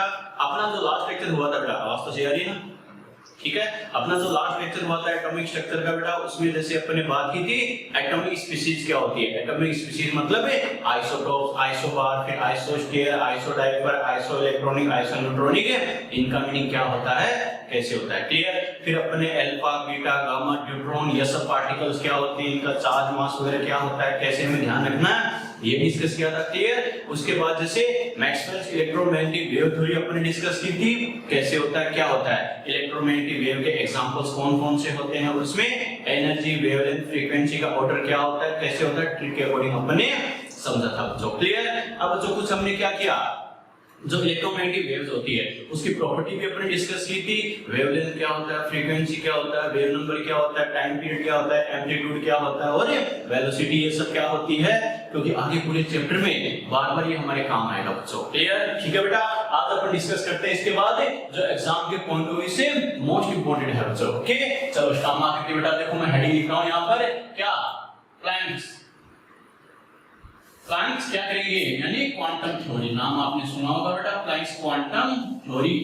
बेटा अपना जो लास्ट लेक्चर हुआ था बेटा, आवाज तो सही आ रही है ना? ठीक है, अपना जो लास्ट लेक्चर हुआ था एटॉमिक स्ट्रक्चर का बेटा, उसमें जैसे अपन ने बात की थी एटॉमिक स्पीशीज क्या होती है। एटॉमिक स्पीशीज मतलब है आइसोटोप्स, आइसोबार, फिर आइसोस्टेयर, आइसोडाइपर, आइसोइलेक्ट्रॉनिक, आइसोन्यूट्रॉनिक, इनका मीनिंग क्या होता है, कैसे होता है, क्लियर। फिर अपने अल्फा, बीटा, गामा, न्यूट्रॉन ये सब पार्टिकल्स क्या होते हैं, इनका चार्ज, मास वगैरह क्या होता है, कैसे हमें ध्यान रखना है, ये डिस्कस किया था, क्लियर। उसके बाद जैसे मैक्सवेल्स इलेक्ट्रोमैग्नेटिक वेव थ्योरी अपन ने डिस्कस की थी, कैसे होता है, क्या होता है, इलेक्ट्रोमैग्नेटिक वेव के एग्जांपल्स कौन-कौन से होते हैं, और उसमें एनर्जी, वेवलेंथ, फ्रीक्वेंसी का ऑर्डर क्या होता है, कैसे होता है, ट्रिक के अकॉर्डिंग अपन ने समझा था बच्चों, क्लियर। अब बच्चों कुछ हमने क्या किया, जो इलेक्ट्रोमैग्नेटिक वेव्स होती है उसकी प्रॉपर्टी भी अपने डिस्कस की थी, वेवलेंथ क्या होता है, फ्रीक्वेंसी क्या होता है, वेव नंबर क्या होता है, टाइम पीरियड क्या होता है, एम्पलीट्यूड क्या होता है, और वेलोसिटी, ये सब क्या होती है, क्योंकि आगे पूरे चैप्टर में बार-बार ये हमारे काम आएगा बच्चों, क्लियर। ठीक है बेटा, आज अपन डिस्कस करते हैं इसके बाद जो एग्जाम के पॉइंट ऑफ व्यू से मोस्ट इंपोर्टेंट है बच्चों, ओके। चलो स्टार्ट करते हैं बेटा, देखो मैं हेडिंग लिख रहा हूं यहां पर, क्या, प्लैंक्स। प्लैंक्स क्या करेंगे, यानी क्वांटम थ्योरी, नाम आपने सुना होगा बेटा, Planck's quantum theory.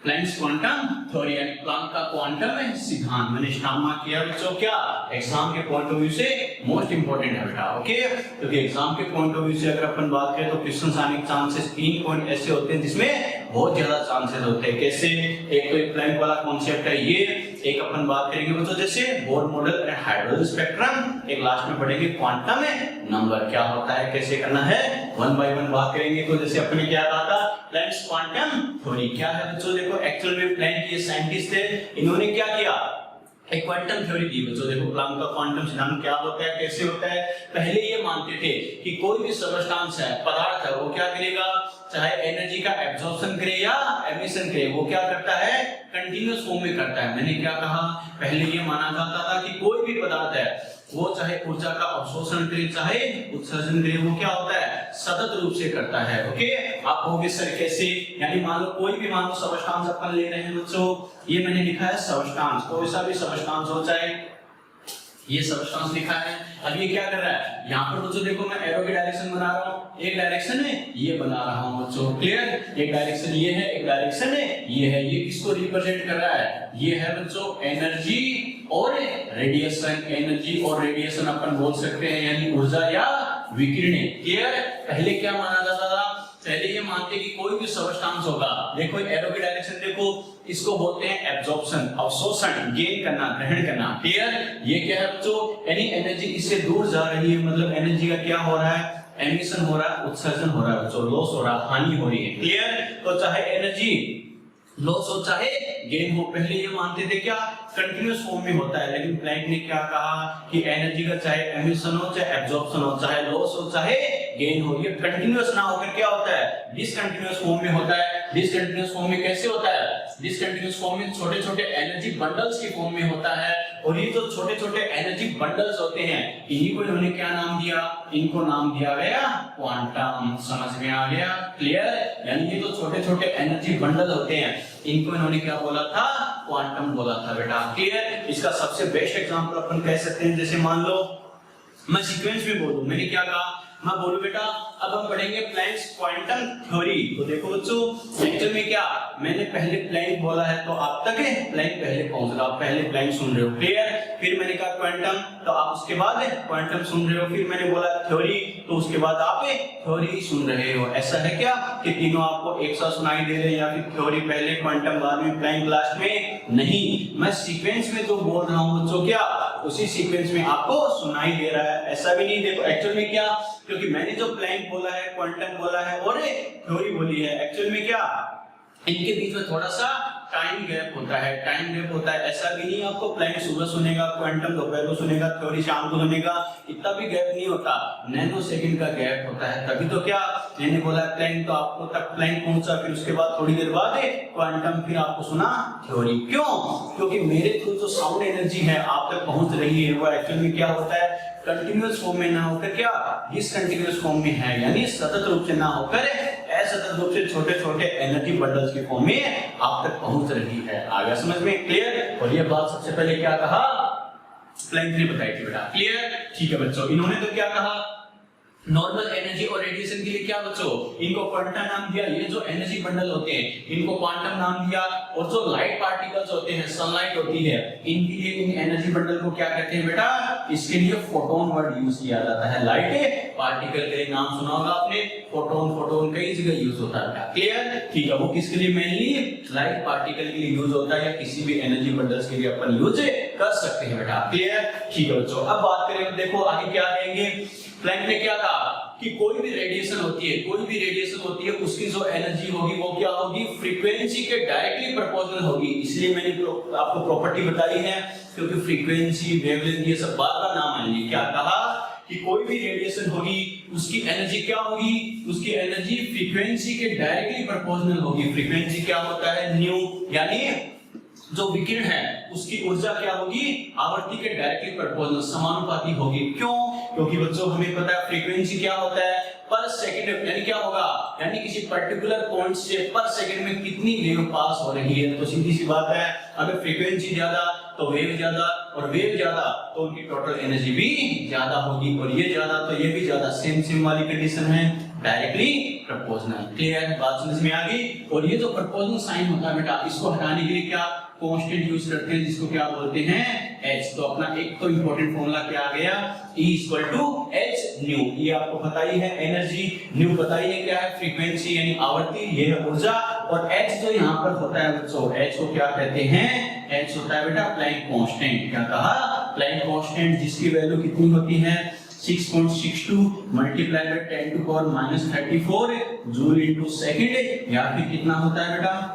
Planck's quantum theory यानी प्लैंक का क्वांटम सिद्धांत, मैंने स्टार्ट किया बच्चों, क्या, एग्जाम के पॉइंट ऑफ व्यू से मोस्ट इंपोर्टेंट है बेटा, ओके। क्योंकि एग्जाम के पॉइंट ऑफ व्यू से अगर अपन बात करें तो क्वेश्चंस आने के चांसेस 3 पॉइंट ऐसे होते हैं जिसमें बहुत ज्यादा चांसेस होते हैं, कैसे, एक तो एक प्लैंक वाला कॉन्सेप्ट है ये, एक अपन बात करेंगे बच्चों जैसे Bohr model and hydrogen spectrum, एक लास्ट में पढ़ेंगे क्वांटम नंबर क्या होता है, कैसे करना है, वन बाय वन बात करेंगे। तो जैसे अपने क्या कहा था, प्लैंक्स क्वांटम थ्योरी क्या है बच्चों, देखो एक्चुअल में प्लैंक ये साइंटिस्ट थे, इन्होंने क्या किया, एक क्वांटम थ्योरी दी बच्चों। देखो प्लैंक का क्वांटम सिद्धांत क्या होता है, कैसे होता है, पहले ये मानते थे कि कोई भी सबस्टांस है, पदार्थ है, वो क्या करेगा, चाहे एनर्जी का एब्जॉर्प्शन करे या एमिशन करे, वो क्या करता है, कंटीन्यूअस फॉर्म में करता है। मैंने क्या कहा, पहले ये माना जाता था कि कोई भी पदार्थ है वो चाहे ऊर्जा का अवशोषण करे चाहे उत्सर्जन करे, वो क्या होता है, सतत रूप से करता है, ओके। आप कहोगे सर कैसे, यानी मान लो कोई भी, मान लो सबस्टांस अपन ले रहे हैं बच्चों, ये मैंने लिखा है सबस्टांस, कोई सा भी सबस्टांस हो, चाहे ये सबस्टांस लिखा है। अब ये क्या कर रहा है, यहाँ पर बच्चों देखो मैं एरो की डायरेक्शन बना रहा हूँ, एक डायरेक्शन है ये बना रहा हूँ बच्चों, क्लियर। एक डायरेक्शन ये है, एक डायरेक्शन है ये है, ये किसको रिप्रेजेंट कर रहा है, ये है बच्चों एनर्जी और रेडिएशन। एनर्जी और रेडिएशन अपन बोल सकते हैं यानी ऊर्जा या विकिरण, क्लियर। पहले क्या माना जाता था, पहले ये मानते कि कोई भी सबस्टांस होगा, देखो एरो की डायरेक्शन देखो, इसको बोलते हैं एब्जॉर्प्शन, अवशोषण, गेन करना, ग्रहण करना, क्लियर। ये क्या है बच्चों, यानी एनर्जी इससे दूर जा रही है, मतलब एनर्जी का क्या हो रहा है, एमिशन हो रहा है, उत्सर्जन हो रहा है बच्चों, लॉस हो रहा है, हानि हो रही है, क्लियर। तो चाहे एनर्जी लॉस हो चाहे गेन हो, पहले ये मानते थे क्या, कंटीन्यूअस फॉर्म में होता है, लेकिन प्लैंक ने क्या कहा कि एनर्जी का चाहे एमिशन हो चाहे एब्जॉर्प्शन हो, चाहे लॉस हो चाहे गेन हो, ये कंटीन्यूअस ना होकर क्या होता है, डिसकंटीन्यूअस फॉर्म में होता है। डिसकंटीन्यूअस फॉर्म में कैसे होता है, डिसकंटीन्यूअस फॉर्म में छोटे छोटे एनर्जी बंडल्स की फॉर्म में होता है, और ये जो छोटे छोटे एनर्जी बंडल्स होते हैं इन्हीं को इन्होंने क्या नाम दिया, इनको नाम दिया गया क्वांटम। समझ में आ गया, क्लियर। यानी ये जो छोटे छोटे एनर्जी बंडल होते हैं इनको इन्होंने क्या बोला था, क्वांटम बोला था बेटा, क्लियर। इसका सबसे बेस्ट एग्जांपल अपन कह सकते हैं, जैसे मान लो मैं सीक्वेंस में बोलूं, मैंने क्या कहा, मैं बोलूं बेटा अब हम पढ़ेंगे प्लैंक्स क्वांटम थ्योरी। तो देखो बच्चों एक्चुअल में क्या, मैंने पहले प्लैंक बोला है तो आप तक प्लैंक पहले पहुंच रहा, आप पहले प्लैंक सुन रहे हो, क्लियर। फिर मैंने कहा क्वांटम, तो आप उसके बाद क्वांटम सुन रहे हो, फिर मैंने बोला थ्योरी, तो उसके बाद आप थ्योरी सुन रहे हो। ऐसा है क्या कि तीनों आपको एक साथ सुनाई दे रहे हैं, या फिर थ्योरी पहले क्वांटम बाद में प्लैंक लास्ट में, नहीं, मैं सीक्वेंस में जो बोल रहा हूं बच्चों क्या उसी सीक्वेंस में आपको सुनाई दे रहा है, ऐसा भी नहीं। देखो एक्चुअल में क्या, क्योंकि मैंने जो प्लैंक बोला है, क्वांटम बोला है और थ्योरी बोली है, एक्चुअल में क्या इनके बीच में थोड़ा सा टाइम गैप होता है, टाइम गैप होता है। ऐसा भी नहीं आपको प्लैंक सुबह सुनेगा, क्वांटम दोपहर को सुनेगा, थ्योरी शाम को सुनेगा, इतना भी गैप नहीं होता, नैनो सेकंड का गैप होता है। तभी तो क्या मैंने बोला प्लैंक, तो आपको तक प्लैंक पहुंचा, फिर उसके बाद थोड़ी देर बाद क्वांटम, फिर आपको सुना थ्योरी। क्यों, क्योंकि मेरे थ्रू जो साउंड एनर्जी है आप तक पहुंच रही है, वो एक्चुअल में क्या होता है, कंटीन्यूअस फॉर्म में ना होकर क्या डिसकंटीन्यूअस फॉर्म में है, यानी सतत रूप से ना होकर असतत रूप से छोटे छोटे एनर्जी बंडल्स की फॉर्म में आप तक पहुंच रही है। आगे समझ में, क्लियर। और ये बात सबसे पहले क्या कहा, प्लैंक ने बताई थी बेटा, क्लियर। ठीक है बच्चों, इन्होंने तो क्या कहा, नॉर्मल एनर्जी और रेडिएशन के लिए क्या बच्चों, इनको क्वांटम नाम दिया। ये जो एनर्जी बंडल होते हैं इनको क्वांटम नाम दिया, और जो लाइट पार्टिकल्स होते हैं, सनलाइट होती है, इनके लिए इन एनर्जी बंडल को क्या कहते हैं बेटा, इसके लिए फोटोन वर्ड यूज किया जाता है। लाइट पार्टिकल के नाम सुना होगा आपने, फोटोन। फोटोन कई जगह यूज होता है, क्लियर, ठीक है। वो किसके लिए, मेनली लाइट पार्टिकल के लिए यूज होता है, या किसी भी एनर्जी बंडल्स के लिए अपन यूज कर सकते हैं बेटा, क्लियर, ठीक है बच्चों। अब बात करें, देखो आगे क्या कहेंगे। प्लैंक ने क्या कहा कि कोई भी रेडिएशन होती है, कोई भी रेडिएशन होती है, उसकी जो एनर्जी होगी वो क्या होगी, फ्रीक्वेंसी के डायरेक्टली प्रोपोर्शनल होगी। इसलिए मैंने आपको प्रॉपर्टी बताई है, क्योंकि फ्रीक्वेंसी, वेवलेंथ, ये सब बात का नाम आएंगे। क्या कहा कि कोई भी रेडिएशन होगी उसकी एनर्जी क्या होगी, उसकी एनर्जी फ्रीक्वेंसी के डायरेक्टली प्रोपोर्शनल होगी। फ्रीक्वेंसी क्या होता है, न्यू, यानी जो विकिरण है उसकी ऊर्जा क्या होगी, आवर्ती के डायरेक्टली प्रोपोर्शनल, समानुपाती होगी। क्यों, क्योंकि बच्चों हमें पता है फ्रीक्वेंसी क्या होता है, पर सेकंड, यानी क्या होगा, यानी किसी पर्टिकुलर पॉइंट से पर सेकंड में कितनी वेव पास हो रही है। तो सीधी सी बात है, अगर फ्रीक्वेंसी ज्यादा तो वेव ज्यादा, और वेव ज्यादा तो उनकी टोटल एनर्जी भी ज्यादा होगी, और ये ज्यादा तो ये भी ज्यादा, सेम वाली कंडीशन है, डायरेक्टली प्रोपोर्शनल, क्लियर, बात समझ में आ गई। और ये जो प्रोपोर्शनल साइन होता है बेटा, इसको हटाने के लिए क्या कांस्टेंट यूज करते हैं, जिसको क्या बोलते हैं, h। तो अपना एक तो इंपॉर्टेंट फॉर्मूला क्या आ गया, E = h न्यू। ये आपको पता ही है, एनर्जी, न्यू पता ही है क्या है, फ्रीक्वेंसी यानी आवर्ती, ये है ऊर्जा, और h जो यहाँ पर होता है बच्चों, h को क्या कहते हैं, h होता है बेटा प्लैंक कांस्टेंट। क्या कहा, प्लैंक कांस्टेंट, जिसकी वैल्यू कितनी होती है, 6.62 multiply bye 10⁻34 joule into second, या फिर कितना होता है बेटा,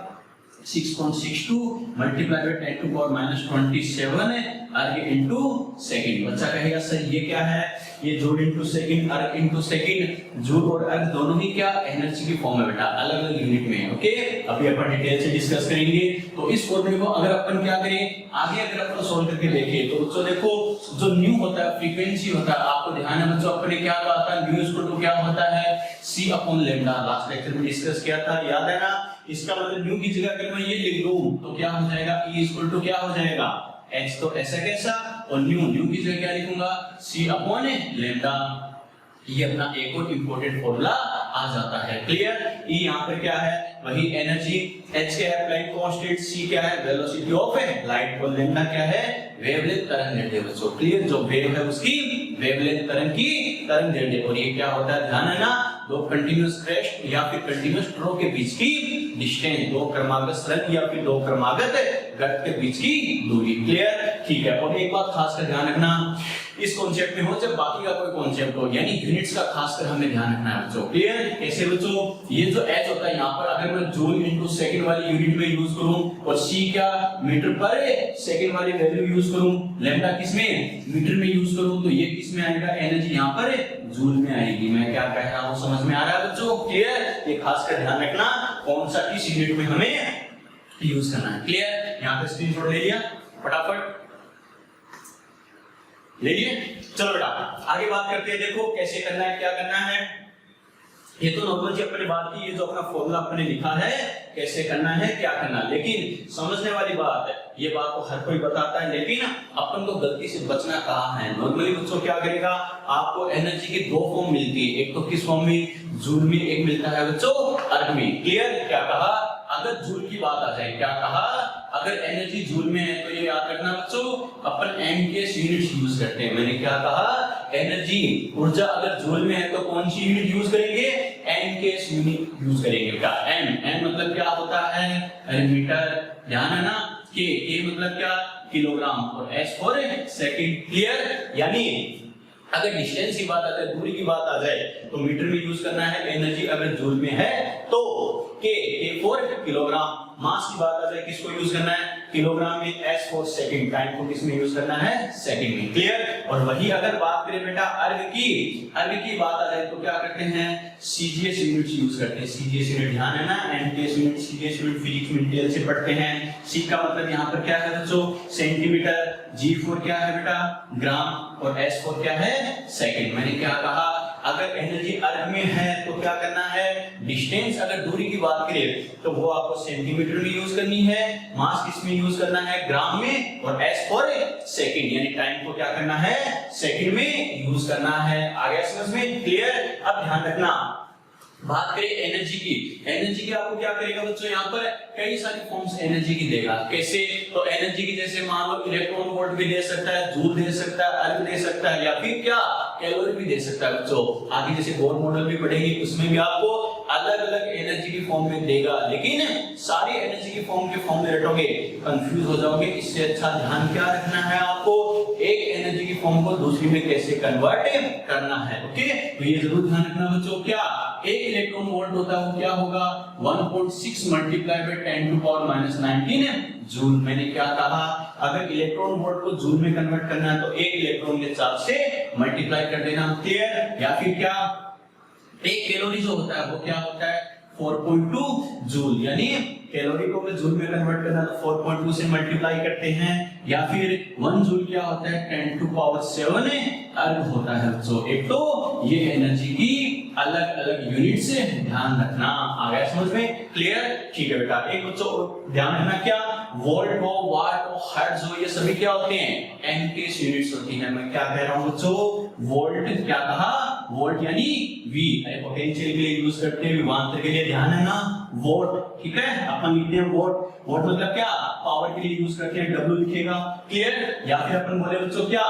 6.62 मल्टीप्लाई बाय 10⁻27 अर्ग इनटू सेकंड। बच्चा कहेगा सर ये क्या है, ये जूल इनटू सेकंड, अर्ग इनटू सेकंड। जूल और अर्ग दोनों ही क्या एनर्जी की फॉर्म है बेटा, अलग अलग यूनिट में, ओके। अभी अपन डिटेल से डिस्कस करेंगे। तो इस फॉर्मूले को अगर अपन क्या करें, आगे अगर अपन सॉल्व करके देखें, तो बच्चों देखो जो न्यू होता है, फ्रीक्वेंसी होता है, आपको ध्यान है बच्चों, अपने क्या कहा था, न्यू इक्वल टू क्या होता है, c/λ। लास्ट लेक्चर में डिस्कस किया था, याद है ना। इसका मतलब न्यू की जगह अगर मैं ये लिख दूं तो क्या हो जाएगा, E = क्या हो जाएगा, h। तो ऐसा कैसा, और न्यू की जगह क्या लिखूंगा, c/λ। ये अपना एक और इंपॉर्टेंट फॉर्मूला आ जाता है, क्लियर। E यहाँ पर क्या है, वही एनर्जी, h क्या है प्लैंक कांस्टेंट, c क्या है वेलोसिटी ऑफ लाइट, और λ क्या है वेवलेंथ, तरंग दैर्ध्य बच्चों, क्लियर। जो वेव है उसकी वेवलेंथ, तरंग की तरंग दैर्ध्य। और ये क्या होता है, ध्यान है ना, दो कंटीन्यूअस क्रेस्ट या फिर कंटीन्यूअस ड्रॉ के बीच की डिस्टेंस, दो क्रमागत सुरंग या फिर दो क्रमागत गर्त के बीच की दूरी, क्लियर, ठीक है। और एक बात खास कर ध्यान रखना, इस कॉन्सेप्ट में हो चाहे बाकी का कोई कॉन्सेप्ट हो, यानी यूनिट्स का खासकर हमें ध्यान रखना है बच्चों, क्लियर। कैसे बच्चों, ये जो h होता है यहाँ पर, अगर मैं जूल इनटू सेकंड वाली यूनिट में यूज करूं, और c क्या मीटर पर सेकंड वाली वैल्यू यूज करूं, लैम्डा किसमें, मीटर में यूज करूं, तो ये किसमें आएगा, एनर्जी यहाँ पर जूल में आएगी। मैं क्या कह रहा हूँ समझ में आ रहा है बच्चों, क्लियर। ये खासकर ध्यान रखना, कौन सा किस यूनिट में हमें यूज करना है, क्लियर। यहाँ पे स्क्रीनशॉट ले लिया, फटाफट ले लिए। चलो बेटा आगे बात करते हैं, देखो कैसे करना है, क्या करना है। ये तो नॉर्मल जी अपने बात की, ये जो अपना फॉर्मूला अपने लिखा है कैसे करना है, क्या करना है, लेकिन समझने वाली बात है, ये बात को हर कोई बताता है, लेकिन अपन को गलती से बचना कहाँ है। नॉर्मली बच्चों क्या करेगा, आपको एनर्जी की दो फॉर्म मिलती है, एक तो किस फॉर्म में, जूल में, एक मिलता है बच्चों अर्ग में, क्लियर। क्या कहा, अगर जूल की बात आ जाए, क्या कहा, अगर एनर्जी जूल में है तो ये याद रखना बच्चों, अपन mks यूनिट यूज करते हैं। मैंने क्या कहा, एनर्जी, ऊर्जा अगर जूल में है तो कौन सी यूनिट यूज करेंगे, mks यूनिट यूज करेंगे बेटा। m मतलब क्या होता है, मीटर, ध्यान है ना, k मतलब क्या, किलोग्राम, और s फॉर सेकंड, क्लियर। यानी अगर डिस्टेंस की बात आ जाए, दूरी की बात आ जाए, तो मीटर में यूज करना है, एनर्जी अगर जूल में है तो k फॉर किलोग्राम। मास की बात आ जाए, किसको यूज करना है, किलोग्राम में, s फॉर सेकंड, टाइम को किसमें यूज करना है, सेकंड में, क्लियर। और वही अगर बात करें बेटा अर्ग की बात आ जाए तो क्या करते हैं, cgs यूनिट यूज करते हैं। cgs यूनिट ध्यान है ना, mks unit, cgs unit physics में डिटेल से पढ़ते हैं। c का मतलब यहाँ पर क्या है बच्चों, सेंटीमीटर, g फॉर क्या है बेटा, ग्राम, और s फॉर क्या है, सेकंड। मैंने क्या कहा, अगर एनर्जी अर्ग में है तो क्या करना है, डिस्टेंस अगर दूरी की बात करें तो वो आपको सेंटीमीटर में यूज करनी है, मास किसमें यूज करना है, ग्राम में, और एस फॉर सेकंड यानी टाइम को क्या करना है, सेकंड में यूज करना है। आ गया समझ में, क्लियर। अब ध्यान रखना, बात करें एनर्जी की, एनर्जी की आपको क्या करेगा बच्चों, यहाँ पर कई सारी फॉर्म्स एनर्जी की देगा। कैसे, तो एनर्जी की जैसे मान लो इलेक्ट्रॉन वोल्ट भी दे सकता है, जूल दे सकता है, अर्ग दे सकता है, या फिर क्या कैलोरी भी दे सकता है बच्चों। आगे जैसे बोर मॉडल भी पढ़ेंगे उसमें भी आपको अलग अलग एनर्जी की फॉर्म में देगा, लेकिन सारी एनर्जी की फॉर्म के फॉर्म में रटोगे कंफ्यूज हो जाओगे। इससे अच्छा ध्यान क्या रखना है आपको, एक एनर्जी की फॉर्म को दूसरी में कैसे कन्वर्ट करना है। ओके, तो ये जरूर ध्यान रखना बच्चों। क्या एक इलेक्ट्रॉन वोल्ट होता है वो क्या होगा, 1.6 multiply by 10 to power -19 joule. मैंने क्या कहा, अगर इलेक्ट्रॉन वोल्ट को जूल में कन्वर्ट करना है तो एक इलेक्ट्रॉन के चार्ज से मल्टीप्लाई कर देना, क्लियर। या फिर क्या, एक कैलोरी जो होता है वो क्या होता है, 4.2 जूल, यानी कैलोरी को अगर जूल में कन्वर्ट करना तो 4.2 से मल्टीप्लाई करते हैं। या फिर 1 जूल क्या होता है, 10 टू पावर 7 अर्ग होता है बच्चों। एक तो ये एनर्जी की अलग अलग यूनिट से ध्यान रखना। आ गया समझ में, क्लियर, ठीक है बेटा। एक बच्चों ध्यान रखना, क्या वोल्ट हो, वाट हो, हर्ट्ज हो, ये सभी क्या होते हैं, एमकेएस यूनिट्स होती हैं। मैं क्या कह रहा हूं बच्चों, वोल्ट क्या कहा, वोल्ट यानी वी, पोटेंशियल के लिए यूज करते हैं, विभवांतर के लिए ध्यान है ना, वोट, ठीक है। अपन लिखते हैं वोट, वोट मतलब क्या, पावर के लिए यूज करते हैं, डब्ल्यू लिखेगा, क्लियर। या फिर अपन बोले बच्चों क्या,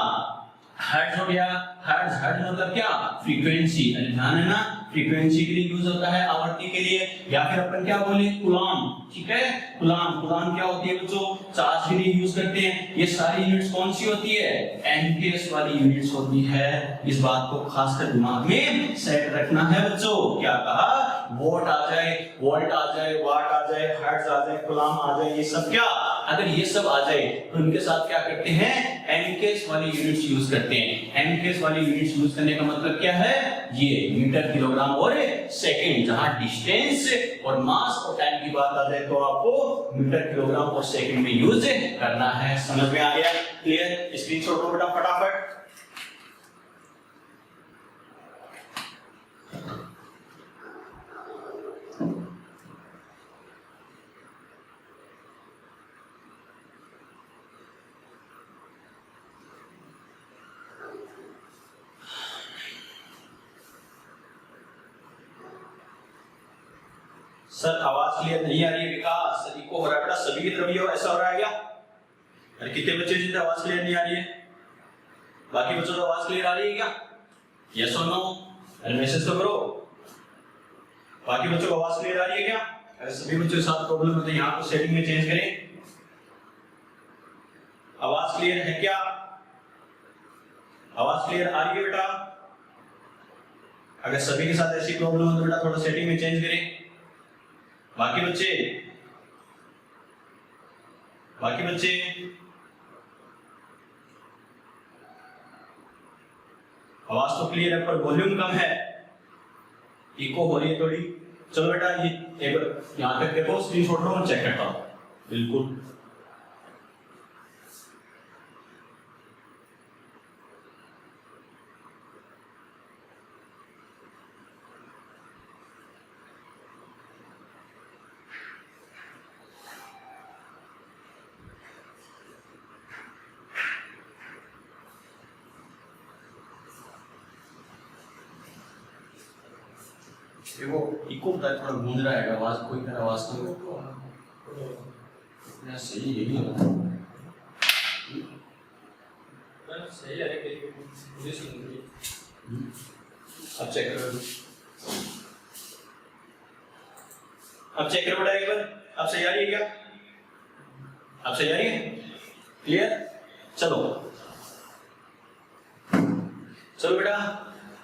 हर्ट्ज हो गया, हर्ट्ज, हर्ट्ज मतलब क्या, फ्रीक्वेंसी, ध्यान है ना, फ्रीक्वेंसी के लिए यूज होता है, आवर्ती के लिए। या फिर अपन क्या बोले, कूलम, ठीक है, कूलम, कूलम क्या होती है बच्चों, चार्ज के लिए यूज करते हैं। ये सारी यूनिट्स कौन सी होती है, एमकेएस वाली यूनिट्स होती है। इस बात को खासकर दिमाग में सेट रखना है बच्चों। क्या कहा, वोट आ जाए, वोल्ट आ जाए, वाट आ जाए, हर्ट्ज आ जाए, कूलम आ जाए, ये सब क्या, अगर ये सब आ जाए तो इनके साथ क्या करते हैं, एमकेएस वाली यूनिट्स यूज करते हैं। एमकेएस वाली यूनिट्स यूज करने का मतलब क्या है, ये मीटर, किलोग्राम और सेकंड। जहां डिस्टेंस और मास और टाइम की बात आ जाए तो आपको मीटर, किलोग्राम और सेकंड में यूज करना है। समझ में आ गया, क्लियर। स्क्रीनशॉट लो बेटा फटाफट। सर आवाज क्लियर नहीं आ रही है विकास, सभी को हो रहा है बेटा, सभी की तरफ ये ऐसा हो रहा है क्या? अरे कितने बच्चे जिनकी आवाज क्लियर नहीं आ रही है, बाकी बच्चों को आवाज क्लियर आ रही है क्या? यस और नो, अरे मैसेज तो करो। बाकी बच्चों को आवाज क्लियर आ रही है क्या? अरे सभी बच्चों के साथ प्रॉब्लम है तो यहाँ को सेटिंग में चेंज करें। आवाज क्लियर है क्या? आवाज क्लियर आ रही है बेटा? अगर सभी के साथ ऐसी प्रॉब्लम हो तो बेटा थोड़ा सेटिंग में चेंज करें। बाकी बच्चे, बाकी बच्चे, आवाज तो क्लियर है पर वॉल्यूम कम है, इको हो रही है थोड़ी। चलो बेटा ये एक बार यहां तक देखो, स्क्रीनशॉट लो, मैं चेक करता हूं। बिल्कुल देखो, इको होता है, थोड़ा गूंज रहा है आवाज, कोई तरह आवाज तो सही यही होता है, सही है। अब चेक करो, अब चेक करो बेटा एक बार, अब सही आ रही है क्या? अब सही आ रही है, क्लियर। चलो चलो बेटा,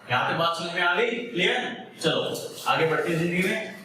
यहाँ पे बात समझ में आ गई, क्लियर। चलो आगे बढ़ते हैं जिंदगी में।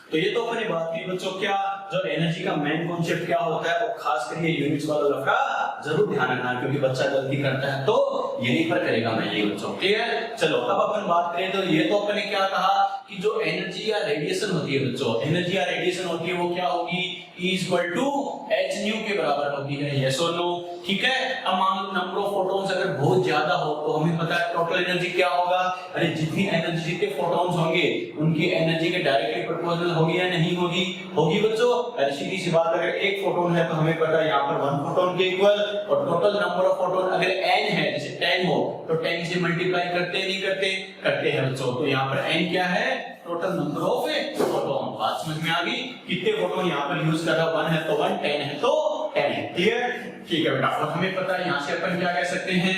तो ये तो अपने बात की बच्चों, क्या जो एनर्जी का मेन कॉन्सेप्ट क्या होता है, और खास करके यूनिट्स वाला लफड़ा जरूर ध्यान रखना, क्योंकि बच्चा गलती करता है तो यहीं पर करेगा मैं ये बच्चों, क्लियर। चलो अब अपन बात करें तो ये तो अपने क्या कहा कि जो एनर्जी या रेडिएशन होती है बच्चों, एनर्जी या रेडिएशन होती है वो क्या होगी, E = H न्यू के बराबर होती है, यस और नो। ठीक है। अब मान लो नंबर ऑफ फोटॉन्स अगर बहुत ज्यादा हो तो हमें पता है टोटल एनर्जी क्या होगा। अरे जितनी एनर्जी जितने फोटॉन्स होंगे उनकी एनर्जी के डायरेक्टली प्रोपोर्शनल होगी या नहीं होगी? होगी बच्चों। अरे सीधी सी बात, अगर एक फोटोन है तो हमें पता है यहाँ पर 1 फोटोन के इक्वल, और टोटल नंबर ऑफ फोटोन अगर n है, जैसे 10 हो तो 10 से मल्टीप्लाई करते नहीं करते? करते हैं बच्चों। तो यहाँ पर n क्या है? Total number of photon. बात समझ में आ गई? कितने फोटोन यहाँ पर यूज कर रहा, 1 है तो 1, 10 है तो 10 है। क्लियर? ठीक है बेटा। और हमें पता है यहाँ से अपन क्या कह सकते हैं,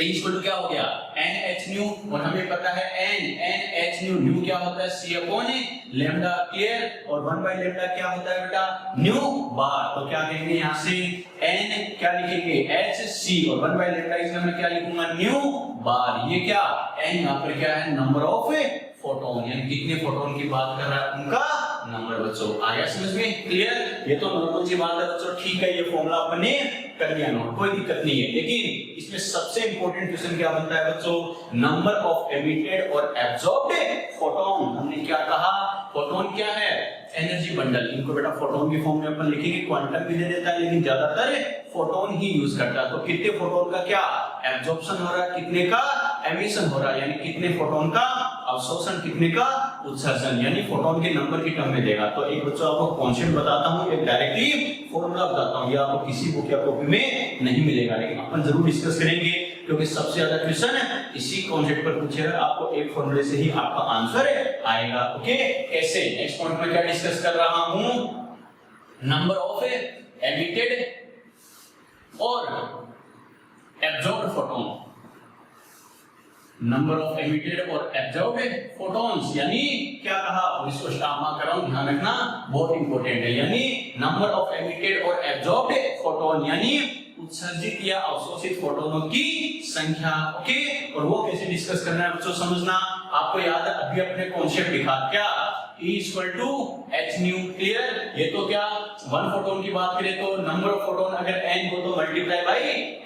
इक्वल टू क्या हो गया NH न्यू, और हमें पता है NH न्यू क्या होता है C अपॉन लैम्डा। क्लियर? और 1 बाय लैम्डा क्या होता है बेटा? न्यू बार। तो क्या कहेंगे यहाँ से N क्या लिखेंगे HC, और 1 बाय लैम्डा इसमें मैं क्या लिखूंगा? न्यू बार। ये क्या N यहाँ पर क्या है? नंबर ऑफ फोटोन, यानी कितने फोटोन की बात कर रहा है उनका नंबर। बच्चों आया समझ में? क्लियर? ये तो नॉर्मल सी बात है बच्चों, ठीक है। ये फॉर्मूला अपने कर लिया नोट, कोई दिक्कत नहीं है। लेकिन इसमें सबसे इंपॉर्टेंट क्वेश्चन क्या बनता है बच्चों? नंबर ऑफ एमिटेड और एब्जॉर्ब्ड फोटोन। हमने क्या कहा? फोटोन क्या है? Energy bundle. इनको बेटा फोटोन की फॉर्म में अपन लिखेंगे, क्वांटम भी दे देता है लेकिन ज्यादातर फोटोन ही यूज करता है। तो कितने फोटोन का क्या एब्जॉर्प्शन हो रहा है, कितने का एमिशन हो रहा है, यानी कितने फोटोन का अवशोषण, कितने का उत्सर्जन, यानी फोटोन के नंबर की टर्म में देगा। तो एक बच्चों आपको कॉन्सेप्ट बताता हूं, एक डायरेक्टली फॉर्मूला बताता हूं, ये आपको किसी बुक या कॉपी में नहीं मिलेगा, लेकिन अपन जरूर डिस्कस करेंगे क्योंकि सबसे ज्यादा क्वेश्चन इसी कॉन्सेप्ट पर पूछेगा। आपको एक फॉर्मूले से ही आपका आंसर आएगा। ओके, कैसे? नेक्स्ट पॉइंट में क्या डिस्कस कर रहा हूं? नंबर ऑफ एमिटेड और absorbed photon. Number of emitted और एब्जॉर्ब्ड फोटॉन्स, यानी क्या कहा? और इसको स्टार मार्क कर रहा हूं, ध्यान रखना, बहुत इंपॉर्टेंट है। यानी नंबर ऑफ एमिटेड और एब्जॉर्ब्ड फोटोन, यानी उत्सर्जित या अवशोषित फोटोनों की संख्या। ओके, और वो कैसे डिस्कस करना है बच्चों समझना। आपको याद है अभी अपने कॉन्सेप्ट लिखा क्या? E equal to H nu. Clear? ये तो क्या 1 फोटोन की बात करें तो नंबर ऑफ फोटोन अगर n हो तो मल्टीप्लाई बाय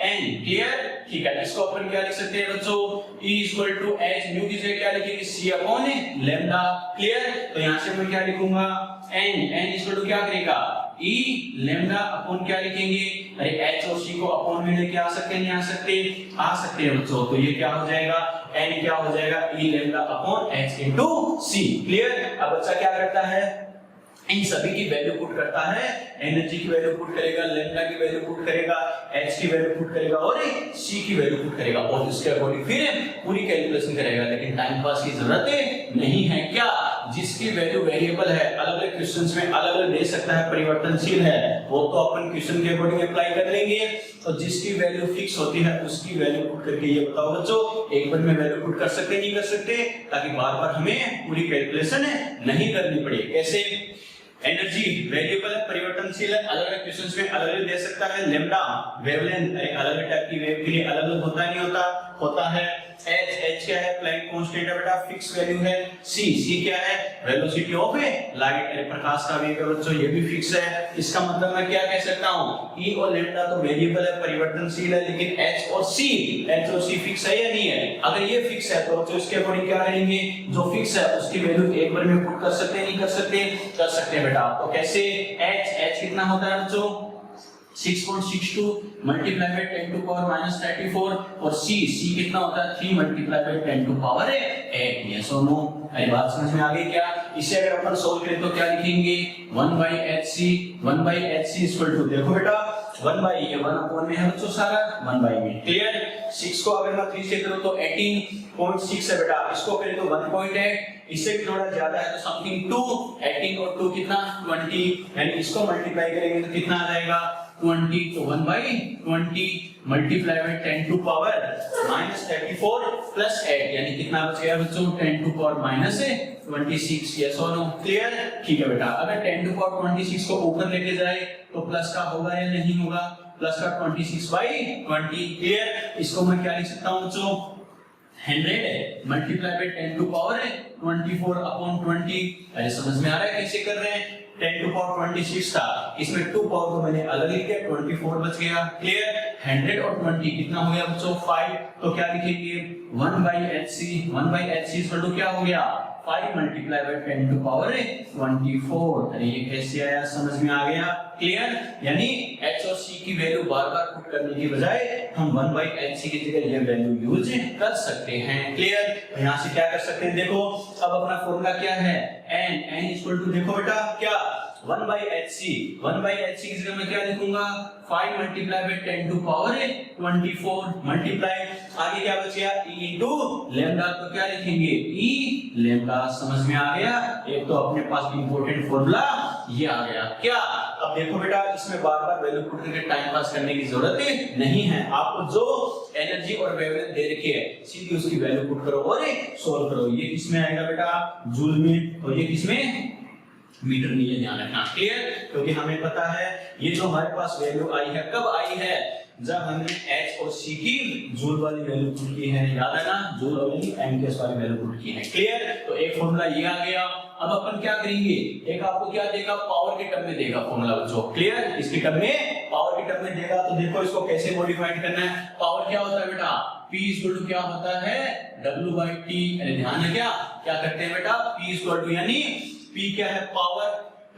n। क्लियर? ठीक है, इसको अपन क्या लिख सकते हैं बच्चों? E equal to H nu की जगह क्या लिखेंगे? C upon lambda. क्लियर? तो यहां से मैं क्या लिखूंगा? n इक्वल टू क्या करेगा? E लैम्डा अपॉन क्या लिखेंगे? अरे H और C को अपॉन में लेके आ सकते हैं, नहीं आ सकते? आ सकते हैं बच्चों। तो ये क्या हो जाएगा? n क्या हो जाएगा? E lambda upon H into C। Clear? अब बच्चा क्या करता है? इन सभी की वैल्यू पुट करता है, एनर्जी की वैल्यू पुट करेगा, लैम्डा की वैल्यू पुट करेगा, H की वैल्यू पुट करेगा और C की वैल्यू पुट करेगा, और उसके अकॉर्डिंग फिर पूरी कैलकुलेशन करेगा। लेकिन टाइम पास की जरूरत नहीं है। क्या? जिसकी वैल्यू वेरिएबल है, अलग-अलग क्वेश्चंस में अलग-अलग दे सकता है, परिवर्तनशील है, वो तो अपन क्वेश्चन के अकॉर्डिंग अप्लाई कर लेंगे। तो जिसकी वैल्यू फिक्स होती है उसकी वैल्यू पुट करके ये बताओ बच्चों, एक बार में वैल्यू पुट कर सकते नहीं कर सकते, ताकि बार-बार हमें पूरी कैलकुलेशन नहीं करनी पड़े। कैसे? एनर्जी वेरिएबल है, परिवर्तनशील है, अलग-अलग क्वेश्चंस में अलग-अलग दे सकता है। लैम्डा वेवलेंथ, अलग-अलग टाइप की वेव के लिए अलग-अलग होता नहीं होता? होता है। H क्या है? प्लैंक कांस्टेंट है बेटा, फिक्स वैल्यू है। C क्या है? वेलोसिटी ऑफ लाइट, प्रकाश का वेग है बच्चों, ये भी फिक्स है। इसका मतलब मैं क्या कह सकता हूं? E और लैम्डा तो वेरिएबल है, परिवर्तनशील है, लेकिन H और C फिक्स है या नहीं है? अगर ये फिक्स है तो बच्चों इसके अकॉर्डिंग क्या करेंगे? जो फिक्स है उसकी वैल्यू एक बार में पुट कर सकते हैं, नहीं कर सकते? कर सकते हैं बेटा। तो कैसे? H कितना होता है बच्चों? 6.62 multiply by 10 to power minus 34, और C कितना होता है? 3 multiply by 10 to power 8। Yes और नो? अरे बात समझ में आ गई क्या? इसे अगर अपन सोल्व करें तो क्या लिखेंगे? 1 by HC इक्वल टू, देखो बेटा 1 by ये 1 अपॉन में है बच्चों सारा, 1 by में। क्लियर? 6 को अगर मैं 3 से करूं तो 18.6 है बेटा, इसको करें तो 1.8, इससे भी थोड़ा ज्यादा है तो समथिंग 2, 18 और 2 कितना? 20, यानी इसको मल्टीप्लाई करेंगे तो कितना आ जाएगा? 20। तो 1 by 20 multiply by 10 to power minus 34 plus 8, यानी कितना बच गया बच्चों? 10 टू पावर माइनस 26। यस और नो? क्लियर? ठीक है बेटा, अगर 10 टू पावर 26 को ऊपर लेके जाए तो प्लस का होगा या नहीं होगा? प्लस का 26 by 20। क्लियर? इसको मैं क्या लिख सकता हूं बच्चों? 100 multiply by 10 to power 24 upon 20। अरे समझ में आ रहा है कैसे कर रहे हैं? 10 टू पावर 26 था, इसमें 2 पावर को मैंने अलग लिख दिया, 24 बच गया। क्लियर? 100 और 20 कितना हो गया बच्चों? 5। तो क्या लिखेंगे? 1 by HC इक्वल टू क्या हो गया? 5 मल्टीप्लाई बाय 10 टू पावर 24। अरे ये कैसे आया? समझ में आ गया? क्लियर? यानी H और सी की वैल्यू बार बार पुट करने की बजाय हम 1/hc की जगह ये वैल्यू यूज कर सकते हैं। क्लियर? यहाँ से क्या कर सकते हैं, देखो अब अपना फॉर्मूला क्या है, n इक्वल टू देखो बेटा क्या 1/hc की जगह मैं क्या लिखूंगा 5 multiply by 10 to power 24 multiply आगे क्या बच गया e इनटू लैम्डा, तो क्या लिखेंगे e लैम्डा। समझ में आ गया? एक तो अपने पास इंपॉर्टेंट फॉर्मूला ये आ गया। क्या अब देखो बेटा इसमें बार बार वैल्यू पुट करके टाइम पास करने की जरूरत नहीं है। आपको जो एनर्जी और वेवलेंथ दे रखी है सीधी उसकी वैल्यू पुट करो और सोल्व करो। ये किसमें आएगा बेटा जूल में, और ये किसमें मीटर में, ये ध्यान रखना। क्लियर? क्योंकि हमें पता है ये जो हमारे पास वैल्यू आई है कब आई है, जब हमने h और c की जूल वाली वैल्यू पुट की है। याद है ना, जूल और एमकेएस वाली वैल्यू पुट की है। क्लियर? तो एक फॉर्मूला ये आ गया। अब अपन क्या करेंगे, एक आपको क्या देगा पावर के टर्म में देगा फॉर्मूला बच्चों। क्लियर? इसके टर्म में पावर के टर्म में देगा, तो देखो इसको कैसे मॉडिफाइड करना है। पावर क्या होता है बेटा, p इक्वल टू क्या होता है w/t। अरे ध्यान है क्या करते हैं बेटा, p इक्वल टू यानी p क्या है पावर,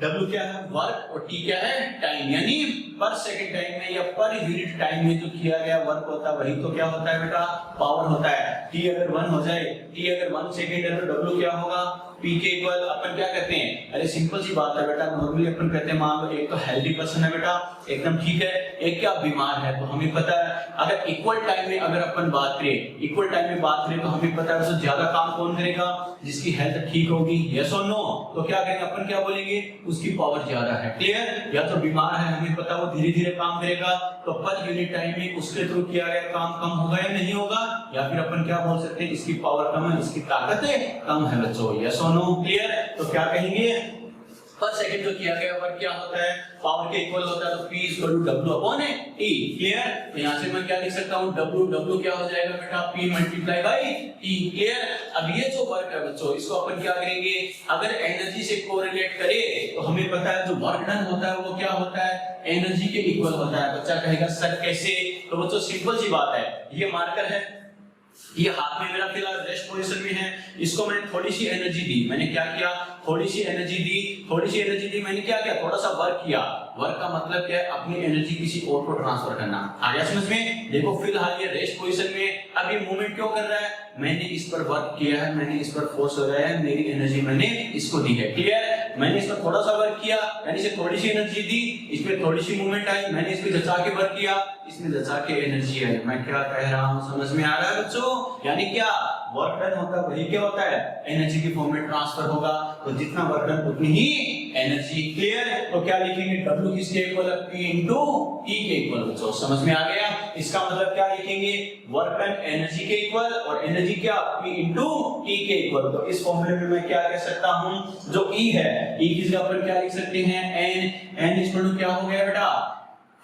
W क्या है वर्क, और T क्या है टाइम, यानी पर सेकंड टाइम में या पर यूनिट टाइम में जो किया गया वर्क होता है वही तो क्या होता है बेटा पावर होता है। T अगर 1 हो जाए, T अगर 1 सेकंड है तो W क्या होगा P के इक्वल। अपन क्या कहते हैं, अरे सिंपल सी बात है बेटा, नॉर्मली अपन कहते हैं मान लो एक तो हेल्दी पर्सन है बेटा एकदम ठीक है, एक क्या बीमार है। तो हमें पता है अगर इक्वल टाइम में अगर अपन बात करें, इक्वल टाइम में बात करें तो हमें पता है उससे ज्यादा काम कौन करेगा, जिसकी हेल्थ ठीक होगी। यस और नो? तो क्या करेंगे अपन, क्या बोलेंगे उसकी पावर ज्यादा है। क्लियर? या तो बीमार है हमें पता वो धीरे धीरे काम करेगा, तो पर यूनिट टाइम में उसके थ्रू किया गया काम कम होगा या नहीं होगा। या फिर अपन क्या बोल सकते हैं इसकी पावर कम है, इसकी ताकत कम है बच्चों। यस और नो? क्लियर? तो क्या कहेंगे पर सेकंड जो किया गया वर्क क्या होता है पावर के इक्वल होता है, तो P equal to W upon T। Clear? तो यहाँ से मैं क्या लिख सकता हूँ W क्या हो जाएगा बेटा P multiply by T। Clear? अब ये जो वर्क है बच्चों इसको अपन क्या करेंगे, अगर एनर्जी से कोरिलेट करे तो हमें पता है जो वर्क डन होता है वो क्या होता है एनर्जी के इक्वल होता है। बच्चा कहेगा सर कैसे, तो बच्चों सिंपल सी बात है, ये मार्कर है, ये हाथ में मेरा फिलहाल रेस्ट पोजीशन में है, इसको मैंने थोड़ी सी एनर्जी दी, मैंने क्या किया थोड़ी सी एनर्जी दी, मैंने क्या किया थोड़ा सा वर्क किया। वर्क का मतलब क्या है अपनी एनर्जी किसी और को ट्रांसफर करना। आ गया समझ में? देखो फिलहाल ये रेस्ट पोजीशन में, अब ये मूवमेंट क्यों कर रहा है, मैंने इस पर वर्क किया है, मैंने इस पर फोर्स लगाया है, मेरी एनर्जी मैंने इसको दी है। क्लियर? मैंने इस पर थोड़ा सा वर्क किया यानी इसे थोड़ी सी एनर्जी दी, इसमें थोड़ी सी मूवमेंट आई, मैंने इस पे जचा के वर्क किया, इसमें जचा के एनर्जी आई। मैं क्या कह रहा हूं समझ में आ रहा है बच्चों? यानी क्या वर्क डन होता है वही क्या होता है एनर्जी की फॉर्म में ट्रांसफर होगा, तो जितना वर्क डन उतनी ही एनर्जी। क्लियर? तो क्या लिखेंगे W किसके इक्वल है P इनटू T के इक्वल। बच्चों समझ में आ गया? इसका मतलब क्या लिखेंगे वर्क डन एनर्जी के इक्वल और एनर्जी क्या P इनटू T के इक्वल। तो इस फॉर्मूले में मैं क्या कह सकता हूं, जो E है E की जगह पर क्या लिख सकते हैं n इक्वल टू क्या हो गया बेटा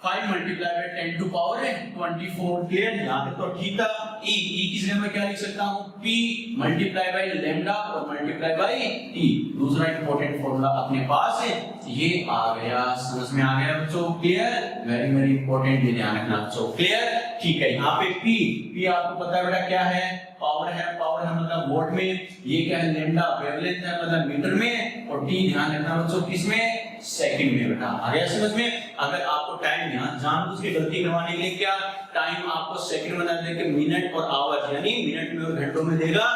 5 multiply by 10 to power 24। Clear? यहां तक तो ठीक था। E की जगह मैं क्या लिख सकता हूं P मल्टीप्लाई बाय लैम्डा और मल्टीप्लाई बाय T। दूसरा इंपॉर्टेंट फॉर्मूला अपने पास है ये आ गया। समझ में आ गया बच्चों? क्लियर? वेरी वेरी इंपॉर्टेंट, ये ध्यान रखना बच्चों। क्लियर? ठीक है, यहाँ पे P आपको पता है बेटा क्या है पावर है मतलब वोल्ट में, ये क्या है लैम्डा वेवलेंथ है मतलब मीटर में, और T ध्यान रखना बच्चों किसमें सेकंड में बेटा। आ गया समझ में? अगर आपको टाइम यहाँ जानबूझ के गलती करवाने के लिए क्या टाइम आपको सेकंड बना देके मिनट और आवर यानी मिनट में और घंटों में देगा,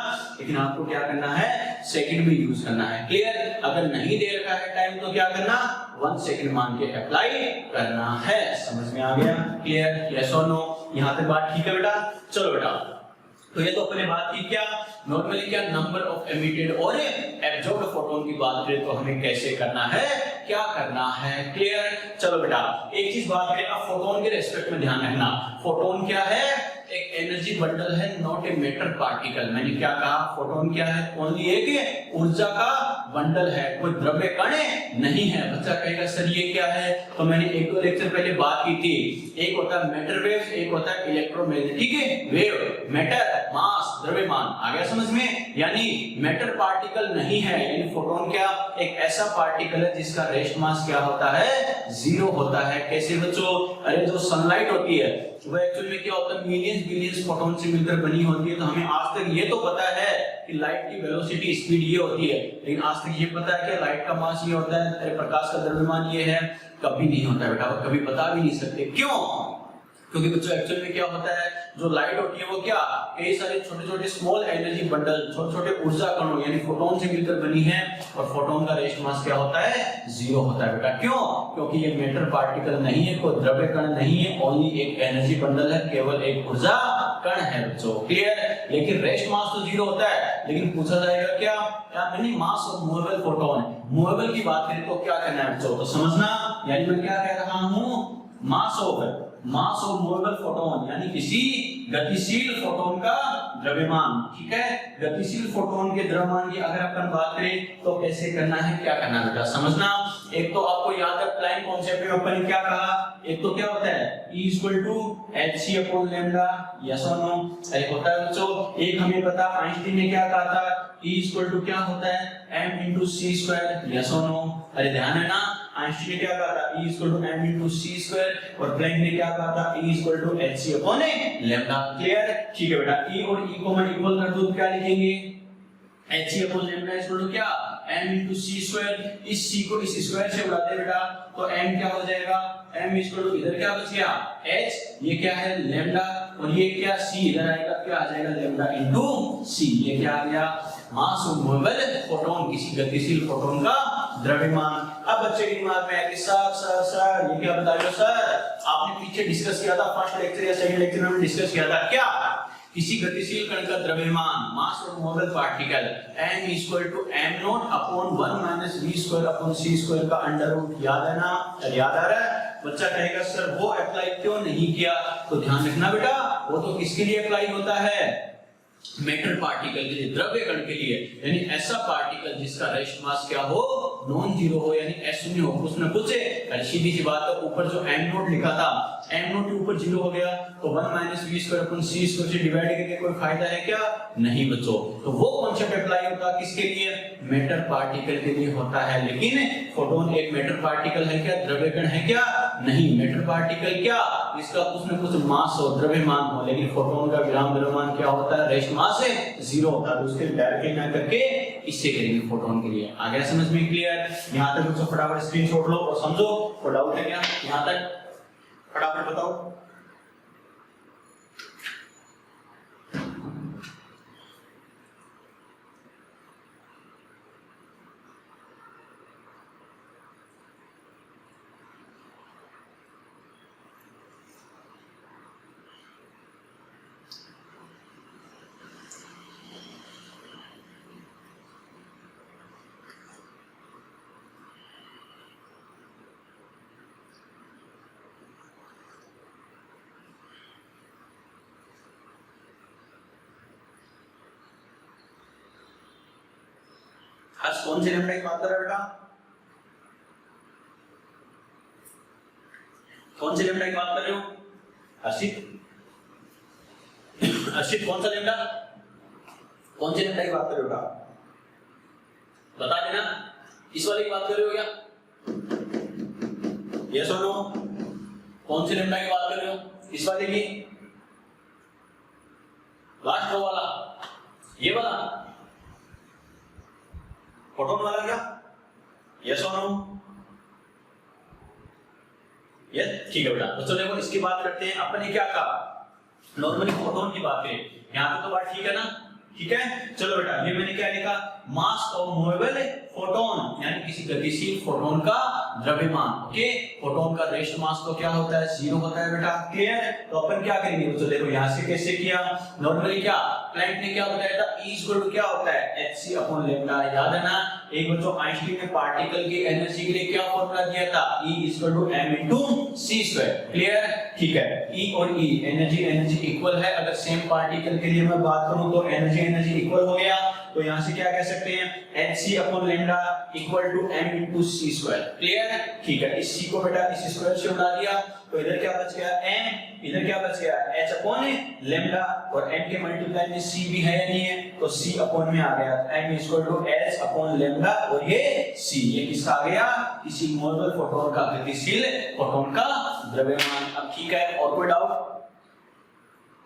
लेकिन आपको क्या करना है सेकंड में यूज करना है। क्लियर? अगर नहीं दे रखा है टाइम तो क्या करना 1 सेकंड मान के अप्लाई करना है। समझ में आ गया? क्लियर? यस और नो? यहाँ तक बात ठीक है बेटा? चलो बेटा, तो ये तो अपने बात की क्या नॉर्मली क्या नंबर ऑफ एमिटेड और एब्जॉर्ब्ड फोटोन की बात करें तो हमें कैसे करना है क्या करना है। क्लियर? चलो बेटा एक चीज बात करें अब फोटोन के रेस्पेक्ट में ध्यान रखना। फोटोन क्या है एक एनर्जी बंडल है नॉट ए मैटर पार्टिकल। मैंने क्या कहा फोटोन क्या है ओनली एक ऊर्जा का बंडल है, कोई द्रव्य कण नहीं है। बच्चा कहेगा सर ये क्या है, तो मैंने एक दो लेक्चर पहले बात की थी, एक होता है मैटर वेव्स एक होता है इलेक्ट्रोमैग्नेटिक वेव। मैटर मास द्रव्यमान आ गया समझ में, यानी मैटर पार्टिकल नहीं है, यानी फोटोन क्या एक ऐसा पार्टिकल है जिसका रेस्ट मास क्या होता है 0 होता है। कैसे बच्चों? अरे जो सनलाइट होती है वो एक्चुअली में क्या होता है मिलियंस बिलियंस फोटोन से मिलकर बनी होती है। तो हमें आज तक ये तो पता है कि लाइट की वेलोसिटी स्पीड ये होती है, लेकिन आज तक ये पता है कि लाइट का मास ये होता है, प्रकाश का द्रव्यमान ये है, कभी नहीं होता बेटा, कभी बता भी नहीं सकते। क्यों? क्योंकि बच्चों एक्चुअल में क्या होता है, जो लाइट होती है वो क्या कई सारे छोटे छोटे स्मॉल एनर्जी बंडल, छोटे छोटे ऊर्जा कणों यानी फोटोन से मिलकर बनी है, और फोटोन का रेस्ट मास क्या होता है, 0 होता है बेटा। क्यों? क्योंकि ये मैटर पार्टिकल नहीं है, कोई द्रव्य कण नहीं है, ओनली एक एनर्जी बंडल है, केवल एक ऊर्जा कण है बच्चों। क्लियर? लेकिन रेस्ट मास तो 0 होता है, लेकिन पूछा जाएगा क्या यानी mass of movable photon. Movable की बात करें तो क्या करना है बच्चों, तो समझना, यानी मैं क्या कह रहा हूं, मास ऑफ मूवेबल फोटोन यानी किसी गतिशील फोटोन का द्रव्यमान। ठीक है, गतिशील फोटोन के द्रव्यमान की अगर अपन बात करें तो कैसे करना है, क्या करना है बेटा, समझना। एक तो आपको याद है प्लैंक कॉन्सेप्ट में अपन ने क्या कहा, एक तो क्या होता है E = hc/λ, यस और नो, अरे होता है बच्चों। एक हमें पता आइंस्टीन ने क्या कहा था, E = क्या होता है m/c², यस और नो, अरे ध्यान है ना, आइंस्टीन ने क्या कहा था E = m/c², और प्लैंक ने क्या कहा था E = hc/λ। क्लियर? ठीक है बेटा, E और E को मैं इक्वल कर दूं तो क्या लिखेंगे, hc/λ क्या m/c², इस c को इस स्क्वायर से उड़ा दे बेटा तो m क्या हो जाएगा, m इधर क्या बच गया h, ये क्या है लैम्डा, और ये क्या c इधर आएगा, क्या आ जाएगा λ/c, ये क्या आ गया, मास ऑफ मूवेबल फोटोन, किसी गतिशील फोटोन का द्रव्यमान। अब बच्चे के दिमाग में है कि सर ये क्या बता रहे हो सर, आपने पीछे डिस्कस किया था, फर्स्ट लेक्चर या सेकंड लेक्चर में डिस्कस किया था, क्या किसी गतिशील कण का द्रव्यमान, mass of movable particle m = m0/1 - v²/c² का √, याद है ना, याद आ रहा है? बच्चा कहेगा सर वो अप्लाई क्यों नहीं किया, तो ध्यान रखना बेटा, वो तो किसके लिए अप्लाई होता है, मैटर पार्टिकल के लिए, द्रव्य कण के लिए, यानी ऐसा पार्टिकल जिसका रेस्ट मास क्या हो, नॉन जीरो हो, यानी S0 हो। उसने पूछे, अरे सीधी सी बात है, ऊपर जो m0 लिखा था, m0 के ऊपर 0 हो गया तो 1 - v²/c² से डिवाइड करके कोई फायदा है क्या, नहीं बच्चों। तो वो कॉन्सेप्ट अप्लाई होता है किसके लिए, मैटर पार्टिकल के लिए होता है। लेकिन फोटोन एक मैटर पार्टिकल है क्या, द्रव्य कण है क्या, नहीं। मैटर पार्टिकल क्या, इसका कुछ न कुछ मास हो, द्रव्यमान हो, लेकिन फोटोन का विराम द्रव्यमान क्या होता है, रेस्ट मास है 0 होता है। तो उसके डायरेक्टली ना करके इससे करेंगे फोटोन के लिए। आ गया समझ में, क्लियर? यहां तक बच्चों फटाफट स्क्रीनशॉट लो और समझो, कोई डाउट है क्या यहां तक, फटाफट बताओ। आज कौन से लैम्डा की बात कर रहा है बेटा, कौन से लैम्डा की बात कर रहे हो, अर्षित? अर्षित कौन सा लैम्डा, कौन से लैम्डा की बात कर रहे हो बेटा, बता देना। इस वाले की बात कर रहे हो क्या, यस और नो? कौन से लैम्डा की बात कर रहे हो, इस वाले की, लास्ट रो वाला, ये वाला फोटोन वाला क्या, यस और नो? यस, ठीक है बेटा। बच्चों देखो इसकी बात करते हैं, अपन ने क्या कहा, नॉर्मली फोटोन की बात करें, यहां पे तो बात ठीक है ना, ठीक है। चलो बेटा, ये मैंने क्या लिखा, मास ऑफ मूवेबल फोटोन यानी किसी गतिशील फोटोन का द्रव्यमान। ओके, फोटोन का रेस्ट मास तो क्या होता है, 0 होता है बेटा। क्लियर? तो अपन क्या करेंगे बच्चों, देखो यहां से कैसे किया, नॉर्मली क्या प्लैंक ने क्या बताया था, E = क्या होता है hc/λ, याद है ना। एक बच्चों आइंस्टीन ने पार्टिकल की एनर्जी के लिए क्या फॉर्मूला दिया था, E = m/c²। क्लियर? ठीक है, E और E एनर्जी इक्वल है। अगर सेम पार्टिकल के लिए मैं बात करूं तो एनर्जी इक्वल हो गया, तो यहां से क्या कह सकते हैं, hc/λ = m/c²। क्लियर? ठीक है, इस c को बेटा इस स्क्वायर से उड़ा दिया तो इधर क्या बच गया m, इधर क्या बच गया h/λ, और m के मल्टीप्लाई में c भी है या नहीं है, तो c अपॉन में आ गया, m = h/λ, और ये c, ये किसका आ गया, किसी मूवेबल फोटोन का, गतिशील फोटोन का द्रव्यमान। अब ठीक है, और कोई डाउट?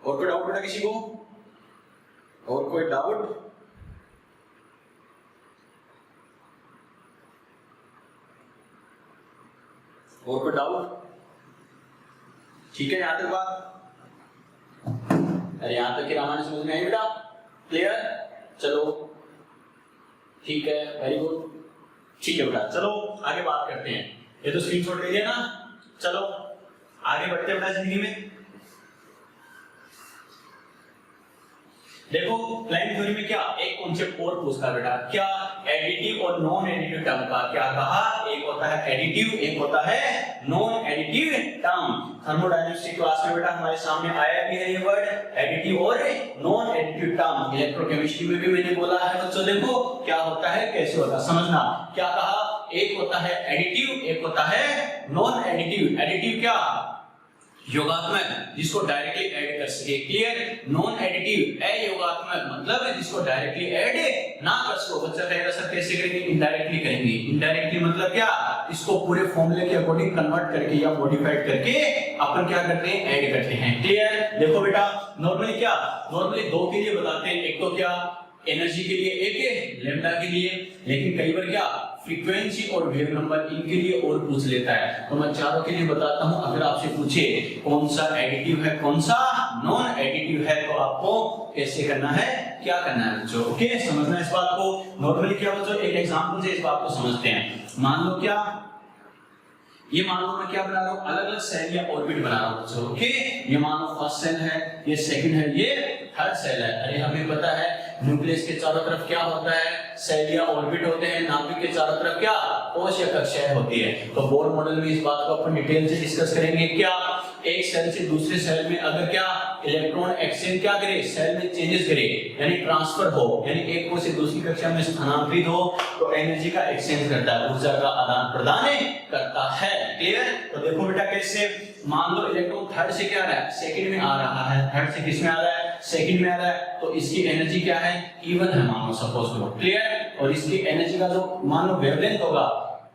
और कोई डाउट बेटा किसी को? और कोई डाउट? और कोई डाउट? ठीक है, यहां तक बात? अरे यहां तक की रामायण समझ में आई बेटा? क्लियर? चलो ठीक है, वेरी गुड। ठीक है बेटा, चलो आगे बात करते हैं। ये तो स्क्रीनशॉट ले लिया ना, चलो आगे बढ़ते हैं बेटा जिंदगी में। देखो प्लानिंग थ्योरी में क्या एक कॉन्सेप्ट और पूछता बेटा, क्या एडिटिव और नॉन एडिटिव टर्म का क्या कहा? एक होता है एडिटिव, एक होता है नॉन एडिटिव टर्म। थर्मोडायनेमिक्स की क्लास में बेटा हमारे सामने आया भी है ये वर्ड एडिटिव और नॉन एडिटिव टर्म। इलेक्ट्रोकेमिस्ट्री में भी मैंने बोला है बच्चों, देखो क्या होता है कैसे होता है समझना। क्या कहा? एक होता है एडिटिव, एक होता है नॉन एडिटिव। एडिटिव क्या? योगात्मक, जिसको डायरेक्टली ऐड कर सके। क्लियर? नॉन एडिटिव अयोगात्मक, मतलब जिसको डायरेक्टली ऐड ना कर सको। बच्चा कहेगा सर कैसे करेंगे? इनडायरेक्टली करेंगे। इनडायरेक्टली मतलब क्या? इसको पूरे फॉर्मूले के अकॉर्डिंग कन्वर्ट करके या मॉडिफाइड करके अपन क्या करते हैं? ऐड करते हैं। क्लियर? देखो बेटा नॉर्मली क्या, नॉर्मली दो के लिए बताते हैं, एक तो क्या एनर्जी के लिए, एक लैम्डा के लिए। लेकिन कई बार क्या फ्रीक्वेंसी और वेव नंबर इनके लिए और पूछ लेता है, तो मैं चारों के लिए बताता हूं। अगर आपसे पूछे कौन सा एडिटिव है कौन सा नॉन एडिटिव है, तो आपको कैसे करना है, क्या करना है बच्चों? ओके, समझना इस बात को। नॉर्मली क्या बच्चों, एक एग्जांपल से इस बात को समझते हैं। मान लो क्या, ये मान लो मैं क्या बना रहा हूं, अलग अलग सेल या ऑर्बिट बना रहा हूं बच्चों। ओके, ये मान लो फर्स्ट सेल है, ये सेकंड है, ये थर्ड सेल है। अरे हमें पता है न्यूक्लियस के चारों तरफ क्या होता है? सेल या ऑर्बिट होते हैं। नाभिक के चारों तरफ क्या कोश या कक्षाएं होती है। तो बोर मॉडल में इस बात को अपन डिटेल से डिस्कस करेंगे। क्या एक सेल से दूसरे सेल में अगर क्या इलेक्ट्रॉन एक्सचेंज क्या करे, सेल में चेंजेस करे, यानी ट्रांसफर हो, यानी एक कोश से दूसरी कक्षा में स्थानांतरित हो, तो एनर्जी का एक्सचेंज करता है, ऊर्जा का आदान प्रदान करता है। क्लियर? तो देखो बेटा कैसे, मान लो इलेक्ट्रॉन थर्ड से क्या आ रहा है, सेकंड में आ रहा है। थर्ड से किस में आ रहा है? सेकंड में आ रहा है। तो इसकी एनर्जी क्या है? E1 है मान लो सपोज करो। क्लियर? और इसकी एनर्जी का जो मान लो वेवलेंथ होगा,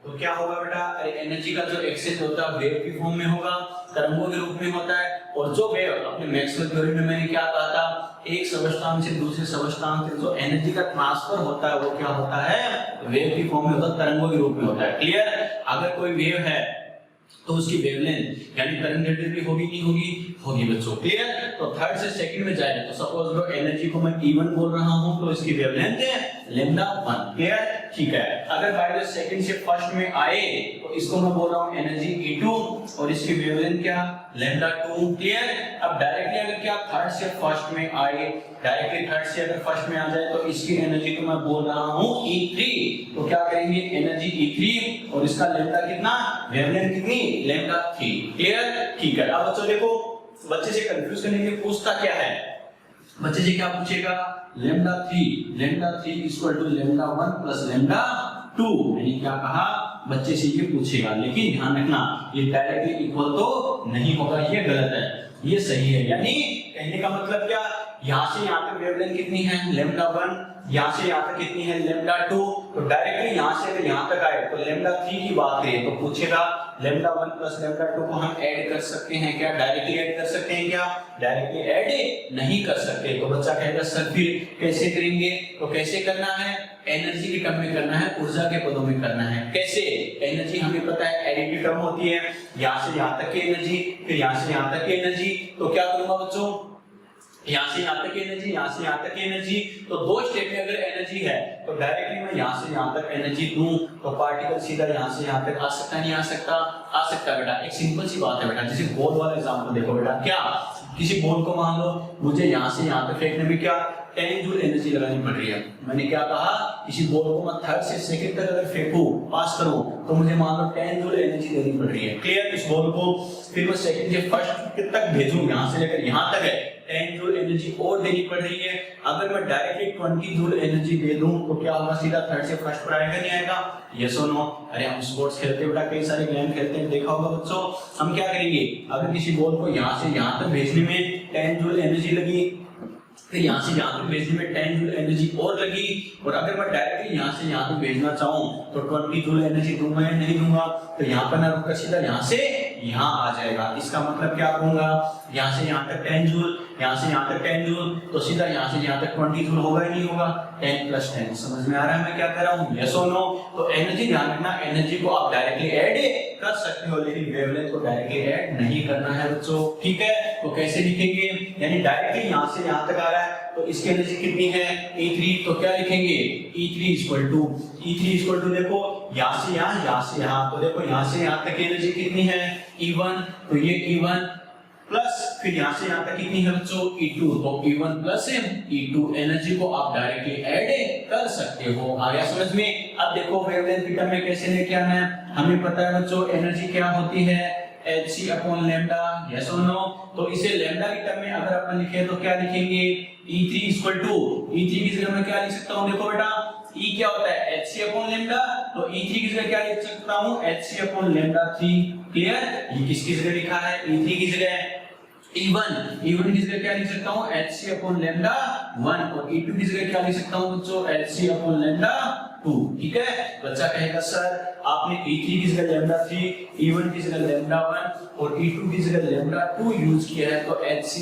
तो क्या होगा बेटा? अरे एनर्जी का जो एक्सचेंज होता है वेव की फॉर्म में होगा, तरंगों के रूप में होता है। और जो वेव अपने मैक्सवेल थ्योरी में मैंने क्या कहा था, एक सबस्थान से दूसरे सबस्थान तक जो एनर्जी का ट्रांसफर होता है वो क्या होता है? वेव की फॉर्म में होता है, तरंगों के रूप में होता है। क्लियर? अगर कोई वेव है तो उसकी वेवलेंथ यानी तरंग होगी नहीं होगी? होगी बच्चों। क्लियर? तो थर्ड से सेकंड में जाए तो सपोज लो एनर्जी को मैं E1 बोल रहा हूं, तो इसकी वेवलेंथ है λ1। क्लियर? ठीक है। अगर बाय द सेकंड से फर्स्ट में आए तो इसको मैं बोल रहा हूं एनर्जी E2 और इसकी वेवलेंथ क्या λ2। क्लियर? अब डायरेक्टली अगर क्या थर्ड से फर्स्ट में आए, डायरेक्टली थर्ड से अगर फर्स्ट में आ जाए तो इसकी एनर्जी को मैं बोल रहा हूं E3। तो क्या करेंगे एनर्जी E3 और इसका λ कितना, वेवलेंथ कितनी λ3। क्लियर? ठीक है। अब बच्चों देखो बच्चे से कंफ्यूज करने के लिए पूछता क्या है, बच्चे से क्या पूछेगा λ3 इक्वल टू λ1 प्लस λ2, यानी क्या कहा बच्चे से ये पूछेगा। लेकिन ध्यान रखना ये डायरेक्टली इक्वल तो नहीं होगा, ये गलत है, ये सही है। यानी कहने का मतलब क्या, यहाँ से यहाँ तक वेवलेंथ कितनी है λ1, यहाँ से यहाँ तक कितनी है λ2। तो डायरेक्टली यहाँ से अगर यहाँ तक आए तो λ3 की बात करें तो पूछेगा λ1 प्लस λ2 को हम ऐड कर सकते हैं क्या? डायरेक्टली ऐड कर सकते हैं क्या? डायरेक्टली ऐड नहीं कर सकते। तो बच्चा कहेगा सर फिर कैसे करेंगे? तो कैसे करना है? एनर्जी के टर्म में करना है, ऊर्जा के पदों में करना है। कैसे? एनर्जी हमें पता है एडिटिव टर्म होती है, यहाँ से यहाँ तक की एनर्जी, फिर यहाँ से यहाँ तक की एनर्जी। तो क्या करूंगा बच्चों, यहाँ से यहाँ तक की एनर्जी, यहाँ से यहाँ तक की एनर्जी। तो दो स्टेप में अगर एनर्जी है तो डायरेक्टली मैं यहाँ से यहाँ तक एनर्जी दूं तो पार्टिकल सीधा यहाँ से यहाँ तक आ सकता नहीं आ सकता? आ सकता बेटा। एक सिंपल सी बात है बेटा, जैसे बॉल वाला एग्जांपल देखो बेटा, क्या किसी बॉल को मान लो मुझे यहाँ से यहाँ तक फेंकने में क्या 10 जूल एनर्जी लगानी पड़ रही है। मैंने क्या कहा, किसी बॉल को मैं थर्ड से सेकंड तक अगर फेंकूं, पास करूं, तो मुझे मान लो 10 जूल एनर्जी देनी पड़ रही है। क्लियर? इस बॉल को फिर मैं सेकंड से फर्स्ट तक भेजूं, यहाँ से लेकर यहाँ तक है 10 जूल एनर्जी और देनी पड़ रही है। अगर मैं डायरेक्टली 20 जूल एनर्जी दे दूं तो क्या होगा, सीधा थर्ड से फर्स्ट पर आएगा नहीं आएगा? यस और नो? अरे हम स्पोर्ट्स खेलते बेटा, कई सारे गेम खेलते हैं, देखा होगा बच्चों। हम क्या करेंगे, अगर किसी बॉल को यहाँ से यहाँ तक भेजने में 10 जूल एनर्जी लगी, फिर यहाँ से यहाँ तक भेजने में 10 जूल एनर्जी और लगी, और अगर मैं डायरेक्टली यहाँ से यहाँ तक भेजना चाहूँ तो 20 जूल एनर्जी दूंगा या नहीं दूंगा? तो यहाँ पर ना रुककर सीधा यहाँ से यहाँ आ जाएगा। इसका मतलब क्या कहूंगा, यहाँ से यहाँ तक 10 जूल, यहाँ से यहाँ तक 10 जूल, तो सीधा यहाँ से यहाँ तक 20 जूल होगा ही नहीं होगा। 10 + 10 समझ में आ रहा है मैं क्या कर रहा हूँ, यस और नो। तो एनर्जी ध्यान रखना, एनर्जी को आप डायरेक्टली ऐड कर सकते हो लेकिन वेवलेंथ को डायरेक्टली ऐड नहीं करना है बच्चों, ठीक है। तो कैसे लिखेंगे, यानी डायरेक्टली यहाँ से यहाँ तक आ रहा है तो इसकी एनर्जी कितनी है E3, तो क्या लिखेंगे E3 देखो यहाँ से यहाँ, तो देखो यहाँ से यहाँ तक एनर्जी कितनी है E1, तो ये E1 प्लस फिर यहाँ से यहाँ तक कितनी है बच्चों E2, तो E1 प्लस E2 एनर्जी को आप डायरेक्टली ऐड कर सकते हो। आ गया समझ में। अब देखो वेवलेंथ की टर्म में कैसे लेके आना है, हमें पता है बच्चों एनर्जी क्या होती है hc/λ, यस और नो। तो इसे लैम्डा की टर्म में अगर अपन लिखे तो क्या लिखेंगे E3 की जगह मैं क्या लिख सकता हूँ, देखो बेटा E क्या होता है hc/λ, तो E3 की जगह क्या लिख सकता हूँ hc/λ3, क्लियर। ये किसकी जगह लिखा है E3 की जगह, E1 की जगह क्या लिख सकता हूँ hc/λ1 और E2 की जगह क्या लिख सकता हूँ बच्चों hc/λ2, ठीक है। बच्चा कहेगा सर आपने E3 की जगह λ3, E1 की जगह λ1 और E2 की जगह λ2 यूज किया है, तो hc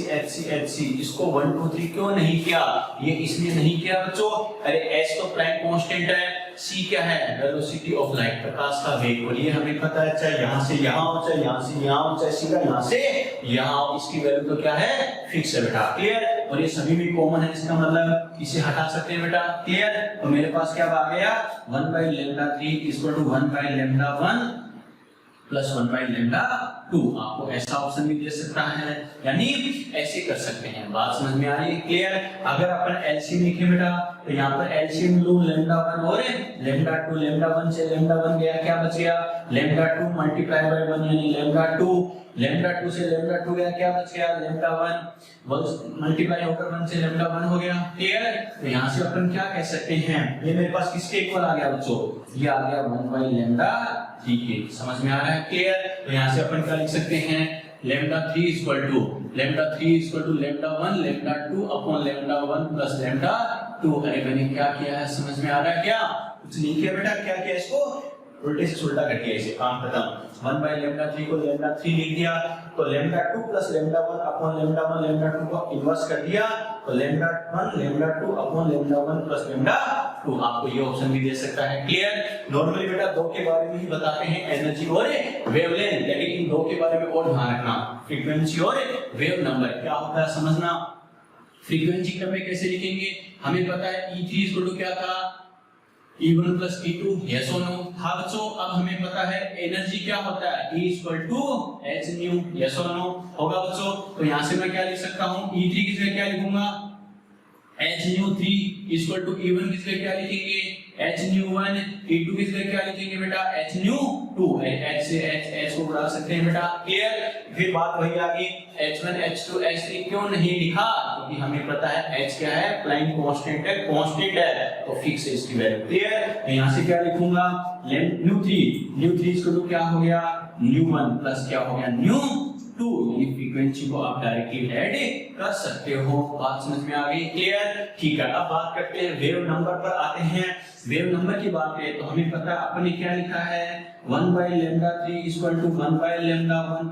इसको 1 2 3 क्यों नहीं किया, ये इसलिए नहीं किया बच्चों, अरे h तो प्लैंक कांस्टेंट है, c क्या है वेलोसिटी ऑफ लाइट, प्रकाश का वेग, और ये हमें पता है चाहे यहाँ से यहाँ हो चाहे यहाँ से यहाँ हो चाहे सीधा यहाँ से यहाँ हो, इसकी वैल्यू तो क्या है फिक्स है बेटा, क्लियर। और ये सभी भी कॉमन है, इसका मतलब इसे हटा सकते हैं बेटा, क्लियर। तो मेरे पास क्या आ गया 1/λ3 = 1/λ1 + 1/λ2, आपको ऐसा ऑप्शन भी दे सकता है, यानी ऐसे कर सकते हैं। बात समझ में आ रही है, क्लियर। अगर अपन एलसीएम लिखे बेटा तो यहाँ पर एलसीएम लूं λ1 और λ2, λ1 से λ1 गया, क्या बच गया λ2 × 1 यानी λ2 से λ2 गया, क्या बच गया λ1 मल्टीप्लाई होकर 1 से λ1 हो गया, क्लियर। तो यहाँ से अपन क्या कह सकते हैं, ये मेरे पास किसके इक्वल आ गया बच्चों, ये आ गया 1/λ3 के, समझ में आ रहा है, क्लियर। तो यहाँ से अपन क्या लिख सकते हैं λ3 = λ1 λ2/λ1 + λ2। अरे मैंने क्या किया है, समझ में आ रहा है क्या, कुछ नहीं किया बेटा, क्या किया, इसको उल्टे से उल्टा कर दिया, इसे काम खत्म। 1/λ3 को λ3 लिख दिया, तो λ2 + λ1/λ1 λ2 को इन्वर्स कर दिया, तो λ1 λ2/λ1 + λ2, आपको ये ऑप्शन भी दे सकता है, क्लियर। नॉर्मली बेटा दो के बारे में ही बताते हैं, एनर्जी और वेवलेंथ, लेकिन इन दो के बारे में और ध्यान रखना, फ्रीक्वेंसी और वेव नंबर क्या होता है समझना। फ्रीक्वेंसी टर्म में कैसे लिखेंगे, हमें पता है E3 क्या था E1 + E2, यस और नो था बच्चों। अब हमें पता है एनर्जी क्या होता है E = hν, यस और नो होगा बच्चों। तो यहाँ से मैं क्या लिख सकता हूँ, E3 की जगह क्या लिखूंगा hν3 = E1 की जगह क्या लिखेंगे hν1, E2 की जगह क्या लिखेंगे बेटा hν2, h से h को बढ़ा सकते हैं बेटा, क्लियर। फिर बात वही आ गई h1 h2 h3 क्यों नहीं लिखा, क्योंकि हमें पता है h क्या है प्लैंक कांस्टेंट है, तो फिक्स है इसकी वैल्यू, क्लियर। तो यहाँ से क्या लिखूंगा ν3 क्या हो गया ν1 प्लस क्या हो गया ν2, यानी फ्रीक्वेंसी को आप डायरेक्टली ऐड कर सकते हो। बात समझ में आ गई, क्लियर, ठीक है। अब बात करते हैं वेव नंबर पर आते हैं। वेव नंबर की बात करें तो हमें पता है अपने क्या लिखा है 1/λ3 = 1/λ1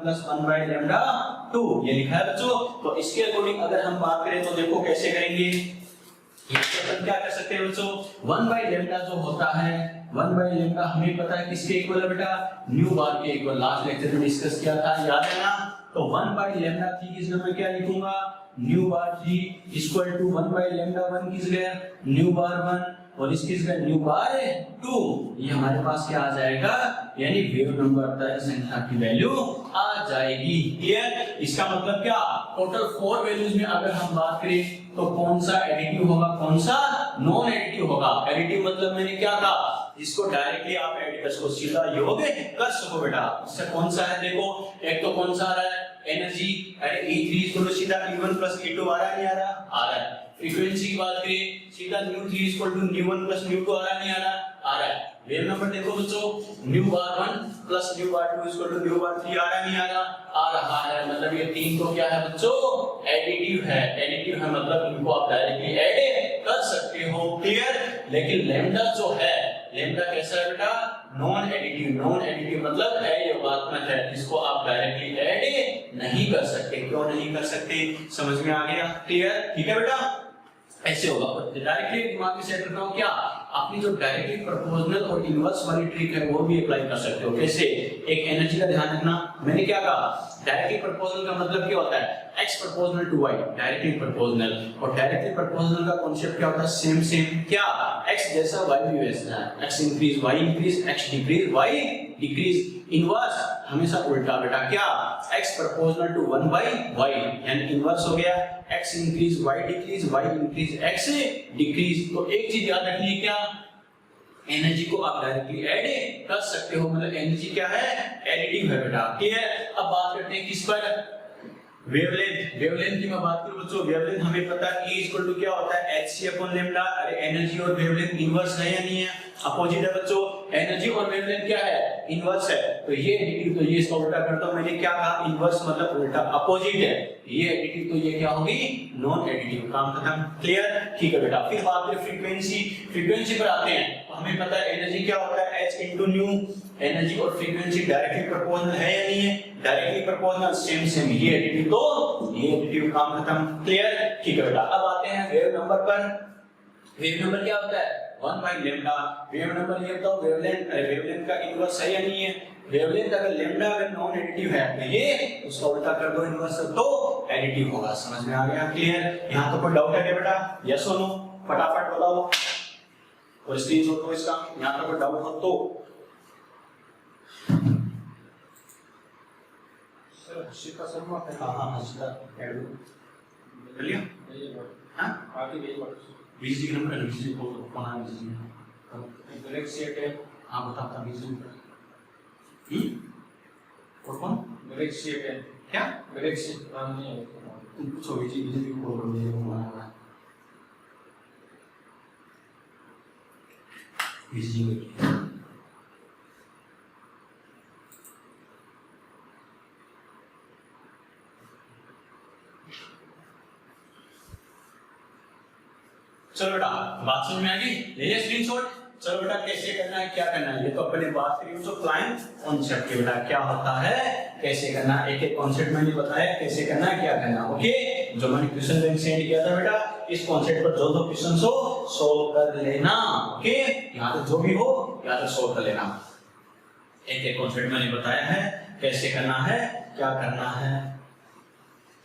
+ 1/λ2, ये लिखा है बच्चों। तो इसके अकॉर्डिंग अगर हम बात करें तो देखो कैसे करेंगे, अपन क्या कर सकते हैं बच्चों, 1/λ जो होता है 1/λ हमें पता है किसके इक्वल है बेटा न्यू बार के इक्वल, लास्ट लेक्चर में डिस्कस किया था, याद है ना। तो 1/λ3 की जगह मैं क्या लिखूंगा ν/3 = 1/λ1 की जगह ν/1 और इसकी जगह ν/2, ये हमारे पास क्या आ जाएगा, यानी वेव नंबर तक संख्या की वैल्यू आ जाएगी, क्लियर। इसका मतलब क्या, टोटल 4 वैल्यूज में अगर हम बात करें तो कौन सा एडिटिव होगा कौन सा नॉन एडिटिव होगा। एडिटिव मतलब मैंने क्या कहा, इसको डायरेक्टली आप एडिटर्स को सीधा योग कर सको बेटा। इससे कौन सा है, देखो एक तो कौन सा आ रहा है एनर्जी, अरे E3 को सीधा E1 + E2 आ रहा है नहीं आ रहा, आ रहा है। फ्रीक्वेंसी की बात करें सीधा ν3 = ν1 + ν2 आ रहा है नहीं आ रहा, आ रहा है। वेव नंबर देखो बच्चों ν/1 + ν/2 = ν/3 आ रहा है नहीं आ रहा, आ रहा है। मतलब ये तीन तो क्या है बच्चों एडिटिव है, एडिटिव है मतलब इनको आप डायरेक्टली ऐड कर सकते हो, क्लियर। लेकिन लैम्डा जो है लेम्डा कैसा है बेटा, नॉन एडिटिव। नॉन एडिटिव मतलब अयोगात्मक है, इसको आप डायरेक्टली ऐड नहीं कर सकते। क्यों नहीं कर सकते, समझ में आ गया, क्लियर, ठीक है बेटा। ऐसे होगा डायरेक्टली दिमाग में सेट रखना हो क्या, अपनी जो डायरेक्टली प्रोपोर्शनल और इनवर्स वाली ट्रिक है वो भी अप्लाई कर सकते हो। कैसे, एक एनर्जी का ध्यान रखना, मैंने क्या कहा, डायरेक्टली प्रोपोर्शनल का मतलब क्या होता है, x proportional to y, directly proportional. और डायरेक्टली प्रोपोर्शनल का कांसेप्ट क्या होता है, सेम सेम, क्या, x जैसा y भी वैसा है, x increase y increase, x decrease y decrease. Inverse हमेशा उल्टा बेटा, क्या, x proportional to 1 by y, यानी इनवर्स हो गया, x increase y decrease, y increase x decrease. तो एक चीज याद रखनी है, क्या, एनर्जी को आप डायरेक्टली ऐड कर सकते हो, मतलब एनर्जी क्या है, एडिटिव है बेटा, ठीक है। अब बात करते हैं किस पर, वेवलेंथ। वेवलेंथ की मैं बात करूं बच्चों, वेवलेंथ हमें पता है E इक्वल टू क्या होता है, hc/λ। अरे एनर्जी और वेवलेंथ इनवर्स है या नहीं है, अपोजिट है बच्चों। एनर्जी और वेवलेंथ क्या है, इनवर्स है, तो ये एडिटिव, तो ये इसका उल्टा करता हूं, मैंने क्या कहा, इनवर्स मतलब उल्टा, अपोजिट है, ये एडिटिव, तो ये क्या होगी, नॉन एडिटिव। काम खत्म, क्लियर, ठीक है बेटा। फिर बात करें फ्रीक्वेंसी। फ्रीक्वेंसी पर आते हैं, तो हमें पता है एनर्जी क्या होता है, h into न्यू। एनर्जी और फ्रीक्वेंसी डायरेक्टली प्रोपोर्शनल है या नहीं है, डायरेक्टली प्रोपोर्शनल, सेम सेम, ये एडिटिव तो ये एडिटिव, काम खत्म, क्लियर, ठीक है बेटा। अब आते हैं वेव नंबर पर। वेव नंबर क्या होता है, 1 by लैम्डा। वेव नंबर ये बताओ, वेवलेंथ, वेवलेंथ का इनवर्स है या नहीं है, वेवलेंथ अगर लैम्डा अगर नॉन एडिटिव है तो ये उसका उल्टा कर दो इनवर्स, तो एडिटिव होगा। समझ में आ गया, क्लियर। यहां तो कोई डाउट है क्या बेटा, यस और नो, फटाफट बताओ और स्क्रीनशॉट लो इसका, यहां तो कोई डाउट हो तो। सर हर्षित का शर्मा है, हां हर्षित का ऐड कर लिया, हां आगे भेज वाला बीजी का नंबर, बीजी को कौन है, बीजी गैलेक्सी A10, हां बता बीजी कौन, गैलेक्सी A10 क्या, गैलेक्सी नाम नहीं है, तुम पूछो बीजी को बोल रहे हो कौन है, बीजी को। चलो बेटा बात समझ में आ गई, ले लिया स्क्रीनशॉट। चलो बेटा कैसे करना है, क्या करना है, ये तो अपने बात करी जो क्लाइंट कॉन्सेप्ट के बेटा क्या होता है, कैसे करना, एक एक कॉन्सेप्ट मैंने बताया कैसे करना है, क्या करना, ओके। जो मैंने क्वेश्चन बैंक सेंड किया था बेटा, इस कॉन्सेप्ट पर जो जो क्वेश्चन हो सॉल्व कर लेना, ओके। यहाँ तो जो भी हो यहाँ तो सॉल्व कर लेना, एक एक कॉन्सेप्ट मैंने बताया है कैसे करना है, क्या करना है,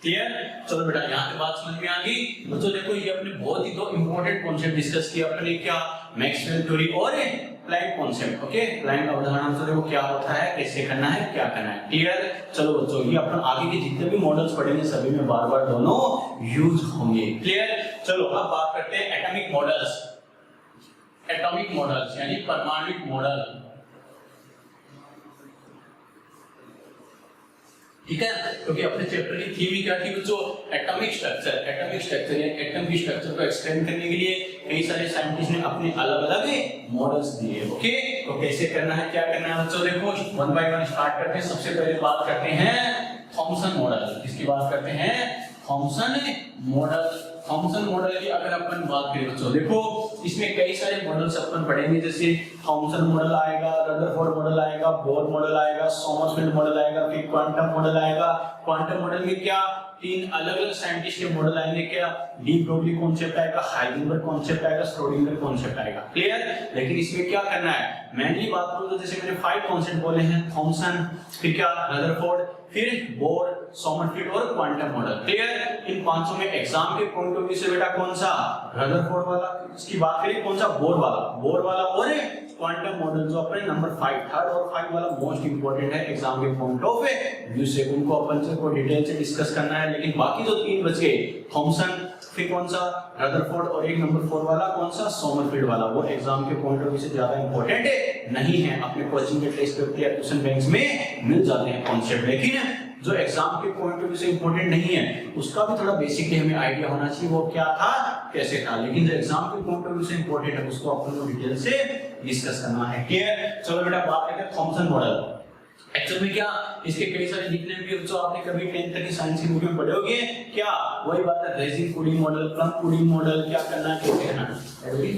क्लियर। चलो बेटा यहाँ पे बात समझ में आ गई। बच्चों देखो ये अपने बहुत ही दो इंपॉर्टेंट कॉन्सेप्ट डिस्कस किया अपने, क्या, मैक्सवेल थ्योरी और प्लैंक कॉन्सेप्ट, ओके। प्लैंक अवधारणा से देखो क्या होता है, कैसे करना है, क्या करना है, क्लियर। चलो बच्चों ये अपन आगे के जितने भी मॉडल्स पढ़ेंगे सभी में बार बार दोनों यूज होंगे, क्लियर। चलो अब बात करते हैं एटॉमिक मॉडल्स। एटॉमिक मॉडल्स यानी परमाणु मॉडल, ठीक है। क्योंकि अपने चैप्टर की थीम ही क्या थी बच्चों, एटॉमिक स्ट्रक्चर। एटॉमिक स्ट्रक्चर या एटम की स्ट्रक्चर को एक्सप्लेन करने के लिए कई सारे साइंटिस्ट ने अपने अलग अलग मॉडल्स दिए, ओके। तो कैसे करना है, क्या करना है बच्चों, देखो 1 by 1 स्टार्ट करते हैं। सबसे पहले बात करते हैं थॉमसन मॉडल, किसकी बात करते हैं, थॉमसन मॉडल। थॉमसन मॉडल की अगर अपन बात करें बच्चों, देखो इसमें कई सारे मॉडल्स अपन पढ़ेंगे, जैसे थॉमसन मॉडल आएगा, रदरफोर्ड मॉडल आएगा, बोर मॉडल आएगा, सोमरफेल्ड मॉडल आएगा, फिर क्वांटम मॉडल आएगा। क्वांटम मॉडल में क्या, तीन अलग अलग साइंटिस्ट के मॉडल आएंगे, क्या, डी ब्रोगली कॉन्सेप्ट आएगा, हाइजेनबर्ग कॉन्सेप्ट आएगा, श्रोडिंगर कॉन्सेप्ट आएगा, क्लियर। लेकिन इसमें क्या करना है, मैंने बात करूं तो जैसे मैंने 5 कॉन्सेप्ट बोले हैं, थॉमसन, फिर क्या, रदरफोर्ड, फिर बोर, सोमरफेल्ड और क्वांटम मॉडल, क्लियर। इन पांचों में एग्जाम के पॉइंट ऑफ व्यू से बेटा कौन सा, रदरफोर्ड वाला, इसकी बात करें कौन सा, बोर वाला और क्वांटम मॉडल जो अपने नंबर 5 थर्ड और 5 वाला मोस्ट इंपोर्टेंट है एग्जाम के पॉइंट ऑफ व्यू से, उनको अपन से को डिटेल से डिस्कस करना है। लेकिन बाकी जो 3 बच गए, थॉमसन, फिर कौन सा, रदरफोर्ड और एक नंबर 4 वाला कौन सा, सोमरफेल्ड वाला, वो एग्जाम के पॉइंट ऑफ व्यू से ज्यादा इंपॉर्टेंट नहीं है, अपने कोचिंग के टेस्ट पेपर या क्वेश्चन बैंक्स में मिल जाते हैं कॉन्सेप्ट। लेकिन जो एग्जाम के पॉइंट ऑफ व्यू से इंपॉर्टेंट नहीं है उसका भी थोड़ा बेसिकली हमें आइडिया होना चाहिए, वो क्या था, कैसे था। लेकिन जो एग्जाम के पॉइंट ऑफ व्यू से इंपॉर्टेंट है उसको अपन को डिटेल से डिस्कस करना है, क्लियर। चलो बेटा बात करते हैं थॉमसन मॉडल। एक्चुअल में क्या, इसके कई सारे निकनेम भी जो आपने कभी 10th तक की साइंस की बुक में पढ़े होंगे, क्या, वही बात है, resin pudding model, plum pudding model, क्या करना है, कैसे करना है,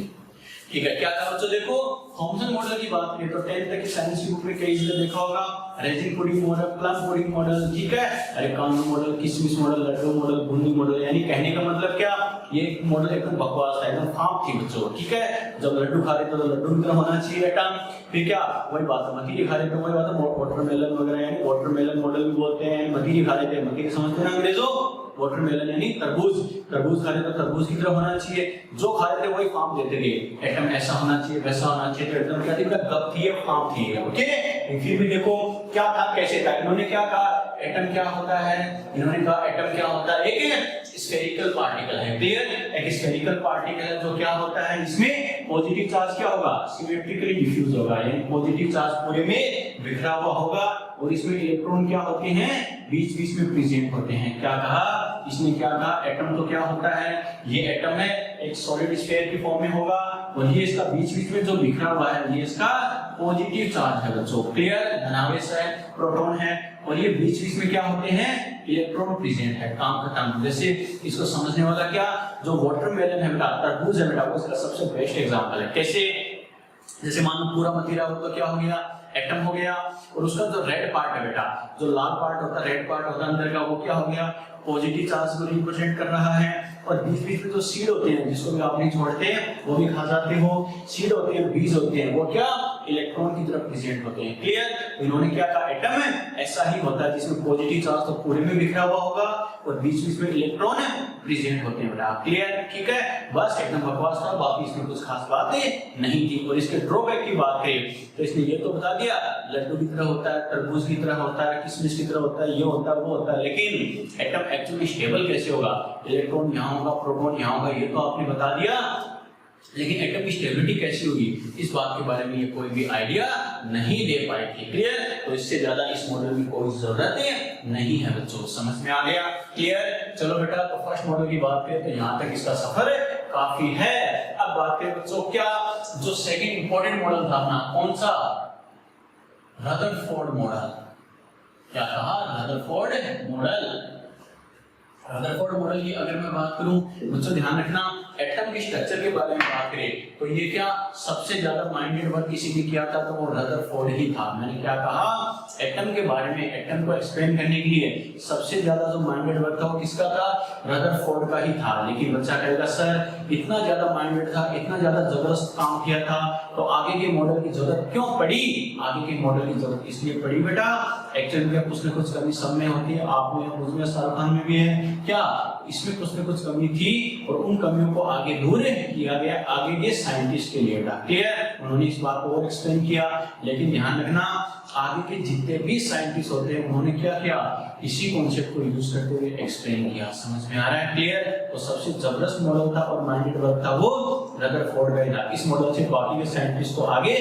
ठीक है, क्या था बच्चों, देखो थॉमसन मॉडल की बात करें तो 10th तक की साइंस की बुक में कई जगह देखा होगा, raisin pudding model, plum pudding model, ठीक है, अरे कानून मॉडल, किशमिश मॉडल, लड्डू मॉडल, बूंदी मॉडल, यानी कहने का मतलब क्या, ये मॉडल एकदम बकवास था, एकदम फाप थी बच्चों, ठीक है, जब लड्डू खा रहे थे तो लड्डू की तरह होना चाहिए बेटा, फिर क्या वही बात है, मतीरी खा रहे थे वही बात है, वाटरमेलन वगैरह, यानी वाटरमेलन मॉडल भी बोलते हैं, मतीरी खा रहे थे, मतीरी समझते हैं ना अंग्रेजों, वाटरमेलन यानी तरबूज, तरबूज खा रहे तो तरबूज की तरह होना चाहिए, जो खा रहे थे वही फार्म देते थे, एटम ऐसा होना चाहिए वैसा होना चाहिए, तो एकदम क्या थी, गप थी, फार्म थी, ओके। फिर भी देखो क्या था, कैसे था, इन्होंने क्या कहा, एटम क्या होता है, इन्होंने कहा एटम क्या होता है, एक स्फेरिकल पार्टिकल है, क्लियर, एक स्फेरिकल पार्टिकल है जो क्या होता है, इसमें पॉजिटिव चार्ज क्या होगा, सिमेट्रिकली डिफ्यूज होगा, यानी पॉजिटिव चार्ज पूरे में बिखरा हुआ होगा, और इसमें इलेक्ट्रॉन क्या होते हैं, बीच बीच में प्रेजेंट होते हैं, क्या कहा इसने, क्या कहा एटम तो क्या होता है, ये एटम है, एक सॉलिड स्फीयर की फॉर्म में होगा, और ये इसका बीच बीच में जो बिखरा हुआ है ये इसका पॉजिटिव चार्ज है बच्चों, क्लियर, धनावेश है, प्रोटॉन है, और ये बीच बीच में क्या होते हैं, इलेक्ट्रॉन प्रेजेंट है, काम खत्म। जैसे इसको समझने वाला क्या, जो वाटरमेलन है बेटा, तरबूज है बेटा, वो इसका सबसे बेस्ट एग्जांपल है, कैसे, जैसे मान लो पूरा मतीरा हो तो क्या हो गया, एटम हो गया, और उसका जो रेड पार्ट है बेटा, जो लाल पार्ट होता है, रेड पार्ट होता है अंदर का, वो क्या हो गया, पॉजिटिव चार्ज को रिप्रेजेंट कर रहा है, और बीच बीच में जो सीड होते हैं जिसको भी आप नहीं छोड़ते हैं वो भी खा जाते हो, सीड होते हैं, बीज होते हैं, वो क्या इलेक्ट्रॉन की तरफ प्रेजेंट होते हैं, क्लियर। इन्होंने क्या कहा, एटम है ऐसा ही होता है जिसमें पॉजिटिव चार्ज तो पूरे में बिखरा हुआ होगा और बीच बीच में इलेक्ट्रॉन प्रेजेंट होते हैं बेटा, क्लियर, ठीक है, बस एकदम बकवास था, बाकी इसमें कुछ खास बातें नहीं थी। और इसके ड्रॉबैक की बात करें तो इसने ये तो बता दिया लड्डू की तरह होता है, तरबूज की तरह होता है, किशमिश की तरह होता है, ये होता है वो होता है, लेकिन एटम एक्चुअली स्टेबल कैसे होगा, इलेक्ट्रॉन यहाँ होगा, प्रोटॉन यहाँ होगा, ये तो आपने बता दिया, लेकिन एटम की स्टेबिलिटी कैसी होगी इस बात के बारे में ये कोई भी आइडिया नहीं दे पाए थे, क्लियर। तो इससे ज्यादा इस मॉडल की कोई जरूरत नहीं है बच्चों, समझ में आ गया, क्लियर। चलो बेटा, तो फर्स्ट मॉडल की बात करें तो यहाँ तक इसका सफर काफी है। अब बात करें बच्चों क्या जो सेकंड इंपॉर्टेंट मॉडल था अपना, कौन सा, रदरफोर्ड मॉडल, क्या कहा, रदरफोर्ड मॉडल। रदरफोर्ड मॉडल की अगर मैं बात करूं बच्चों ध्यान रखना, एटम के स्ट्रक्चर के बारे में बात करें तो ये क्या सबसे ज्यादा माइंडेड वर्क किसी ने किया था तो वो रदरफोर्ड ही था। मैंने क्या कहा, एटम के बारे में, एटम को एक्सप्लेन करने के लिए सबसे ज्यादा जो माइंडेड वर्क था वो किसका था, रदरफोर्ड का ही था। लेकिन बच्चा कहेगा सर इतना ज्यादा माइंडेड था, इतना ज्यादा जबरदस्त काम किया था, तो आगे के मॉडल की जरूरत क्यों पड़ी। आगे के मॉडल की जरूरत इसलिए पड़ी बेटा, एक्चुअली में कुछ न कुछ कमी सब में होती है, आप में, मुझ में, शाहरुख खान में भी है, क्या इसमें कुछ न कुछ कमी थी और उन कमियों को आगे दूर किया गया आगे के साइंटिस्ट के लिए, क्लियर। उन्होंने इस बात को और एक्सप्लेन किया, लेकिन ध्यान रखना आगे के जितने भी साइंटिस्ट होते हैं उन्होंने क्या किया, इसी कॉन्सेप्ट को यूज करते हुए एक्सप्लेन किया, समझ में आ रहा है, क्लियर। तो सबसे जबरदस्त मॉडल था और माइंडेड वर्क था वो रदरफोर्ड का ही था। इस मॉडल से बाकी के साइंटिस्ट को आगे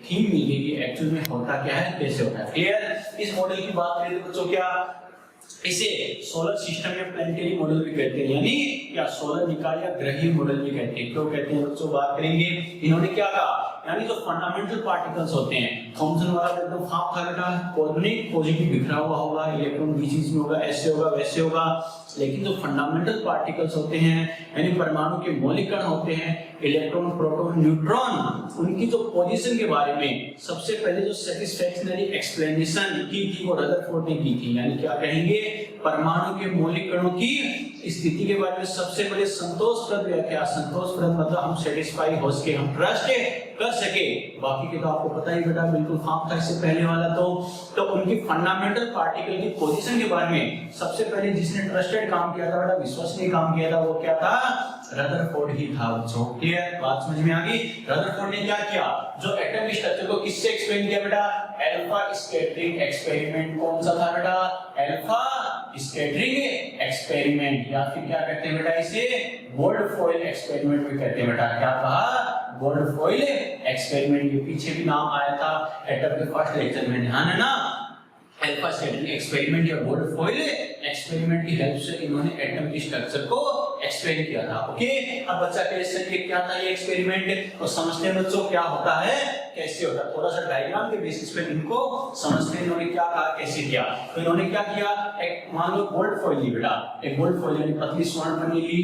थीम मिल गई कि एक्चुअल में होता क्या है, कैसे होता है, क्लियर। इस मॉडल की बात करें तो बच्चों क्या इसे सोलर सिस्टम या प्लैनेटरी मॉडल भी कहते हैं, यानी क्या सोलर निकाय या ग्रहीय मॉडल भी कहते हैं। क्यों कहते हैं बच्चों, बात करेंगे। इन्होंने क्या कहा, यानी जो फंडामेंटल पार्टिकल्स होते हैं, थॉमसन वाला एकदम फाप था बेटा, कॉर्बोनिक पॉजिटिव बिखरा हुआ होगा, इलेक्ट्रॉन बीच में होगा, ऐसे होगा वैसे होगा, लेकिन जो फंडामेंटल पार्टिकल्स होते हैं यानी परमाणु के मौलिक कण होते हैं, इलेक्ट्रॉन, प्रोटॉन, न्यूट्रॉन, उनकी जो पोजीशन के बारे में सबसे पहले जो सेटिस्फैक्टरी एक्सप्लेनेशन की थी वो रदरफोर्ड ने की थी। यानी क्या कहेंगे, परमाणु के मौलिक कणों की स्थिति के बारे में सबसे पहले संतोषप्रद व्याख्या, संतोषप्रद मतलब हम सेटिस्फाई हो सके, हम ट्रस्ट कर सके। बाकी के तो आपको पता ही बेटा बिल्कुल फाप था इससे पहले वाला। तो उनकी फंडामेंटल पार्टिकल की पोजीशन के बारे में सबसे पहले जिसने ट्रस्टेड काम किया था बेटा, विश्वसनीय काम किया था, वो क्या था, रदरफोर्ड ही था बच्चों, क्लियर, बात समझ में आ गई। रदरफोर्ड ने क्या किया, जो एटम स्ट्रक्चर को किससे एक्सप्लेन किया बेटा, अल्फा स्कैटरिंग एक्सपेरिमेंट। कौन सा था बेटा, अल्फा स्कैटरिंग एक्सपेरिमेंट, या फिर क्या कहते हैं बेटा इसे, गोल्ड फॉइल एक्सपेरिमेंट भी कहते हैं बेटा। क्या कहा, गोल्ड फॉइल एक्सपेरिमेंट, ये पीछे भी नाम आया था एटम के फर्स्ट लेक्चर में, ध्यान है ना। अल्फा स्कैटरिंग एक्सपेरिमेंट या गोल्ड फॉइल एक्सपेरिमेंट की हेल्प से इन्होंने एटम की स्ट्रक्चर को एक्सप्लेन किया था, ओके। अब बच्चा क्वेश्चन ये क्या था ये एक्सपेरिमेंट, तो समझते हैं बच्चों क्या होता है, कैसे होता है, थोड़ा सा डायग्राम के बेसिस पे इनको समझते हैं इन्होंने क्या कहा, कैसे किया। तो इन्होंने क्या किया, एक मान लो गोल्ड फॉइल ली बेटा, एक गोल्ड फॉइल यानी पतली स्वर्ण बनी ली,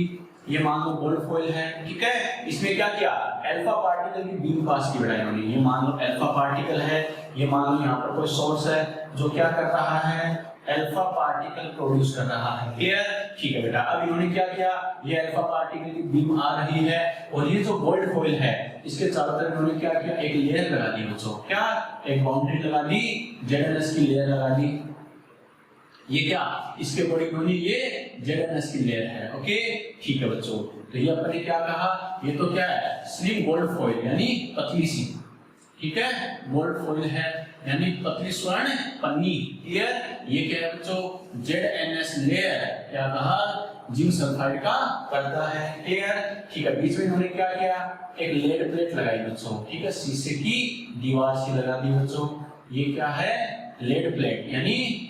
ये मान लो गोल्ड फॉइल है, ठीक है। इसमें क्या किया, अल्फा पार्टिकल की बीम पास की बेटा इन्होंने। ये मान लो अल्फा पार्टिकल है, ये मान लो यहाँ पर कोई सोर्स है जो क्या कर रहा है, अल्फा पार्टिकल प्रोड्यूस कर रहा है। क्लियर, ठीक है बेटा। अब इन्होंने क्या किया, ये अल्फा पार्टिकल की बीम आ रही है और ये जो गोल्ड फॉइल है इसके चारों तरफ इन्होंने क्या किया, एक लेयर लगा दी बच्चों। क्या, एक बाउंड्री लगा दी, ZNS की लेयर लगा दी। ये क्या, इसके अकॉर्डिंग इन्होंने ये ZNS की लेयर है। ओके, ठीक है बच्चों। तो ये अपने क्या कहा, ये तो क्या है, स्लिम गोल्ड फॉइल यानी पतली सी, ठीक है, गोल्ड फॉइल है यानी पतली स्वर्ण पन्नी। क्लियर, ये क्या है बच्चों, ZNS लेयर, क्या कहा, जिंक सल्फाइड का पर्दा है। क्लियर, ठीक है। बीच में इन्होंने क्या किया, एक लेड प्लेट लगाई बच्चों, ठीक है, शीशे की दीवार सी लगा दी बच्चों। ये क्या है, लेड प्लेट यानी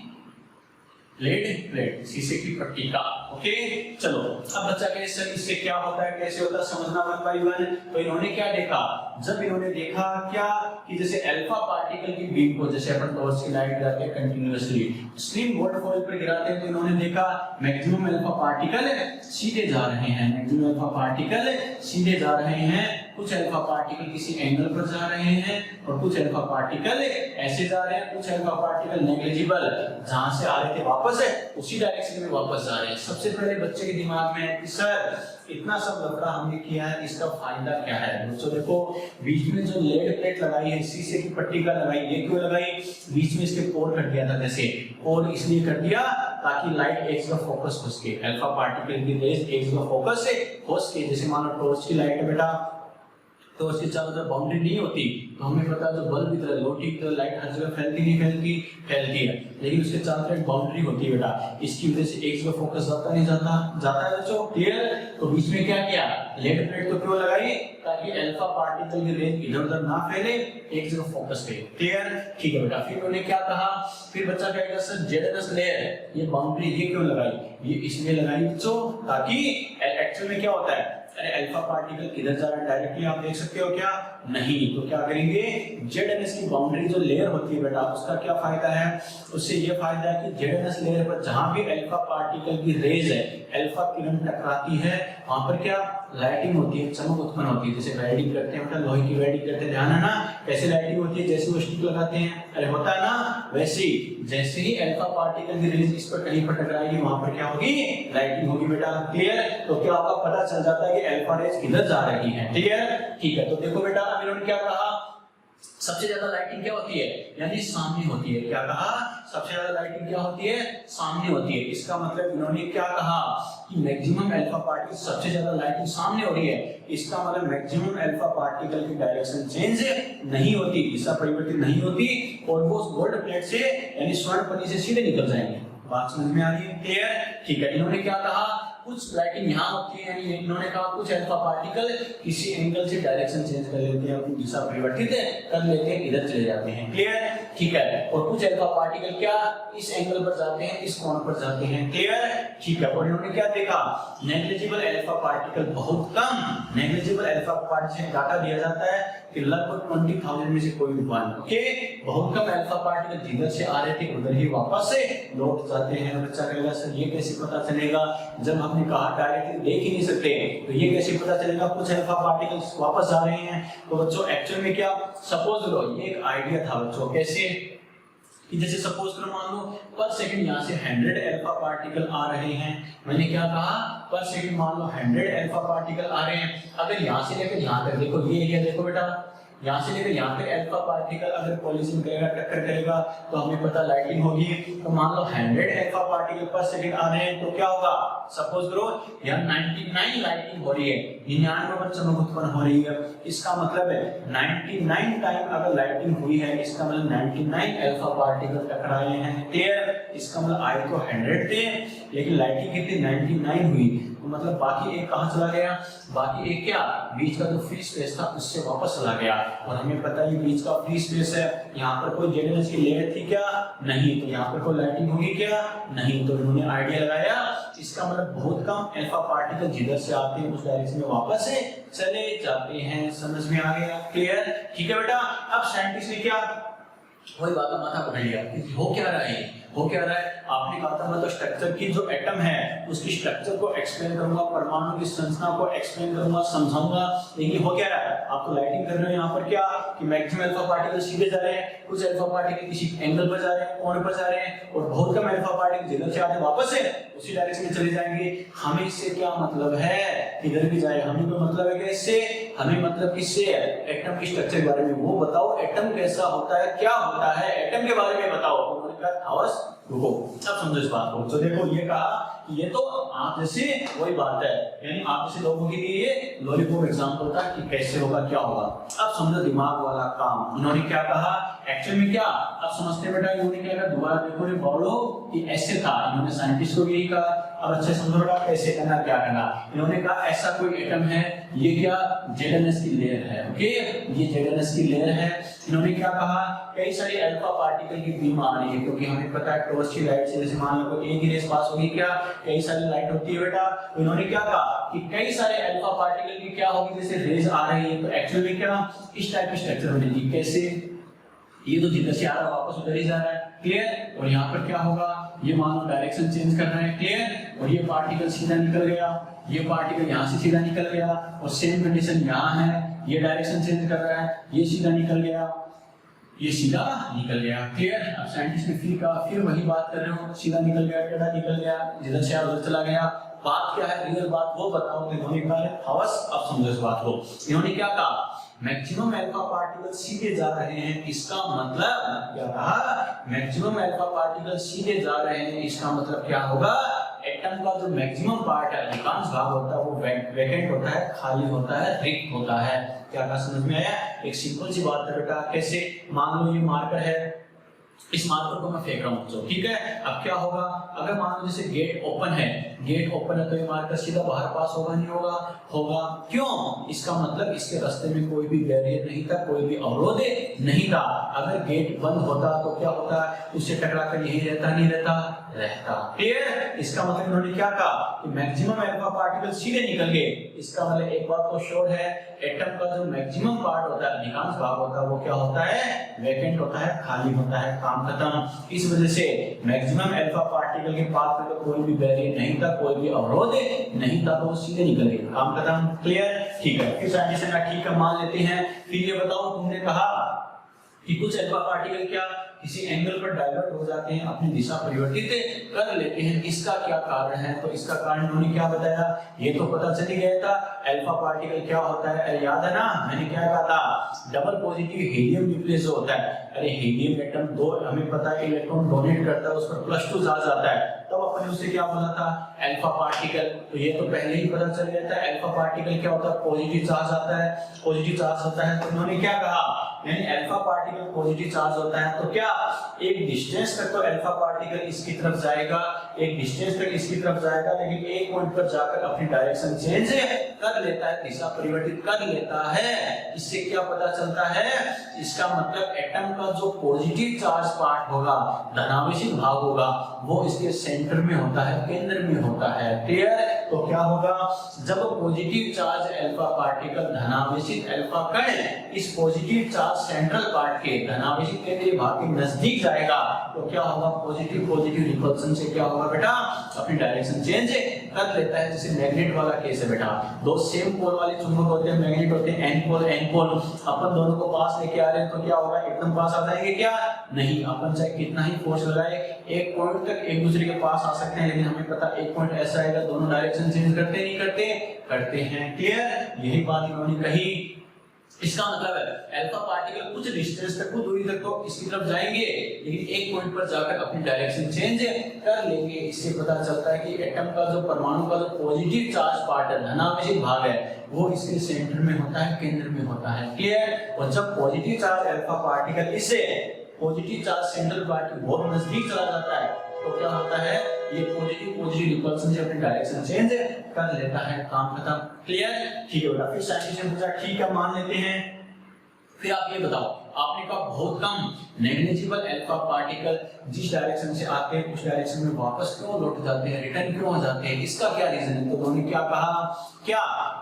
लेड प्लेट, शीशे की पट्टी का। ओके, चलो अब बच्चा कैसे, इससे क्या होता है, कैसे होता है समझना 1 by 1। तो इन्होंने क्या देखा, जब इन्होंने देखा क्या कि जैसे अल्फा पार्टिकल की बीम को जैसे अपन टॉर्च की लाइट गिराते हैं कंटिन्यूअसली, स्लिम गोल्ड फॉइल पर गिराते हैं, तो इन्होंने देखा मैक्सिमम अल्फा पार्टिकल सीधे जा रहे हैं, मैक्सिमम अल्फा पार्टिकल सीधे जा रहे हैं, कुछ अल्फा पार्टिकल किसी एंगल पर जा रहे हैं और कुछ अल्फा पार्टिकल ऐसे जा रहे हैं, कुछ अल्फा पार्टिकल नेग्लिजिबल जहां से आ रहे थे वापस उसी डायरेक्शन में वापस जा रहे हैं। सबसे पहले बच्चे के दिमाग में है कि सर इतना सब लफड़ा हमने किया है, इसका फायदा क्या है। बच्चों देखो, बीच में जो लेड प्लेट लगाई है, शीशे की पट्टी का लगाई, ये क्यों लगाई, बीच में इसके पोर कट गया था, जैसे पोर इसलिए कर दिया ताकि लाइट एक जगह फोकस हो सके, अल्फा पार्टिकल की रेज एक जगह फोकस हो सके। जैसे मान लो टॉर्च की लाइट है बेटा, तो उसके चारों तरफ बाउंड्री नहीं होती, तो हमें पता है जो बल्ब की तरह लोटी की तरह लाइट हर जगह फैलती नहीं फैलती, फैलती है, लेकिन उसके चारों तरफ बाउंड्री होती है बेटा, इसकी वजह से एक जगह फोकस जाता नहीं जाता, जाता है बच्चों। क्लियर, तो बीच में क्या किया, लेड प्लेट तो क्यों लगाई, ताकि अल्फा पार्टिकल की रेंज इधर उधर ना फैले, एक जगह फोकस करे। क्लियर, ठीक है बेटा। फिर उन्होंने क्या कहा, फिर बच्चा कहेगा सर ZNS लेयर, ये बाउंड्री ये क्यों लगाई, ये इसलिए लगाई बच्चों ताकि एक्चुअल में क्या होता है, अरे अल्फा पार्टिकल किधर जा रहा है डायरेक्टली आप देख सकते हो क्या, नहीं, तो क्या करेंगे, ZNS की बाउंड्री जो लेयर होती है बेटा, उसका क्या फायदा है, उससे ये फायदा है कि ZNS लेयर पर जहां भी अल्फा पार्टिकल की रेज है, अल्फा किरण टकराती है, वहां पर क्या लाइटिंग होती है, चमक उत्पन्न होती है। जैसे वेल्डिंग करते हैं बेटा, लोहे की वेल्डिंग करते हैं, ध्यान है ना, कैसे लाइटिंग होती है, जैसे वो स्टिक लगाते हैं, अरे होता है ना, वैसे ही जैसे ही अल्फा पार्टिकल की रेज इस पर कहीं पर टकराएगी, वहां पर क्या होगी, लाइटिंग होगी बेटा। क्लियर, तो क्या आपका पता चल जाता है कि अल्फा रेज किधर जा रही है। क्लियर, ठीक है। तो देखो बेटा, अब इन्होंने क्या कहा, सबसे ज्यादा लाइटिंग क्या होती है, यानी सामने होती है। क्या कहा, सबसे ज्यादा लाइटिंग क्या होती है, सामने होती है। इसका मतलब इन्होंने क्या कहा कि मैक्सिमम अल्फा पार्टिकल, सबसे ज्यादा लाइटिंग सामने हो रही है, इसका मतलब मैक्सिमम अल्फा पार्टिकल की डायरेक्शन चेंज नहीं होती, दिशा परिवर्तित नहीं होती, और वो गोल्ड प्लेट से यानी स्वर्ण पन्नी से सीधे निकल जाएंगे। बात समझ में आ रही है। क्लियर, ठीक है। इन्होंने क्या कहा, कुछ लाइटिंग यहाँ होती है, यानी इन्होंने कहा कुछ अल्फा पार्टिकल किसी एंगल से डायरेक्शन चेंज कर लेते हैं, अपनी दिशा परिवर्तित कर लेते हैं, इधर चले जाते हैं। क्लियर, ठीक है। और कुछ अल्फा पार्टिकल क्या इस एंगल पर जाते हैं, इस कोण पर जाते हैं। क्लियर, ठीक है। और इन्होंने क्या देखा, नेग्लिजिबल अल्फा पार्टिकल बहुत कम, नेग्लिजिबल अल्फा पार्टिकल डाटा दिया जाता है कि लगभग 20,000 में से कोई भी वन। ओके, बहुत कम अल्फा पार्टिकल जिधर से आ रहे थे उधर ही वापस से लौट जाते हैं। बच्चा कहेगा सर ये कैसे पता चलेगा, जब हमने कहा डायरेक्टली देख ही नहीं सकते, तो ये कैसे पता चलेगा कुछ अल्फा पार्टिकल्स वापस आ रहे हैं। तो बच्चों एक्चुअल में क्या, सपोज लो ये एक आइडिया था बच्चों, कैसे कि जैसे सपोज करो मान लो पर सेकंड यहाँ से 100 अल्फा पार्टिकल आ रहे हैं। मैंने क्या कहा, पर सेकंड मान लो 100 अल्फा पार्टिकल आ रहे हैं। अगर यहाँ से लेकर यहाँ तक देखो, ये एरिया देखो बेटा, यहाँ से लेकर यहाँ तक अल्फा पार्टिकल अगर कोलिजन करेगा, टक्कर करेगा, तो हमें पता लाइटिंग होगी। तो मान लो 100 अल्फा पार्टिकल पर सेकंड आ रहे हैं, तो क्या होगा, सपोज करो यहाँ 99 लाइटिंग हो रही है, 99 चमक उत्पन्न हो रही है। इसका मतलब है 99 टाइम अगर लाइटिंग हुई है, इसका मतलब 99 अल्फा पार्टिकल टकराए हैं। क्लियर, इसका मतलब आए तो 100 थे, लेकिन लाइटिंग कितनी 99 हुई, तो मतलब बाकी एक कहाँ चला गया, बाकी एक क्या बीच का जो फ्री स्पेस था उससे वापस चला गया। और हमें पता है बीच का फ्री स्पेस है, यहाँ पर कोई ZNS की लेयर थी क्या, नहीं, तो यहाँ पर कोई लाइटिंग होगी क्या, नहीं। तो इन्होंने आइडिया लगाया, इसका मतलब बहुत कम अल्फा पार्टिकल जिधर से आते हैं उस डायरेक्शन में वापस से चले जाते हैं। समझ में आ गया। क्लियर, ठीक है बेटा। अब साइंटिस्ट ने क्या वही बात माथा पकड़ लिया कि हो क्या रहा है, हो क्या रहा है। आपने कहा था मतलब स्ट्रक्चर की जो एटम है उसकी स्ट्रक्चर को एक्सप्लेन करूंगा, परमाणु की संरचना को एक्सप्लेन करूंगा, समझाऊंगा, लेकिन हो क्या रहा है। आप तो लाइटिंग कर रहे हो यहाँ पर क्या कि मैक्सिमम अल्फा पार्टिकल सीधे जा रहे हैं, कुछ अल्फा पार्टिकल किसी एंगल पर जा रहे हैं, कोण पर जा रहे हैं, और बहुत कम अल्फा पार्टिकल जिधर से आते वापस से उसी डायरेक्शन में चले जाएंगे। हमें इससे क्या मतलब है, इधर भी जाए, हमें तो मतलब है कि इससे हमें मतलब किससे है, एटम की स्ट्रक्चर के बारे में वो बताओ, एटम कैसा होता है, क्या होता है, एटम के बारे में बताओ। उन्होंने कहा थामस रुको, अब समझो इस बात को। तो देखो ये कहा ये तो आप जैसे वही बात है, यानी आप जैसे लोगों के लिए ये लॉलीपॉप एग्जांपल था कि कैसे होगा क्या होगा। अब समझो दिमाग वाला काम। इन्होंने क्या कहा एक्चुअल में क्या, अब समझते बेटा इन्होंने क्या कहा, दोबारा देखो रे बोलो कि ऐसे था, इन्होंने साइंटिस्ट को यही कहा। अब अच्छे समझो बेटा कैसे करना क्या करना। इन्होंने कहा ऐसा कोई एटम है, ये क्या ZnS की लेयर है, ओके ये ZnS की लेयर है। इन्होंने क्या कहा कई सारी अल्फा पार्टिकल की बीम आ रही है, क्योंकि हमें पता है टॉर्च की लाइट से जैसे मान लो एक ही रेस पास होगी क्या, कई सारी लाइट होती है बेटा। तो इन्होंने क्या कहा कि कई सारे अल्फा पार्टिकल की क्या होगी जैसे रेज आ रही है, तो एक्चुअली में क्या इस टाइप की स्ट्रक्चर बनेगी। कैसे, ये तो जिधर से आ रहा है वापस उधर ही जा रहा है, क्लियर। और यहाँ पर क्या होगा, ये मान लो डायरेक्शन चेंज कर रहे हैं, क्लियर। और ये पार्टिकल सीधा निकल गया, ये पार्टिकल यहाँ से सीधा निकल गया, और सेम कंडीशन यहाँ है, ये डायरेक्शन चेंज कर रहा है, ये सीधा निकल गया, ये सीधा निकल गया, क्लियर। अब साइंटिस्ट ने फिर वही बात कर रहे हो, सीधा निकल गया, टेढ़ा निकल गया, जिधर से उधर चला गया। बात क्या है, रियल बात वो बताओ। इन्होंने कहा हवस, अब समझो इस बात को। इन्होंने क्या कहा मैक्सिमम अल्फा पार्टिकल सीधे जा रहे हैं, इसका मतलब क्या कहा, मैक्सिमम अल्फा पार्टिकल सीधे जा रहे हैं, इसका मतलब क्या होगा, एटम का जो मैक्सिमम पार्ट है, अधिकांश भाग होता है वो वैकेंट होता है, खाली होता है, रिक्त होता है। क्या कहा समझ में आया। एक सिंपल सी बात है बेटा, कैसे मान लो ये मार्कर है, इस मार्कर को मैं फेंक रहा हूं, ठीक है। अब क्या होगा, अगर मान लो जैसे गेट ओपन है, गेट ओपन है तो ये मार्कर सीधा बाहर पास होगा नहीं होगा, होगा। क्यों, इसका मतलब इसके रास्ते में कोई भी बैरियर नहीं था, कोई भी अवरोध नहीं था। अगर गेट बंद होता तो क्या होता, उससे टकरा कर यही रहता नहीं रहता, रहता, क्लियर। इसका मतलब इन्होंने क्या कहा कि मैक्सिमम अल्फा पार्टिकल सीधे निकल गए, इसका मतलब एक बात तो श्योर है, एटम का जो मैक्सिमम पार्ट होता है, अधिकांश भाग होता है, वो क्या होता है, वैकेंट होता है, खाली होता है, काम खत्म। इस वजह से मैक्सिमम अल्फा पार्टिकल के पास में तो कोई भी बैरियर नहीं था, कोई भी अवरोध नहीं था, तो वो सीधे निकल गए, काम खत्म, क्लियर। ठीक है, फिर साइंटिस्ट ने ठीक है मान लेते हैं। फिर ये बताओ, तुमने कहा कि कुछ अल्फा पार्टिकल क्या किसी एंगल पर डाइवर्ट हो जाते हैं, अपनी दिशा परिवर्तित कर लेते हैं, इसका क्या कारण है। तो इसका कारण उन्होंने क्या बताया, ये तो पता चल ही गया था, अल्फा पार्टिकल क्या होता है, याद है ना मैंने क्या कहा था, डबल पॉजिटिव हीलियम न्यूक्लियस जो होता है। अरे हीलियम एटम दो, हमें पता है इलेक्ट्रॉन डोनेट करता है, उस पर +2 चार्ज आता है, तब अपन ने उसे क्या बोला था, अल्फा पार्टिकल। तो ये तो पहले ही पता चल गया था, अल्फा पार्टिकल क्या होता है, पॉजिटिव चार्ज आता है, पॉजिटिव चार्ज होता है। तो उन्होंने क्या कहा, यानी अल्फा पार्टिकल पॉजिटिव चार्ज होता है, तो क्या एक डिस्टेंस तक तो अल्फा पार्टिकल इसकी तरफ जाएगा, एक डिस्टेंस तक इसकी तरफ जाएगा, लेकिन एक पॉइंट पर जाकर अपनी डायरेक्शन चेंज कर लेता है, दिशा परिवर्तित कर लेता है। इससे क्या पता चलता है, इसका मतलब एटम का जो पॉजिटिव चार्ज पार्ट होगा, धनावेशित भाग होगा, वो इसके सेंटर में होता है, केंद्र में होता है, क्लियर। तो क्या होगा, जब पॉजिटिव चार्ज अल्फा पार्टिकल धनावेशित अल्फा कण इस पॉजिटिव चार्ज सेंट्रल पार्ट के धनावेशित केंद्रीय भाग के नजदीक जाएगा, तो क्या होगा, पॉजिटिव रिपल्सन से क्या होगा बेटा, अपनी डायरेक्शन चेंज कर लेता है। जैसे मैग्नेट वाला केस है बेटा, दो सेम पोल वाले चुंबक होते हैं, मैग्नेट होते हैं, एन पोल, अपन दोनों को पास लेके आ रहे हैं, तो क्या होगा, एकदम पास आ जाएंगे क्या, नहीं, अपन चाहे कितना ही फोर्स लगाए एक पॉइंट तक एक दूसरे के पास आ सकते हैं, लेकिन हमें पता एक पॉइंट ऐसा आएगा, दोनों डायरेक्शन चेंज करते नहीं करते हैं, क्लियर। यही बात इन्होंने कही। इसका मतलब है अल्फा पार्टिकल कुछ डिस्टेंस तक, कुछ दूरी तक तो इसकी तरफ जाएंगे, लेकिन एक पॉइंट पर जाकर अपनी डायरेक्शन चेंज कर लेंगे। इससे पता चलता है कि एटम का जो परमाणु का जो पॉजिटिव चार्ज पार्ट है, धनावेशित भाग है, वो इसके सेंटर में होता है, केंद्र में होता है, क्लियर। और जब पॉजिटिव चार्ज अल्फा पार्टिकल इससे पॉजिटिव चार्ज सेंट्रल पार्ट के बहुत नजदीक चला जाता है, तो क्या होता है, ये पॉजिटिव रिपल्सन से अपनी डायरेक्शन चेंज कर लेता है, काम खत्म, क्लियर। ठीक है बेटा, फिर साइंटिस्ट ने पूछा ठीक है मान लेते हैं। फिर आप ये बताओ आपने कहा बहुत कम नेग्लिजिबल अल्फा पार्टिकल जिस डायरेक्शन से आते हैं उस डायरेक्शन में वापस क्यों लौट जाते हैं, रिटर्न क्यों हो जाते हैं, इसका क्या रीजन है? तो उन्होंने क्या कहा, क्या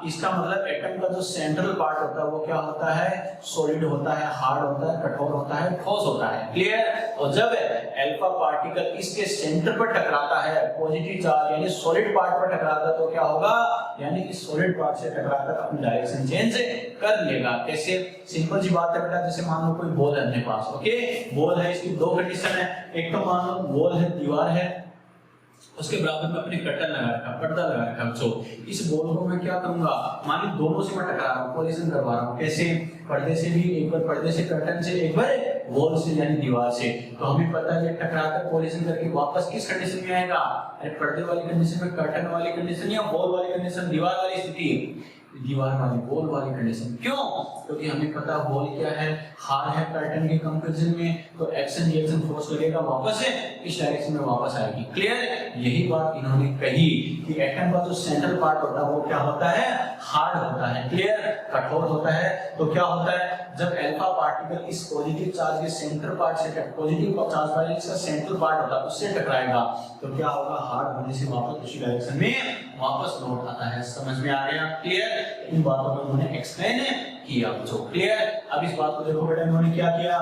इसका मतलब एटम का जो सेंट्रल पार्ट होता है वो क्या होता है, सॉलिड होता है, हार्ड होता है, कठोर होता है, ठोस होता है। क्लियर? और जब अल्फा पार्टिकल इसके सेंटर पर टकराता है, पॉजिटिव चार्ज यानी सॉलिड पार्ट पर टकराता है, तो क्या होगा, यानी कि सॉलिड पार्ट से टकराकर अपनी डायरेक्शन चेंज कर लेगा। कैसे? सिंपल सी बात है बेटा, जैसे मान लो कोई बॉल है अपने पास, ओके, बॉल है, इसकी दो कंडीशन है, एक तो मान लो बॉल है, दीवार है, उसके बराबर में अपने कर्टन लगा रखा, पर्दा लगा रखा। तो इस बॉल को मैं क्या करूंगा, मान लो दोनों से मैं टकरा रहा हूं, कोलिजन करवा रहा हूं। कैसे? पर्दे से भी, एक बार पर्दे से, कर्टन से, एक बार वॉल से यानी दीवार से। तो हमें पता है कि टकराकर कोलिजन करके वापस किस कंडीशन में आएगा, अरे पर्दे वाली कंडीशन में, कर्टन वाली कंडीशन या वॉल वाली कंडीशन, दीवार वाली स्थिति, दीवार वाली, वॉल वाली कंडीशन। क्यों? क्योंकि हमें पता वॉल क्या है, हार्ड है कर्टन के कंपैरिजन में, तो एक्शन रिएक्शन फोर्स लगेगा, वापस है इस डायरेक्शन में वापस आएगी। क्लियर? यही बात इन्होंने कही कि एटम का जो सेंट्रल पार्ट होता है वो क्या होता है, हार्ड होता है। क्लियर? कठोर होता है। तो क्या होता है, जब अल्फा पार्टिकल इस पॉजिटिव चार्ज के सेंटर पार्ट से, पॉजिटिव चार्ज वाले इसका सेंट्रल पार्ट होता है उससे टकराएगा, तो क्या होगा, हार्ड होने से वापस उसी डायरेक्शन में वापस लौट आता है। समझ में आ गया? क्लियर? इन बातों को उन्होंने एक्सप्लेन किया बच्चों। क्लियर? अब इस बात को देखो बेटा, इन्होंने क्या किया,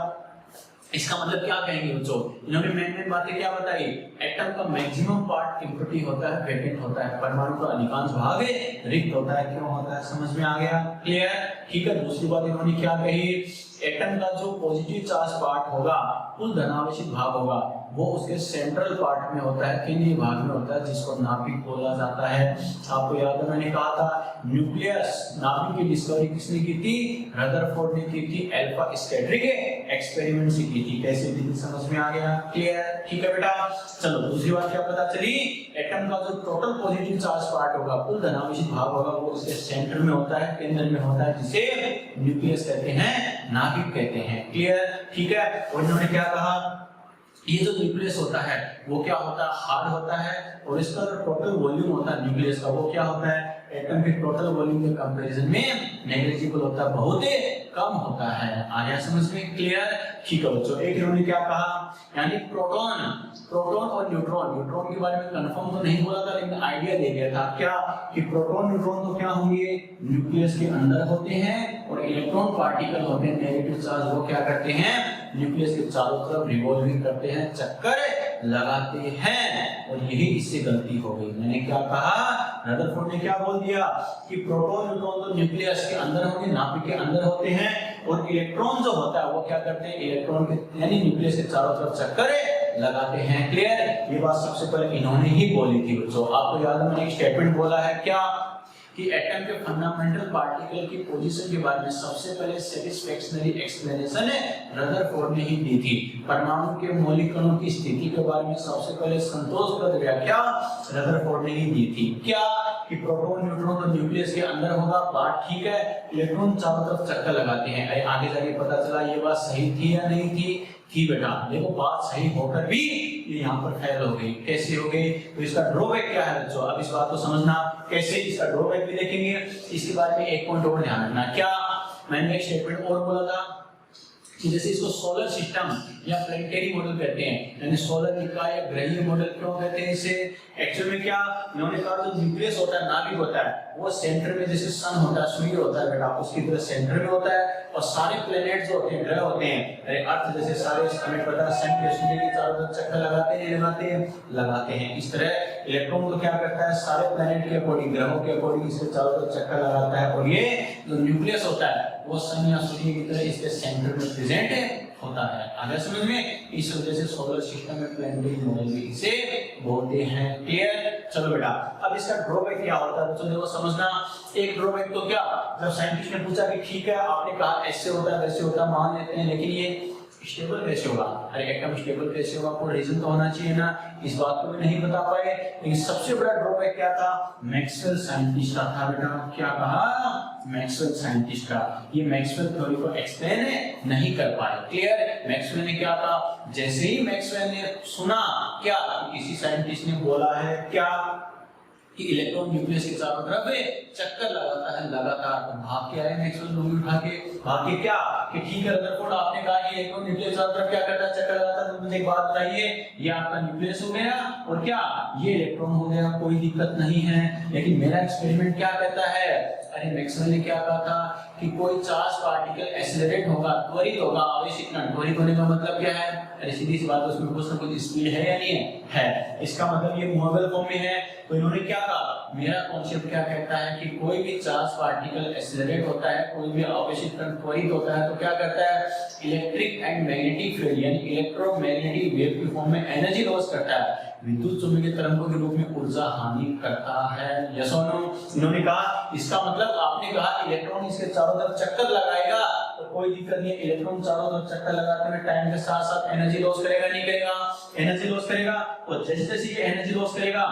इसका मतलब क्या कहेंगे बच्चों, इन्होंने मेन बातें क्या बताई, एटम का मैक्सिमम पार्ट एम्प्टी होता है, वैकेंट होता है, परमाणु का अधिकांश भाग रिक्त होता है। क्यों होता है? समझ में आ गया? क्लियर? ठीक है। दूसरी बात इन्होंने क्या कही, एटम का जो पॉजिटिव चार्ज पार्ट होगा, कुल धनावेशित भाग होगा, वो उसके सेंट्रल पार्ट में होता है, केंद्रीय भाग में होता है, जिसको नाभिक बोला जाता है। आपको याद है मैंने कहा था न्यूक्लियस, नाभिक की डिस्कवरी किसने की थी, रदरफोर्ड ने की थी, अल्फा स्कैटरिंग एक्सपेरिमेंट से की थी। कैसे की थी? समझ में आ गया? क्लियर? ठीक है बेटा। चलो दूसरी बात क्या पता चली, एटम का जो टोटल पॉजिटिव चार्ज पार्ट होगा, कुल धनावेशित भाग होगा, वो उसके सेंटर में होता है, केंद्र में होता है, जिसे न्यूक्लियस कहते हैं, नाभिक कहते हैं। क्लियर? ठीक है। और इन्होंने क्या कहा, ये जो न्यूक्लियस होता है वो क्या होता है, हार्ड होता है, और इसका जो टोटल वॉल्यूम होता है न्यूक्लियस का, वो क्या होता है, एटम के टोटल वॉल्यूम के कंपैरिजन में नेग्लिजिबल होता है, बहुत कम होता है। आया समझ में? क्लियर? ठीक है बच्चों। एक इन्होंने क्या कहा, यानी प्रोटॉन और न्यूट्रॉन के बारे में कंफर्म तो नहीं बोला था, लेकिन आइडिया दे दिया था क्या, कि प्रोटॉन न्यूट्रॉन तो क्या होंगे, न्यूक्लियस के अंदर होते हैं, और इलेक्ट्रॉन पार्टिकल होते हैं नेगेटिव चार्ज, वो क्या करते हैं, न्यूक्लियस के चारों तरफ रिवॉल्विंग करते हैं, चक्कर लगाते हैं, और यही इससे गलती हो गई। मैंने क्या कहा, रदरफोर्ड ने क्या बोल दिया कि प्रोटॉन न्यूट्रॉन तो न्यूक्लियस के अंदर होंगे, नाभिक के अंदर होते हैं, और इलेक्ट्रॉन जो होता है वो क्या करते हैं, इलेक्ट्रॉन के यानी न्यूक्लियस के चारों तरफ चक्कर लगाते हैं। क्लियर? ये बात सबसे पहले इन्होंने ही बोली थी बच्चों। आपको याद है मैंने एक स्टेटमेंट बोला है क्या, कि एटम के फंडामेंटल पार्टिकल की पोजीशन के बारे में सबसे पहले सैटिस्फैक्टरी एक्सप्लेनेशन रदरफोर्ड ने ही दी थी। परमाणु के मौलिक कणों की स्थिति के बारे में सबसे पहले संतोषप्रद व्याख्या रदरफोर्ड ने ही दी थी। क्या, कि प्रोटॉन न्यूट्रॉन तो न्यूक्लियस के अंदर होगा, बात ठीक है, इलेक्ट्रॉन चारों तरफ चक्कर लगाते हैं। आगे जाके पता चला ये बात सही थी या नहीं थी बेटा। देखो बात सही होकर भी ये यहाँ पर फेल हो गई। कैसे हो गई? तो इसका ड्रॉबैक क्या है बच्चों, अब इस बात को समझना कैसे, इसका ड्रॉबैक भी देखेंगे। इसके बारे में एक पॉइंट और ध्यान रखना, क्या मैंने एक स्टेटमेंट और बोला था कि जैसे इसको सोलर सिस्टम या प्लैनेटरी मॉडल कहते हैं, यानी सोलर निकाय या ग्रहीय मॉडल क्यों कहते हैं इसे, एक्चुअल में क्या इन्होंने कहा, जो न्यूक्लियस होता है, नाभिक होता है, वो सेंटर में जैसे सन होता है, सूर्य होता है बेटा, उसकी तरह सेंटर में होता है, और सारे प्लैनेट जो होते हैं, ग्रह होते हैं, अर्थ जैसे सारे, हमें पता है सन के सूर्य की चारों तरफ चक्कर लगाते हैं। इस तरह इलेक्ट्रॉन को क्या करता है, सारे प्लैनेट के अकॉर्डिंग, ग्रहों के अकॉर्डिंग इसके चारों तरफ चक्कर लगाता है, और ये जो न्यूक्लियस होता है वो सन या सूर्य की तरह इसके सेंटर में प्रेजेंट होता है। आगे समझ में? इस वजह से सोलर सिस्टम में प्लैनेटरी मॉडल भी इसे बोलते हैं। क्लियर? चलो बेटा, अब इसका ड्रॉबैक क्या होता है बच्चों, देखो समझना। एक ड्रॉबैक तो क्या, जब साइंटिस्ट ने पूछा कि ठीक है आपने कहा ऐसे होता है वैसे होता है, मान लेते हैं, लेकिन ये स्टेबल कैसे होगा, अरे एटम स्टेबल कैसे होगा, कोई रीजन तो होना चाहिए ना, इस बात को भी नहीं बता पाए। लेकिन सबसे बड़ा ड्रॉबैक क्या था, मैक्सवेल साइंटिस्ट का था बेटा। क्या कहा, मैक्सवेल साइंटिस्ट का, ये मैक्सवेल थ्योरी को एक्सप्लेन नहीं कर पाए। क्लियर? मैक्सवेल ने क्या कहा, जैसे ही मैक्सवेल ने सुना क्या, किसी साइंटिस्ट ने बोला है क्या कि इलेक्ट्रॉन न्यूक्लियस के चारों तरफ चक्कर लगाता है लगातार। तो भाग के आए मैक्सवेल रूल उठा के, भाग के क्या कि ठीक है रदरफोर्ड आपने कहा कि इलेक्ट्रॉन न्यूक्लियस चारों तरफ क्या करता है, चक्कर लगाता है। तो मुझे एक बात बताइए, ये आपका न्यूक्लियस हो गया और क्या ये इलेक्ट्रॉन हो गया, कोई दिक्कत नहीं है। लेकिन मेरा एक्सपेरिमेंट क्या कहता है, अरे मैक्सवेल ने क्या कहा था कि कोई चार्ज पार्टिकल एक्सेलरेट होगा, त्वरित होगा, आवेशित कण। त्वरित होने का मतलब क्या है, अरे सीधी सी बात है, उसमें कुछ ना कुछ स्पीड है या नहीं है। इसका मतलब ये मूवेबल फॉर्म में है। तो इन्होंने क्या कहा, मेरा कॉन्सेप्ट क्या कहता है कि कोई भी चार्ज पार्टिकल एक्सेलरेट होता है, कोई भी आवेशित कण त्वरित होता है, तो क्या करता है, इलेक्ट्रिक एंड मैग्नेटिक फील्ड यानी इलेक्ट्रोमैग्नेटिक वेव की फॉर्म में एनर्जी लॉस करता है, विद्युत चुंबकीय तरंगों के रूप में ऊर्जा हानि करता है। यस और नो। इन्होंने कहा इसका मतलब आपने कहा इलेक्ट्रॉन इसके चारों तरफ चक्कर लगाएगा तो कोई दिक्कत नहीं है, इलेक्ट्रॉन चारों तरफ चक्कर लगाते हुए टाइम के साथ साथ एनर्जी लॉस करेगा नहीं करेगा, एनर्जी लॉस करेगा। और जैसे जैसे ये एनर्जी लॉस करेगा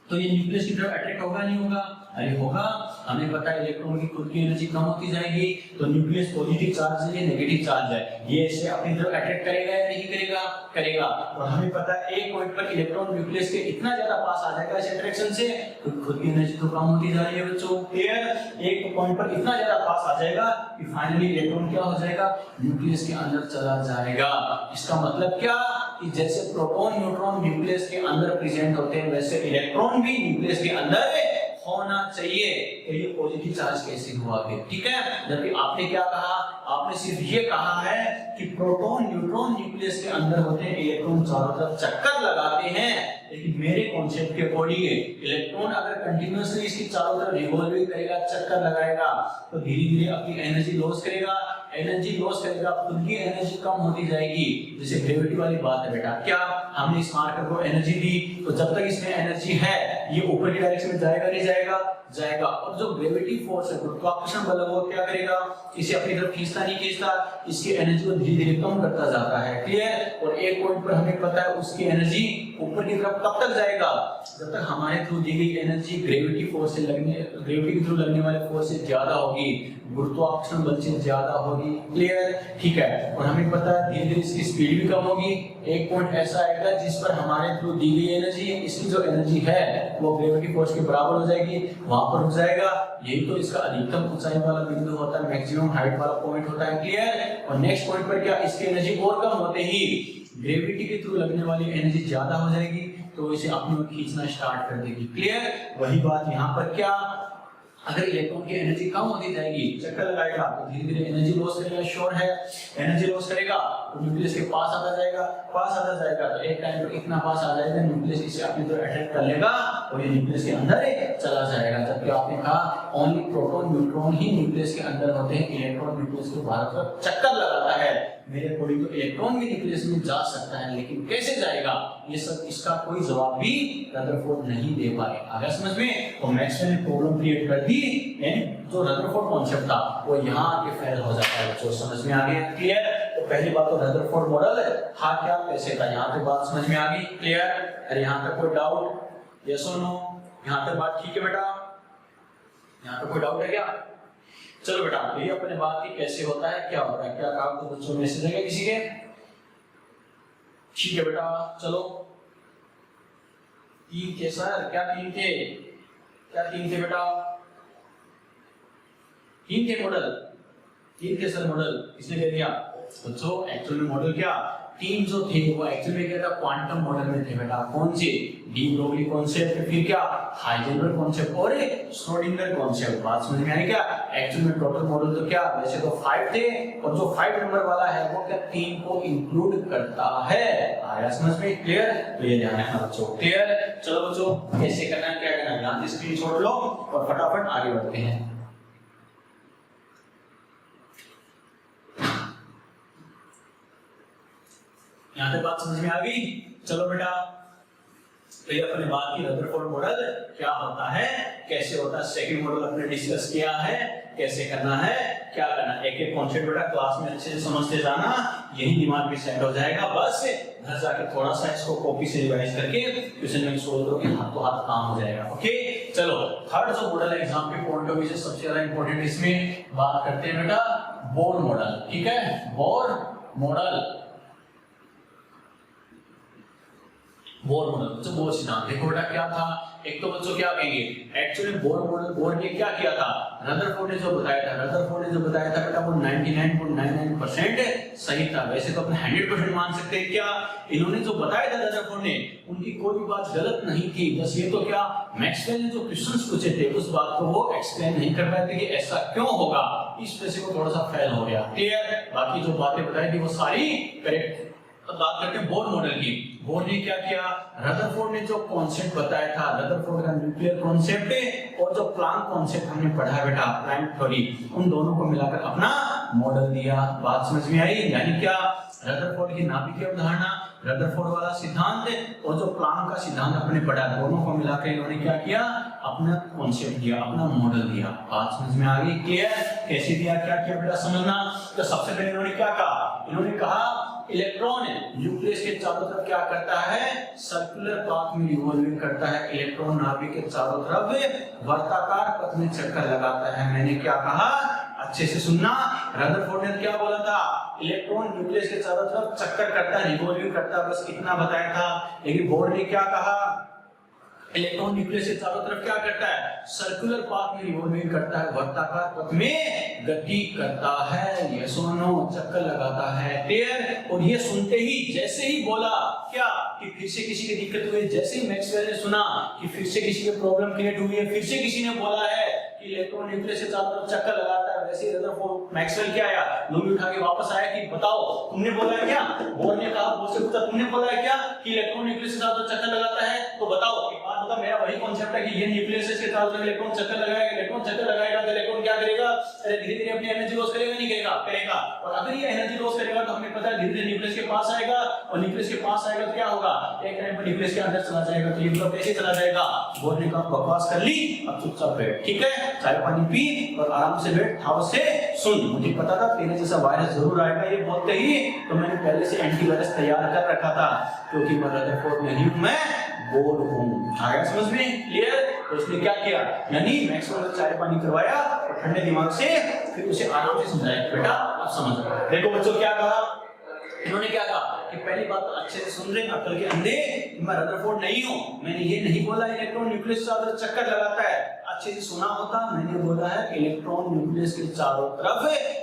तो ये न्यूक्लियस की तरफ अट्रैक्ट होगा नहीं होगा, अरे होगा। हमें पता है इलेक्ट्रॉन की खुद की एनर्जी कम होती जाएगी, तो न्यूक्लियस पॉजिटिव चार्ज है, ये नेगेटिव चार्ज है, ये इसे अपनी तरफ अट्रैक्ट करेगा या नहीं करेगा, करेगा। और हमें पता है एक पॉइंट पर इलेक्ट्रॉन न्यूक्लियस के इतना ज्यादा पास आ जाएगा इस अट्रैक्शन से, तो खुद की एनर्जी तो कम होती जा रही है बच्चों, क्लियर। एक पॉइंट पर इतना ज्यादा पास आ जाएगा कि फाइनली इलेक्ट्रॉन क्या हो जाएगा, न्यूक्लियस के अंदर चला जाएगा। इसका मतलब क्या कि जैसे प्रोटॉन न्यूट्रॉन न्यूक्लियस के अंदर प्रेजेंट होते हैं, वैसे इलेक्ट्रॉन भी न्यूक्लियस के अंदर होना चाहिए। तो ये पॉजिटिव चार्ज कैसे हुआ फिर, ठीक है। जबकि आपने क्या कहा, आपने सिर्फ ये कहा है कि प्रोटॉन न्यूट्रॉन न्यूक्लियस के अंदर होते हैं, इलेक्ट्रॉन चारों तरफ चक्कर लगाते हैं। लेकिन मेरे कॉन्सेप्ट के अकॉर्डिंग इलेक्ट्रॉन अगर कंटिन्यूअसली इसकी चारों तरफ रिवॉल्विंग करेगा, चक्कर लगाएगा, तो धीरे धीरे अपनी एनर्जी लॉस करेगा, एनर्जी लॉस करेगा, खुद की एनर्जी कम होती जाएगी। जैसे ग्रेविटी वाली बात है बेटा, क्या हमने इस मार्कर को एनर्जी दी, तो जब तक इसमें एनर्जी है ये ऊपर की डायरेक्शन में जाएगा नहीं जाएगा, जाएगा। और जो ग्रेविटी फोर्स है, गुरुत्वाकर्षण बल, वो क्या करेगा, इसे अपनी तरफ खींचता नहीं खींचता, इसकी एनर्जी को धीरे धीरे कम करता जाता है, क्लियर। और एक पॉइंट पर हमें पता है उसकी एनर्जी ऊपर की तरफ कब तक जाएगा, जब तक हमारे थ्रू दी गई एनर्जी ग्रेविटी फोर्स से लगने, ग्रेविटी के थ्रू लगने वाले फोर्स से ज्यादा होगी, गुरुत्वाकर्षण बल से ज्यादा होगी, क्लियर, ठीक है। और हमें पता है धीरे धीरे इसकी स्पीड भी कम होगी। एक पॉइंट ऐसा आएगा जिस पर हमारे थ्रू दी गई एनर्जी, इसकी जो एनर्जी है वो ग्रेविटी फोर्स के बराबर हो जाएगी, वहां पर रुक जाएगा। यही तो इसका अधिकतम ऊंचाई वाला बिंदु होता है, मैक्सिमम हाइट वाला पॉइंट होता है, क्लियर। और नेक्स्ट पॉइंट पर क्या, इसकी एनर्जी और कम होते ही ग्रेविटी के थ्रू लगने वाली एनर्जी ज्यादा हो जाएगी, तो इसे अपनी ओर खींचना स्टार्ट कर देगी, क्लियर। वही बात यहाँ पर क्या, अगर इलेक्ट्रॉन की एनर्जी कम होती जाएगी, चक्कर लगाएगा तो धीरे धीरे एनर्जी लॉस करेगा, श्योर है एनर्जी लॉस करेगा, तो न्यूक्लियस के पास आता जाएगा, पास आता जाएगा, तो एक टाइम पर इतना पास आ जाएगा न्यूक्लियस इसे अपनी तरफ अट्रैक्ट कर लेगा और ये न्यूक्लियस के अंदर चला जाएगा। जबकि आपने कहा ओनली प्रोटॉन न्यूट्रॉन ही न्यूक्लियस के अंदर होते हैं, इलेक्ट्रॉन न्यूक्लियस के बाहर तरफ चक्कर लगाता है। मेरे अकॉर्डिंग तो इलेक्ट्रॉन भी न्यूक्लियस में जा सकता है, लेकिन कैसे जाएगा, ये सब इसका कोई जवाब भी रदरफोर्ड नहीं दे पाए। आगे समझ में, तो मैक्सवेल ने प्रॉब्लम क्रिएट कर दी, जो रदरफोर्ड कॉन्सेप्ट था वो यहाँ आके फेल हो जाता है। बच्चों समझ में आ गया, क्लियर। तो पहली बात तो रदरफोर्ड मॉडल था क्या, कैसे था, यहाँ पे बात समझ में आ गई, क्लियर। अरे यहाँ तक कोई डाउट, यस और नो, यहाँ तक बात ठीक है बेटा, यहाँ तक कोई डाउट है क्या। चलो बेटा, ये अपने बात की कैसे होता है, क्या होता है, क्या काम तो बच्चों मैसेज है किसी के, ठीक है बेटा। चलो तीन थे सर, क्या तीन थे, क्या तीन थे बेटा, तीन थे मॉडल, तीन थे सर मॉडल, किसने कह दिया बच्चों। एक्चुअल में मॉडल क्या, तीन जो थे वो एक्चुअल में क्या था, क्वांटम मॉडल में थे बेटा। कौन से, डी ब्रोगली कॉन्सेप्ट, फिर क्या हाइजेनबर्ग कॉन्सेप्ट और श्रोडिंगर कॉन्सेप्ट। बात समझ में आई क्या। एक्चुअल में टोटल मॉडल तो क्या, वैसे तो 5 थे, और जो 5 नंबर वाला है वो क्या 3 को इंक्लूड करता है। आया समझ में, क्लियर। तो ये ध्यान रखना बच्चों, क्लियर। चलो बच्चों, कैसे करना है, क्या करना है, यहाँ से स्क्रीन छोड़ लो और फटाफट आगे बढ़ते हैं। यहाँ तक बात समझ में आ गई। चलो बेटा, तो ये अपने बात की रदरफोर्ड मॉडल क्या होता है, कैसे होता है, सेकंड मॉडल अपने डिस्कस किया है, कैसे करना है, क्या करना है। एक एक कॉन्सेप्ट बेटा क्लास में अच्छे से समझते जाना, यही दिमाग में सेट हो जाएगा। बस घर जाके थोड़ा सा इसको कॉपी से रिवाइज करके क्वेश्चन में सोल्व करोगे, हाथों हाथ काम हो जाएगा। ओके, चलो थर्ड जो मॉडल है एग्जाम के पॉइंट ऑफ व्यू से सबसे ज्यादा इंपॉर्टेंट, इसमें बात करते हैं बेटा बोर मॉडल, ठीक है। बोर मॉडल बोर मॉडल, तो बोर सिद्धांत देखो बेटा क्या था। एक तो बच्चों क्या कहेंगे, एक्चुअली बोर मॉडल, बोर ने क्या किया था, रदरफोर्ड ने जो बताया था, रदरफोर्ड ने जो बताया था बेटा वो 99.99% सही था। वैसे तो अपने 100% मान सकते हैं, क्या इन्होंने जो बताया था रदरफोर्ड ने, उनकी कोई भी बात गलत नहीं थी। बस ये तो क्या मैक्सवेल ने जो क्वेश्चंस पूछे थे उस बात को वो एक्सप्लेन नहीं कर पाए थे कि ऐसा क्यों होगा, इस वजह से वो थोड़ा सा फेल हो गया। क्लियर, बाकी जो बातें बताई थी वो सारी करेक्ट। अब बात करते हैं बोर मॉडल की। बोर ने क्या किया, रदरफोर्ड ने जो कॉन्सेप्ट बताया था, रदरफोर्ड का न्यूक्लियर कॉन्सेप्ट और जो प्लैंक कॉन्सेप्ट हमने पढ़ा बेटा, प्लैंक थ्योरी, उन दोनों को मिलाकर अपना मॉडल दिया। बात समझ में आई? यानी क्या, रदरफोर्ड की नाभिकीय अवधारणा, रदरफोर्ड वाला सिद्धांत और जो प्लैंक का सिद्धांत हमने पढ़ा, दोनों को मिलाकर इन्होंने क्या किया, अपना कॉन्सेप्ट दिया, अपना मॉडल दिया। बात समझ में आ गई? क्लियर, कैसे दिया, क्या किया बेटा समझना। तो सबसे पहले इन्होंने क्या कहा, इन्होंने कहा इलेक्ट्रॉन न्यूक्लियस के चारों तरफ क्या करता है, सर्कुलर पाथ में रिवॉल्विंग करता है। इलेक्ट्रॉन नाभिक के चारों तरफ वर्ताकार पथ में चक्कर लगाता है। मैंने क्या कहा, अच्छे से सुनना। रदरफोर्ड ने क्या बोला था, इलेक्ट्रॉन न्यूक्लियस के चारों तरफ चक्कर करता है, रिवॉल्विंग करता है, बस इतना बताया था। लेकिन बोर ने क्या कहा, इलेक्ट्रॉन न्यूक्लियस के चारों तरफ क्या करता है, सर्कुलर पाथ में रिवॉल्विंग करता है, वर्ताकार पथ में गति करता है। यस और नो, चक्कर लगाता है। क्लियर। और ये सुनते ही, जैसे ही बोला क्या कि फिर से किसी की दिक्कत हुई, जैसे ही मैक्सवेल ने सुना कि फिर से किसी की प्रॉब्लम क्रिएट हुई है, फिर से किसी ने बोला है कि इलेक्ट्रॉन न्यूक्लियस के चारों तरफ चक्कर लगाता है, वैसे ही रदरफोर्ड मैक्सवेल क्या आया, लूमी उठा के वापस आया कि बताओ तुमने बोला है क्या। बोर ने कहा, बोर से पूछा तुमने बोला है क्या कि इलेक्ट्रॉन न्यूक्लियस के चारों तरफ चक्कर लगाता है, तो बताओ। एक बात बता, मेरा वही कॉन्सेप्ट है कि ये न्यूक्लियस के चारों तरफ इलेक्ट्रॉन चक्कर लगाएगा, इलेक्ट्रॉन चक्कर लगाएगा तो इलेक्ट्रॉन क्या करेगा, अरे धीरे धीरे अपनी एनर्जी लॉस करेगा, नहीं करेगा, करेगा। और अगर ये एनर्जी लॉस करेगा तो हमें पता है धीरे धीरे न्यूक्लियस के पास आएगा, और न्यूक्लियस के पास आएगा तो क्या होगा, एक टाइम पर न्यूक्लियस के अंदर चला जाएगा। तो ये मतलब कैसे चला जाएगा, बोर ने कहा बकवास कर ली, अब चुपचाप बैठ, ठीक है, चाय पानी पी और आराम से बैठ, ठाव से सुन। मुझे पता था तेरे जैसा वायरस जरूर आएगा ये बोलते ही, तो मैंने पहले से एंटीवायरस तैयार कर रखा था, क्योंकि मैं रदरफोर्ड नहीं हूं, मैं बोर हूं। आया समझ में? क्लियर। तो उसने क्या किया, यानी मैक्सवेल ने चाय पानी करवाया और ठंडे दिमाग से फिर उसे आराम से समझाया, बेटा आप समझ। देखो बच्चों क्या कहा, इन्होंने क्या कहा कि पहली बात तो अच्छे से सुन रहे, अक्ल के अंधे, मैं रदरफोर्ड नहीं हूं, मैंने ये नहीं बोला इलेक्ट्रॉन न्यूक्लियस के चारों तरफ चक्कर लगाता है। अच्छे से सुना होता, मैंने बोला है इलेक्ट्रॉन न्यूक्लियस के चारों तरफ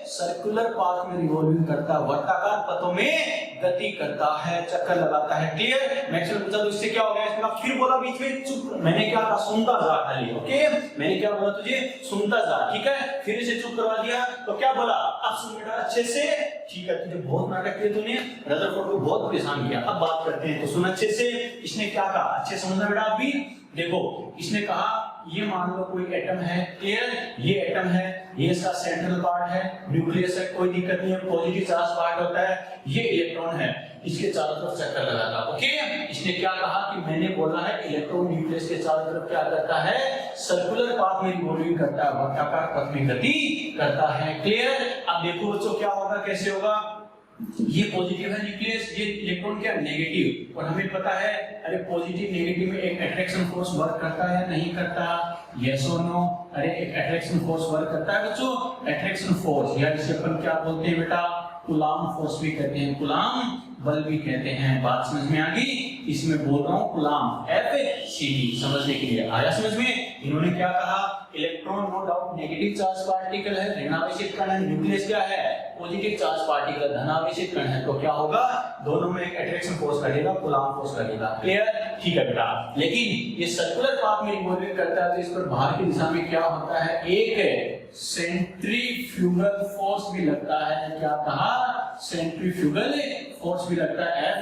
सर्कुलर पाथ में रिवॉल्विंग करता है, वर्ताकार पथों में गति करता है, चक्कर लगाता है। क्लियर। मैक्सवेल पूछा तो इससे क्या हो गया, इसने फिर बोला बीच में चुप, मैंने क्या कहा, सुनता जा खाली, ओके, मैंने क्या बोला तुझे, सुनता जा, ठीक है, फिर इसे चुप करवा दिया। तो क्या बोला, अब सुन बेटा अच्छे से, ठीक है, तुझे बहुत नाटक किए तूने, रदरफोर्ड को बहुत परेशान किया। अब बात करते हैं, तो सुन अच्छे से। इसने क्या कहा, अच्छे समझना बेटा। अभी देखो, इसने कहा ये मान लो कोई एटम है, क्लियर, ये एटम है, ये इसका सेंट्रल पार्ट है, न्यूक्लियस है, कोई दिक्कत नहीं है, पॉजिटिव चार्ज पार्ट होता है, ये इलेक्ट्रॉन है, इसके चारों तरफ चक्कर लगाता, ओके। इसने क्या कहा कि मैंने बोला है इलेक्ट्रॉन न्यूक्लियस के चारों तरफ क्या करता है, सर्कुलर पाथ में रिवॉल्विंग करता है, वर्ताकार पथ में गति करता है। क्लियर। अब देखो बच्चों क्या होगा, कैसे होगा, ये पॉजिटिव है न्यूक्लियस, ये इलेक्ट्रॉन क्या नेगेटिव, और हमें पता है अरे पॉजिटिव नेगेटिव में एक अट्रैक्शन फोर्स वर्क करता है या नहीं करता, यस और नो। अरे एक अट्रैक्शन फोर्स वर्क करता है बच्चों, अट्रैक्शन फोर्स, या इसे अपन क्या बोलते हैं बेटा, कूलाम फोर्स भी कहते हैं, कूलाम बल भी कहते हैं। बात समझ में आ गई, इसमें बोल रहा हूं कूलाम, FCD, समझने के लिए आया समझ में। इन्होंने क्या कहा, electron no doubt negative charge particle है, ऋणावेशित कण है, न्यूक्लियस क्या है, पॉजिटिव चार्ज पार्टिकल, धनावेशित कण है, तो क्या होगा, दोनों में एक अट्रैक्शन फोर्स लगेगा, कूलाम फोर्स लगेगा। क्लियर, ठीक है बेटा। लेकिन ये सर्कुलर पाथ में रिवॉल्विंग करता है, तो इस पर बाहर की दिशा में क्या होता है, एक सेंट्रीफ्यूगल फोर्स भी लगता है। क्या कहा, सेंट्रीफ्यूगल फोर्स भी लगता है,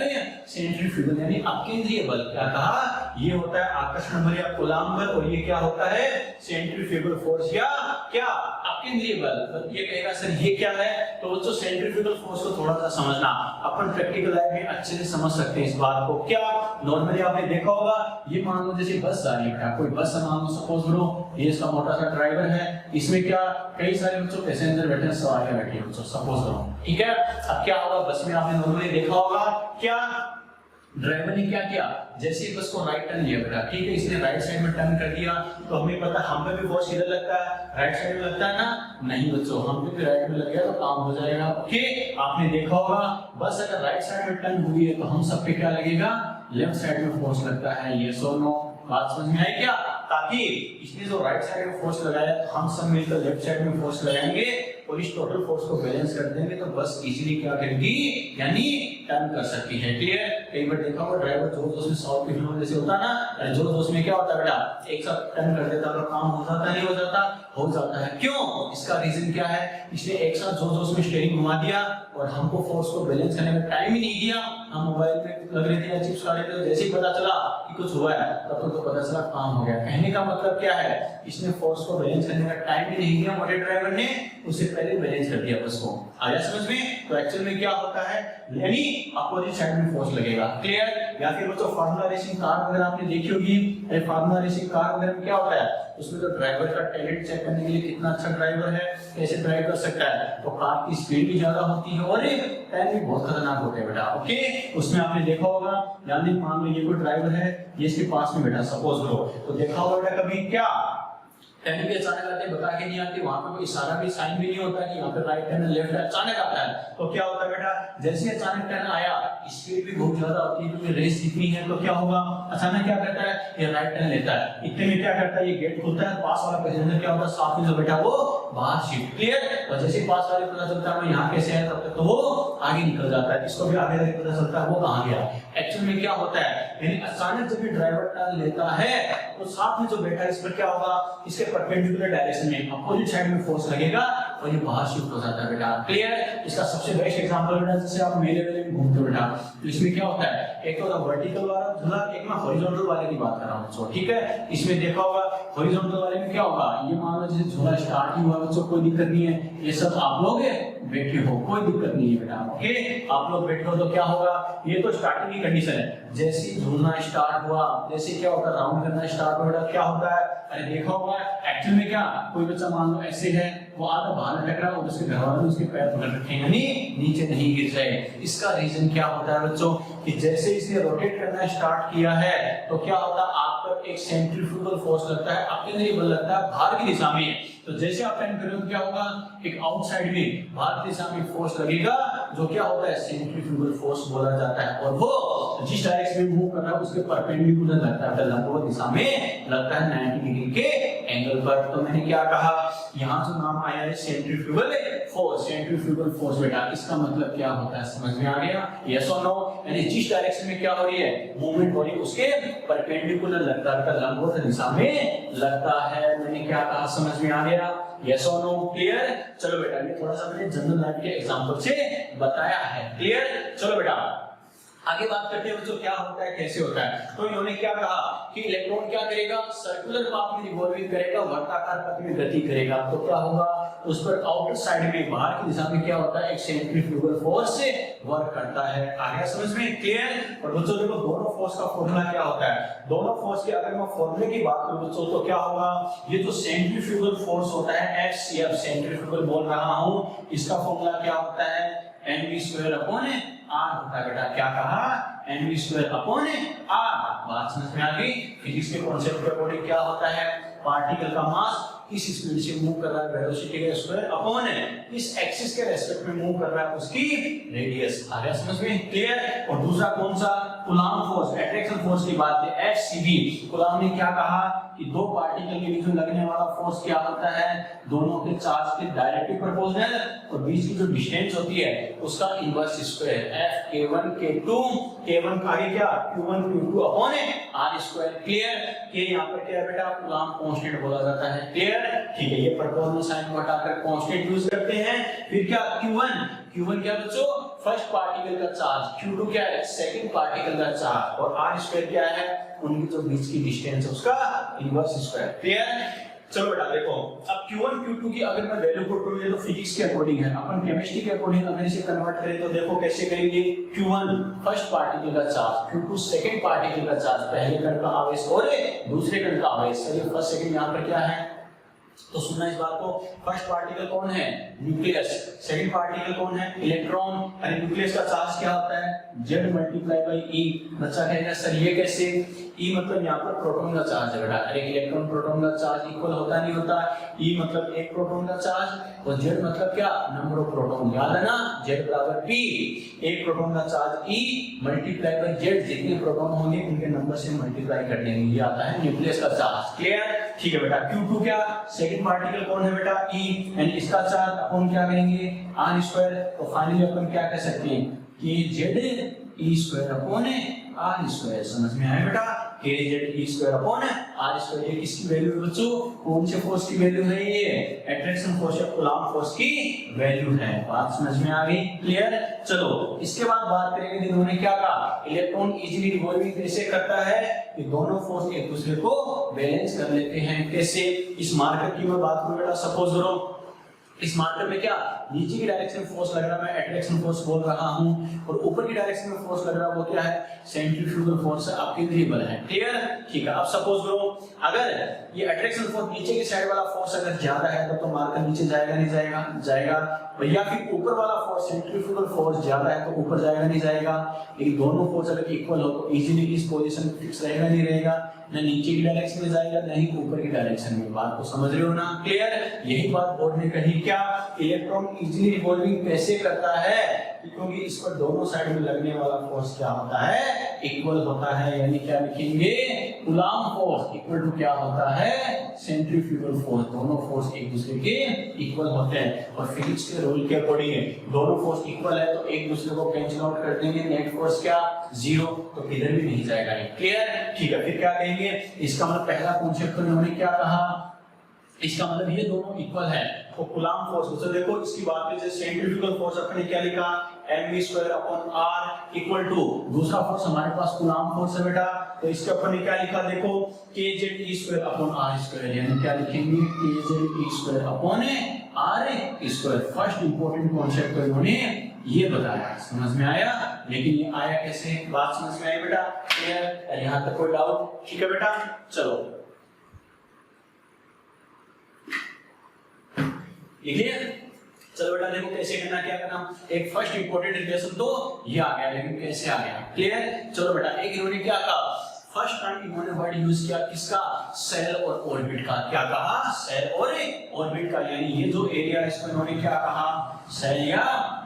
सेंट्रीफ्यूगल यानी अपकेंद्रीय बल। क्या कहा, ये होता है आकर्षण बल या कूलाम बल, और ये क्या होता है, सेंट्रीफ्यूगल फोर्स या क्या, अपकेंद्रीय बल। तो ये कहेगा सर ये क्या है, तो बच्चों सेंट्रीफ्यूगल फोर्स को थोड़ा सा समझना, अपन प्रैक्टिकल लाइफ में अच्छे से समझ सकते हैं इस बात को। क्या नॉर्मली आपने देखा होगा, ये मान लो जैसे बस जा रही है, कोई बस मान लो सपोज करो, ये इसका मोटा सा ड्राइवर है, इसमें क्या कई सारे बच्चों पैसेंजर बैठे हैं, सवारियां बैठी हैं बच्चों, सपोज करो, ठीक है। अब क्या होगा, बस में आपने नॉर्मली देखा होगा क्या, ड्राइवर ने क्या किया, जैसे ही बस को राइट टर्न लिया बेटा, ठीक है, इसने राइट साइड में टर्न कर दिया, तो हमें पता हम पे भी फोर्स किधर लगता है, राइट साइड में लगता है ना, नहीं बच्चों, हम पे भी राइट में लग गया तो काम हो जाएगा। ओके, आपने देखा होगा बस अगर राइट साइड में टर्न हुई है तो हम सब पे क्या लगेगा, लेफ्ट साइड में फोर्स लगता है, यस और नो, बात समझ में आई क्या? ताकि इसने जो राइट साइड में फोर्स लगाया तो हम सब मिलकर लेफ्ट साइड में फोर्स लगाएंगे और इस टोटल फोर्स को बैलेंस कर देंगे तो बस इजीली क्या करेगी, यानी टर्न कर सकती है। क्लियर? कई बार देखा होगा ड्राइवर जोर जोर से 100 किलोमीटर जैसे होता है ना, जोर जोर में क्या होता है बेटा, एक साथ टर्न कर देता है, काम हो जाता नहीं हो जाता, हो जाता है। क्यों? इसका रीजन क्या है, इसने एक साथ जोर जोर में स्टीयरिंग घुमा दिया और हमको फोर्स को बैलेंस करने का टाइम ही नहीं दिया। हम मोबाइल में लग रहे थे या चिप्स खा रहे थे, जैसे ही पता चला कि कुछ हुआ है तब तो पता चला काम हो गया। कहने का मतलब क्या है, इसने फोर्स को बैलेंस करने का टाइम ही नहीं दिया मोटे ड्राइवर ने, उससे पहले बैलेंस कर दिया बस को। आया समझ में? तो एक्चुअल में क्या होता है, यानी अपोजिट साइड में फोर्स लगेगा। क्लियर? या फिर वो तो फार्मूला रेसिंग कार वगैरह आपने देखी होगी, फार्मूला रेसिंग कार वगैरह में क्या होता है, उसमें तो ड्राइवर का टैलेंट चेक करने के लिए कितना अच्छा ड्राइवर है, कैसे ड्राइव कर सकता है, तो कार की स्पीड भी ज्यादा होती है और टाइम भी बहुत खतरनाक होता है बेटा। ओके, उसमें आपने देखा होगा, यानी मान लो ये कोई ड्राइवर है, ये इसके पास में बेटा सपोज करो, तो देखा होगा बेटा कभी क्या टर्न भी अचानक आते बता के नहीं आते, वहां पे कोई इशारा भी साइन भी नहीं होता कि यहाँ पे राइट टर्न लेफ्ट अचानक आता है। तो क्या होता है बेटा, जैसे अचानक टर्न आया, स्पीड भी बहुत ज्यादा होती है क्योंकि रेस जीतनी है, तो क्या होगा, अचानक क्या करता है, ये राइट टर्न लेता है, इतने में क्या करता है, ये गेट खुलता है, पास वाला पैसेंजर क्या होता है, साथ में जो बेटा वो बाहर शिफ्ट। क्लियर? और जैसे पास वाले पता चलता है यहाँ कैसे है, तब तक तो वो आगे निकल जाता है, इसको भी आगे जाके पता चलता है वो कहाँ गया। एक्चुअल में क्या होता है, यानी अचानक जब ये ड्राइवर टर्न लेता है तो साथ में जो बैठा है इस पर क्या होगा, इसके परपेंडिकुलर डायरेक्शन में अपोजिट साइड में फोर्स लगेगा और ये बाहर शिफ्ट हो जाता है बेटा। क्लियर? इसका सबसे बेस्ट एग्जांपल बेटा, जैसे आप मेले वेले में घूमते हो बेटा, तो इसमें क्या होता है, एक तो वर्टिकल वाला झूला, एक मैं हॉरिजॉन्टल वाले की बात कर रहा हूं बच्चों, ठीक है। इसमें देखा होगा हॉरिजॉन्टल वाले में क्या होगा, ये मान लो जैसे झूला स्टार्ट ही हुआ बच्चों, कोई दिक्कत नहीं है, ये सब आप लोग बैठे हो, कोई दिक्कत नहीं है बेटा। ओके, आप लोग बैठे हो तो क्या होगा, ये तो स्टार्टिंग की कंडीशन है, जैसे ही झूलना स्टार्ट हुआ, जैसे क्या होता है, राउंड करना स्टार्ट हो बेटा, क्या होता है, अरे देखा होगा एक्चुअल में क्या, कोई बच्चा मान लो ऐसे है, वो आधा बाहर लटक रहा है और उसके घर वालों ने उसके पैर पकड़ रखे हैं, यानी नीचे नहीं गिर जाए। इसका रीजन क्या होता है बच्चों, कि जैसे इसने रोटेट करना स्टार्ट किया है तो क्या होता है, आप पर एक सेंट्रीफ्यूगल फोर्स लगता है, आपके अंदर ये बल लगता है बाहर की दिशा में, तो जैसे आप टर्न करोगे क्या होगा, एक आउटसाइड में बाहर की दिशा में फोर्स लगेगा, जो क्या होता है सेंट्रीफ्यूगल फोर्स बोला जाता है, और वो जिस डायरेक्शन में मूव कर रहा है उसके परपेंडिकुलर लगता है, लंबवत दिशा में लगता है 90 डिग्री के एंगल पर। तो मैंने क्या कहा, यहाँ जो नाम आया है सेंट्रीफ्यूगल फोर्स, सेंट्रीफ्यूगल फोर्स बेटा, इसका मतलब क्या होता है, समझ में आ गया, यस और नो? यानी जिस डायरेक्शन में क्या हो रही है, मूवमेंट हो रही है, उसके परपेंडिकुलर लगता है, लंबवत दिशा में लगता है। मैंने क्या कहा, समझ में आ गया, यस और नो? क्लियर? चलो बेटा, ये थोड़ा सा मैंने जनरल लाइफ के एग्जांपल से बताया है। क्लियर? चलो बेटा आगे बात करते हैं बच्चों, क्या होता है, कैसे होता है। तो इन्होंने क्या कहा कि इलेक्ट्रॉन क्या करेगा, सर्कुलर पाथ में रिवॉल्विंग करेगा, वर्ताकार पथ में गति करेगा, तो क्या होगा, उस पर आउटर साइड में बाहर की दिशा में क्या होता है, एक सेंट्रीफ्यूगल फोर्स से वर्क करता है। आ गया समझ में? क्लियर? और बच्चों देखो दोनों फोर्स का फॉर्मूला क्या होता है, दोनों फोर्स के अगर मैं फॉर्मूले की बात करूं बच्चों तो क्या होगा, ये जो सेंट्रीफ्यूगल फोर्स होता है एफ सेंट्रीफ्यूगल बोल रहा हूं, इसका फॉर्मूला क्या होता है, mv² r होता है बेटा। क्या कहा, mv² r। बात समझ में आ गई? फिजिक्स के कॉन्सेप्ट के अकॉर्डिंग क्या होता है, पार्टिकल का मास किस स्पीड से मूव कर रहा है, वेलोसिटी का स्क्वायर अपॉन इस एक्सिस के रेस्पेक्ट में मूव कर रहा है उसकी रेडियस। आ गया समझ में? क्लियर? और दूसरा कौन सा, कूलॉम फोर्स, अट्रैक्शन फोर्स की बात है, एफसीबी। कूलॉम ने क्या कहा कि दो पार्टिकल के बीच में लगने वाला फोर्स क्या होता है, दोनों के चार्ज के डायरेक्टली प्रोपोर्शनल और बीच की जो डिस्टेंस होती है उसका inverse square, F k1 k2 k1 आगे क्या q1 q2 upon r²। Clear? ये यहां पर क्या है बेटा, कूलॉम कांस्टेंट बोला जाता है। क्लियर? ठीक है, ये प्रोपोर्शनल साइन को हटाकर कांस्टेंट यूज करते हैं। फिर क्या q1 क्या बच्चों, फर्स्ट पार्टिकल का चार्ज, q2 क्या है, सेकंड पार्टिकल का चार्ज, और r² क्या है, उनकी जो बीच की डिस्टेंस है उसका इनवर्स स्क्वायर। क्लियर? चलो बेटा देखो, अब q1 q2 की अगर मैं वैल्यू पुट करूं, ये तो फिजिक्स के अकॉर्डिंग है, अपन केमिस्ट्री के अकॉर्डिंग अगर इसे कन्वर्ट करें तो देखो कैसे करेंगे, q1 फर्स्ट पार्टिकल का चार्ज, q2 सेकंड पार्टिकल का चार्ज, पहले कण का आवेश और दूसरे कण का आवेश। चलिए फर्स्ट सेकंड यहां पर क्या है, तो सुनना इस बात को, फर्स्ट पार्टिकल कौन है, न्यूक्लियस, सेकंड पार्टिकल कौन है, इलेक्ट्रॉन। अरे न्यूक्लियस का चार्ज क्या होता है, Z मल्टीप्लाई बाई E। बच्चा कहेगा सर ये कैसे, E मतलब यहाँ पर प्रोटॉन का चार्ज है बेटा। अरे इलेक्ट्रॉन प्रोटॉन का चार्ज इक्वल होता नहीं होता, E मतलब एक प्रोटॉन का चार्ज और Z मतलब क्या, नंबर ऑफ प्रोटॉन। याद है ना, Z बराबर P, एक प्रोटॉन का charge E multiply by Z, जितने प्रोटॉन होंगे उनके नंबर से मल्टीप्लाई कर देंगे, ये आता है न्यूक्लियस का चार्ज। क्लियर, ठीक है बेटा। Q2 क्या, सेकंड पार्टिकल कौन है बेटा, E, यानी इसका चार्ज अपन क्या करेंगे r²। तो फाइनली अपन क्या कह सकते हैं कि Z E² अपॉन r²। समझ में आया बेटा, kz E² अपॉन r²। ये किसकी वैल्यू है बच्चों, कौन से फोर्स की वैल्यू है, ये अट्रैक्शन फोर्स या कूलम्ब फोर्स की वैल्यू है। बात समझ में आ गई, क्लियर। चलो इसके बाद बात करेंगे इन्होंने क्या कहा, इलेक्ट्रॉन इजीली रिवॉल्विंग कैसे करता है, कि दोनों फोर्स एक दूसरे को बैलेंस कर लेते हैं। कैसे, इस मार्कर की मैं बात करूं बेटा, सपोज करो इस मार्कर में क्या नीचे की डायरेक्शन में फोर्स लग रहा है, मैं अट्रैक्शन फोर्स बोल रहा हूं, और ऊपर की डायरेक्शन में फोर्स लग रहा है वो क्या है, सेंट्रीफ्यूगल फोर्स है, आपके केंद्रीय बल है। क्लियर, ठीक है। अब सपोज करो अगर ये अट्रैक्शन फोर्स नीचे की साइड वाला फोर्स अगर ज्यादा है तो मार्कर नीचे जाएगा नहीं जाएगा, जाएगा। या फिर ऊपर वाला फोर्स सेंट्रीफ्यूगल फोर्स ज्यादा है तो ऊपर जाएगा नहीं जाएगा। लेकिन दोनों फोर्स अगर इक्वल हो तो इजीली इस पोजीशन में फिक्स रहेगा नहीं रहेगा, न नीचे की डायरेक्शन में जाएगा न ही ऊपर की डायरेक्शन में। बात को समझ रहे हो ना, क्लियर। यही बात बोर्ड ने कही, क्या इलेक्ट्रॉन इजीली रिवॉल्विंग कैसे करता है, क्योंकि इस पर दोनों साइड में लगने वाला फोर्स क्या होता है, इक्वल होता है। यानी क्या लिखेंगे, कूलम्ब फोर्स इक्वल टू क्या होता है, सेंट्रीफ्यूगल फोर्स। दोनों फोर्स एक दूसरे के इक्वल होते हैं, और फिजिक्स के रूल के अकॉर्डिंग दोनों फोर्स इक्वल है तो एक दूसरे को कैंसिल आउट कर देंगे, नेट फोर्स क्या, 0, तो किधर भी नहीं जाएगा। क्लियर, ठीक है। फिर क्या कहेंगे, इसका मतलब पहला कॉन्सेप्ट उन्होंने क्या कहा, इसका मतलब ये दोनों इक्वल है तो कूलम्ब फोर्स। तो देखो इसकी बात करें, सेंट्रीफ्यूगल फोर्स अपने क्या लिखा, mv² upon r equal to, दूसरा फोर्स हमारे पास कूलम्ब फोर्स है बेटा, तो इसके अपन ने क्या लिखा देखो, kz e² अपॉन r²। यानी क्या लिखेंगे, kz e² upon r²। First important concept तो इन्होंने ये बताया, समझ में आया। लेकिन ये आया कैसे, बात समझ में आई बेटा, क्लियर। यहाँ तक कोई डाउट, ठीक है बेटा। चलो क्लियर, चलो बेटा देखो कैसे करना, क्या करना। एक फर्स्ट इंपॉर्टेंट रिलेशन तो ये आ गया, लेकिन कैसे आ गया, क्लियर। चलो बेटा, एक इन्होंने क्या कहा, फर्स्ट टाइम इन्होंने वर्ड यूज किया किसका, सेल और ऑर्बिट का। क्या कहा, सेल और ऑर्बिट का। यानी ये जो एरिया है इसको इन्होंने क्या कहा, सेल या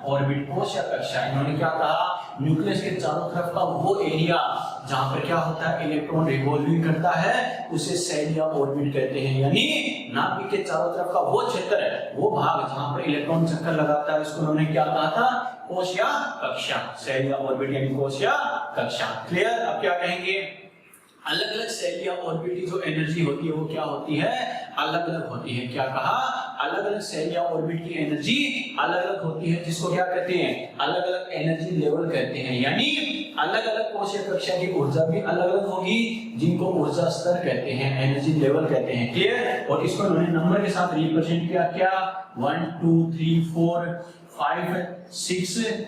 ऑर्बिट, कोश या कक्षा। इन्होंने क्या कहा, न्यूक्लियस के चारों तरफ का वो एरिया जहां पर क्या होता है, इलेक्ट्रॉन रिवॉल्विंग करता है, उसे सेल या ऑर्बिट कहते हैं। यानी नाभिक के चारों तरफ का वो क्षेत्र है, वो भाग जहां पर इलेक्ट्रॉन चक्कर लगाता है, इसको उन्होंने क्या कहा था, कोश या कक्षा। सेल या ऑर्बिट यानी कोश या कक्षा। क्लियर। अब क्या कहेंगे, अलग अलग सेल या ऑर्बिट की जो एनर्जी होती है वो क्या होती है, अलग अलग होती है। क्या कहा, अलग अलग सेल या ऑर्बिट की एनर्जी अलग अलग होती है, जिसको क्या कहते हैं, अलग अलग एनर्जी लेवल कहते हैं। यानी अलग अलग कोश या कक्षा की ऊर्जा भी अलग अलग होगी, जिनको ऊर्जा स्तर कहते हैं, एनर्जी लेवल कहते हैं। क्लियर। और इसको उन्होंने नंबर के साथ रिप्रेजेंट किया, क्या, 1 2 3 4 5 6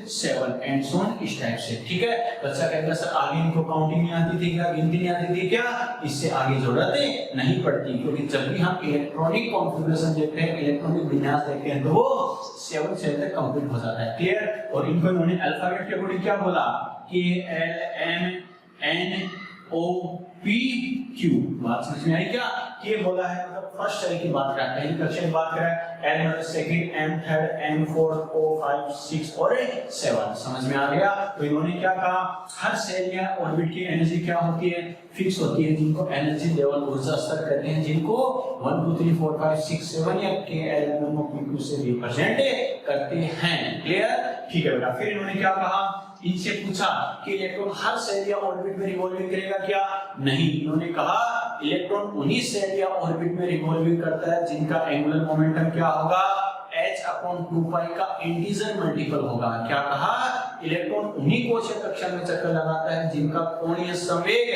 7 एंड सो ऑन, इस टाइप से। ठीक है। बच्चा कहता है सर आगे इनको काउंटिंग नहीं आती थी क्या, गिनती नहीं आती थी क्या, इससे आगे जरूरत नहीं पड़ती, क्योंकि जब भी हम इलेक्ट्रॉनिक कॉन्फ़िगरेशन देखते हैं, इलेक्ट्रॉनिक विन्यास देखते हैं, तो वो 7 सेल तक कंप्लीट हो जाता है। क्लियर। और इनको इन्होंने अल्फाबेट के अकॉर्डिंग क्या बोला, K L M N O P Q। बात समझ में आई क्या, के बोला है मतलब फर्स्ट सेल की बात कर रहा है, पहली कक्षा की बात कर रहा है, L मतलब second, M third, N fourth, O 5 6 और 7। समझ में आ गया। तो इन्होंने क्या कहा, हर सेल या ऑर्बिट की एनर्जी क्या होती है, फिक्स होती है, जिनको एनर्जी लेवल ऊर्जा स्तर कहते हैं, जिनको 1 2 3 4 5 6 7 या K L M N O P Q से रिप्रेजेंट करते हैं। क्लियर। ठीक है बेटा। फिर इन्होंने क्या कहा, इनसे पूछा कि इलेक्ट्रॉन हर सेल या ऑर्बिट में रिवॉल्विंग करेगा क्या, नहीं। इन्होंने कहा इलेक्ट्रॉन उन्हीं सेल या ऑर्बिट में रिवॉल्विंग करता है जिनका एंगुलर मोमेंटम क्या होगा, h/2π का इंटीजर मल्टीपल होगा। क्या कहा, इलेक्ट्रॉन उन्हीं कोश या कक्षा में चक्कर लगाता है जिनका कोणीय संवेग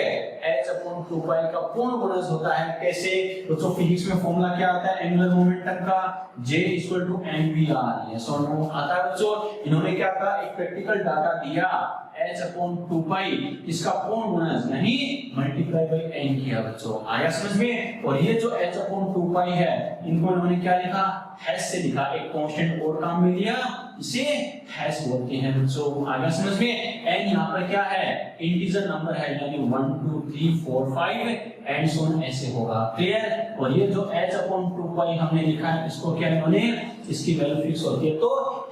h/2π का पूर्ण गुणज होता है। कैसे, तो फिजिक्स में फॉर्मूला क्या आता है एंगुलर मोमेंटम का, J = mvr। ये सो नो आता है बच्चों। इन्होंने क्या कहा, एक प्रैक्टिकल डाटा दिया h/2 इसका पूर्ण गुणज नहीं मल्टीप्लाई बाय n किया बच्चों, आया समझ में। और ये जो h/2 है इनको इन्होंने क्या लिखा, हैश से लिखा, एक कांस्टेंट और काम में लिया, इसे हैश बोलते हैं बच्चों, आया समझ में। n यहाँ पर क्या है, इंटीजर नंबर है, यानी 1 2 3 4 5 एंड सो ऑन ऐसे होगा, क्लियर। और ये जो h/2 हमने लिखा है इसको क्या इन्होंने, इसकी वैल्यू फिक्स होती है तो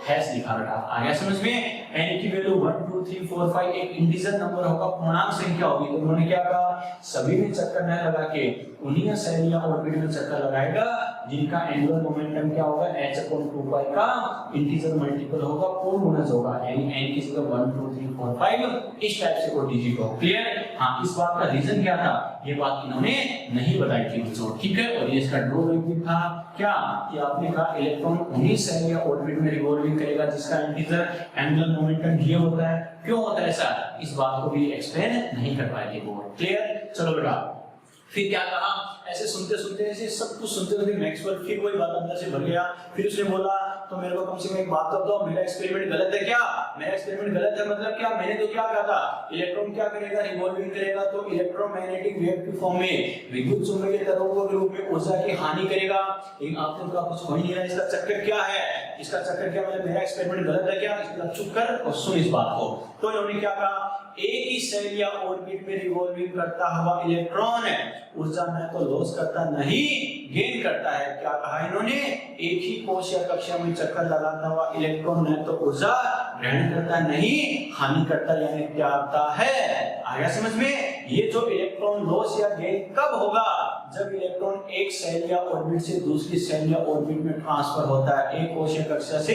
हैश लिखा बेटा, आ गया समझ में। n की वैल्यू 1 2 3 4 5 एक इंटीजर नंबर होगा, पूर्णांक संख्या होगी, तो उन्होंने क्या कहा, सभी में चक्कर न लगा के उन्हीं सेल या ऑर्बिट में चक्कर लगाएगा जिनका एंगुलर मोमेंटम क्या होगा, h/2 का इंटीजर मल्टीपल होगा, पूर्ण गुणज होगा, यानी n की जगह 1 2 3 4 5 इस टाइप से कोई डिजिट हो, क्लियर। हाँ, इस बात का रीजन क्या था, ये बात इन्होंने नहीं बताई थी बच्चों, ठीक है। और ये इसका ड्रॉबैक भी था क्या, कि आपने कहा इलेक्ट्रॉन उन्हीं सेल या ऑर्बिट में रिवॉल्विंग करेगा जिसका इंटीजर एंगुलर मोमेंटम ये होता है, क्यों होता है ऐसा, इस बात को भी एक्सप्लेन नहीं कर पाए थे वो, क्लियर। चलो बेटा, फिर क्या कहा, ऐसे सुनते सुनते ऐसे सब कुछ सुनते सुनते मैक्सवेल फिर वही बात अंदर से भर गया। फिर उसने बोला तो मेरे को कम से कम एक बात तो बताओ, मेरा एक्सपेरिमेंट गलत है क्या, मेरा एक्सपेरिमेंट गलत है मतलब क्या, मैंने तो क्या कहा था, इलेक्ट्रॉन क्या करेगा, रिवॉल्विंग करेगा तो इलेक्ट्रोमैग्नेटिक वेव के फॉर्म में विद्युत चुंबकीय तरंगों के रूप में ऊर्जा की हानि करेगा। लेकिन आपने कहा कुछ हो ही नहीं रहा, इसका चक्कर क्या है, इसका चक्कर क्या, मतलब मेरा एक्सपेरिमेंट गलत है क्या, इसका चुप कर और सुन इस बात को। तो इन्होंने क्या कहा, एक ही सेल या ऑर्बिट में रिवॉल्विंग करता हुआ इलेक्ट्रॉन ऊर्जा न तो लॉस करता नहीं गेन करता है। क्या कहा इन्होंने, एक ही कोश या कक्षा में चक्कर लगाता हुआ इलेक्ट्रॉन न तो ऊर्जा ग्रहण करता नहीं हानि करता यानी त्यागता है, आया समझ में। ये जो इलेक्ट्रॉन लॉस या गेन कब होगा, जब इलेक्ट्रॉन एक सेल या ऑर्बिट से दूसरी सेल या ऑर्बिट में ट्रांसफर होता है, एक कोश या कक्षा से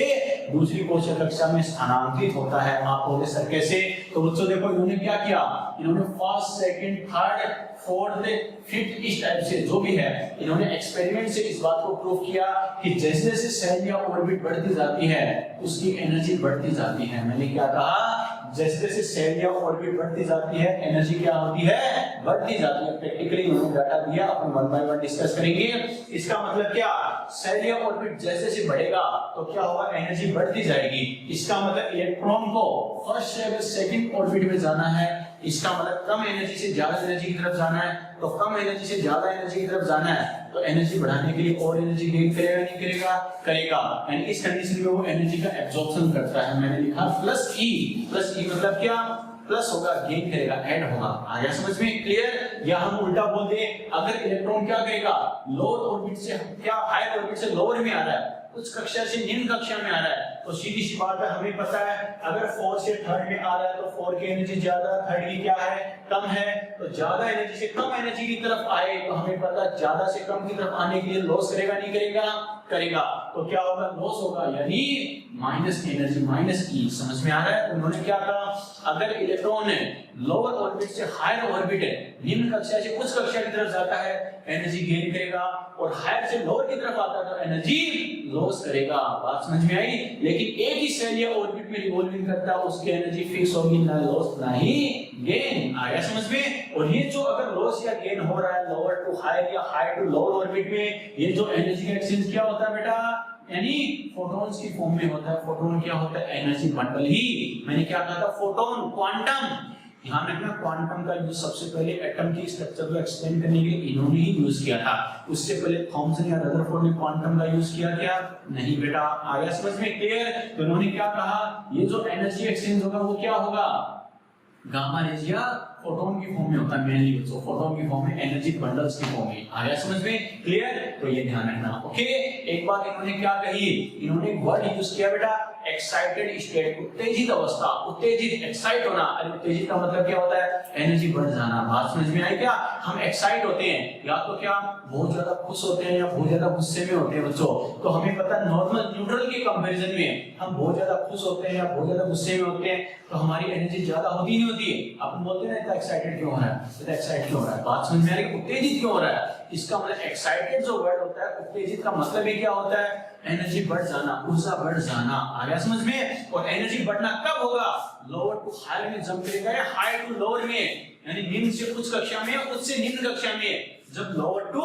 दूसरी कोश या कक्षा में स्थानांतरित होता है। आप बोले सर कैसे, तो बच्चों देखो इन्होंने क्या किया, इन्होंने first second third fourth fifth इस टाइप से जो भी है इन्होंने एक्सपेरिमेंट से इस बात को प्रूव किया कि जैसे जैसे सेल या ऑर्बिट बढ़ती जाती है उसकी एनर्जी बढ़ती जाती है। मैंने क्या कहा, जैसे जैसे सेल या ऑर्बिट बढ़ती जाती है एनर्जी क्या होती है, बढ़ती जाती है। प्रैक्टिकली इन्होंने डाटा दिया, अपन वन बाय वन डिस्कस करेंगे। इसका मतलब क्या, सेल या ऑर्बिट जैसे जैसे बढ़ेगा तो क्या होगा, एनर्जी बढ़ती जाएगी। इसका मतलब इलेक्ट्रॉन को फर्स्ट से सेकंड ऑर्बिट में जाना है, इसका मतलब कम एनर्जी से ज्यादा एनर्जी की तरफ जाना है, तो कम एनर्जी से ज्यादा एनर्जी की तरफ जाना है तो एनर्जी बढ़ाने के लिए और एनर्जी गेन करेगा नहीं करेगा, करेगा। एंड इस कंडीशन में वो एनर्जी का एब्जॉर्प्शन करता है। मैंने लिखा प्लस ई मतलब क्या, प्लस होगा, गेन करेगा, ऐड होगा, आ गया समझ में, क्लियर। या हम उल्टा बोल दे, अगर इलेक्ट्रॉन क्या करेगा, लोअर ऑर्बिट से क्या हायर ऑर्बिट से लोअर में आ रहा है, उच्च कक्षा से निम्न कक्षा में आ रहा है, तो सीधी सी बात है हमें पता है अगर 4 से थर्ड में आ रहा है तो 4 की एनर्जी ज्यादा, थर्ड की क्या है, कम है, तो ज्यादा एनर्जी से कम एनर्जी की तरफ आए तो हमें पता है ज्यादा से कम की तरफ आने के लिए लॉस करेगा नहीं करेगा, करेगा। तो क्या होगा, लॉस होगा, यानी माइनस एनर्जी माइनस ई, समझ में आ रहा है। उन्होंने क्या कहा, अगर इलेक्ट्रॉन लोअर ऑर्बिट से हायर ऑर्बिट निम्न कक्षा से उच्च कक्षा की तरफ जाता है एनर्जी गेन करेगा, और हायर से लोअर की तरफ आता है तो एनर्जी लॉस करेगा। बात समझ में आई। लेकिन एक ही सेल या ऑर्बिट में रिवॉल्विंग करता है उसकी एनर्जी फिक्स होगी, ना लॉस ना ही गेन, आया समझ में। और ये जो अगर लॉस या गेन हो रहा है लोअर टू हायर या हायर टू लोअर ऑर्बिट में, ये जो एनर्जी का एक्सचेंज क्या होता है बेटा, यानी फोटॉन्स की फॉर्म में होता है। फोटोन क्या होता है, एनर्जी बंडल ही। मैंने क्या कहा था, फोटोन, क्वांटम, ध्यान रखना क्वांटम का यूज सबसे पहले एटम की स्ट्रक्चर को एक्सप्लेन करने के लिए इन्होंने ही यूज किया था। उससे पहले थॉमसन या रदरफोर्ड ने क्वांटम का यूज किया क्या, नहीं बेटा, आया समझ में, क्लियर। तो इन्होंने क्या कहा, ये जो एनर्जी एक्सचेंज होगा वो क्या होगा, गामा रेज या फोटोन की फॉर्म में होता है मेनली, तो फोटोन की फॉर्म में, एनर्जी बंडल्स की फॉर्म में, आया समझ में, क्लियर। तो ये ध्यान रखना, ओके। एक बात इन्होंने क्या कही, इन्होंने वर्ड यूज किया बेटा एक्साइटेड स्टेट, उत्तेजित अवस्था, उत्तेजित, एक्साइट होना। अरे उत्तेजित का मतलब क्या होता है, एनर्जी बढ़ जाना। बात समझ में आई क्या, हम एक्साइट होते हैं या तो क्या बहुत ज्यादा खुश होते हैं या बहुत ज्यादा गुस्से में होते हैं बच्चों। तो हमें पता है नॉर्मल न्यूट्रल के कंपैरिजन में हम बहुत ज्यादा खुश होते हैं या बहुत ज्यादा गुस्से में होते हैं तो हमारी एनर्जी ज्यादा होती नहीं होती है। अपन बोलते हैं ना इतना एक्साइटेड क्यों हो रहा है, इतना एक्साइट क्यों हो रहा है। बात समझ में आ रही है, उत्तेजित क्यों हो रहा है। इसका मतलब एक्साइटेड जो वर्ड होता है, उत्तेजित का मतलब ही क्या होता है, एनर्जी बढ़ जाना, ऊर्जा बढ़ जाना, आ गया समझ में। और एनर्जी बढ़ना कब होगा, लोअर टू हायर में जंप करेगा या हायर टू लोअर में, यानी निम्न से उच्च कक्षा में, उच्च से निम्न कक्षा में। जब लोअर टू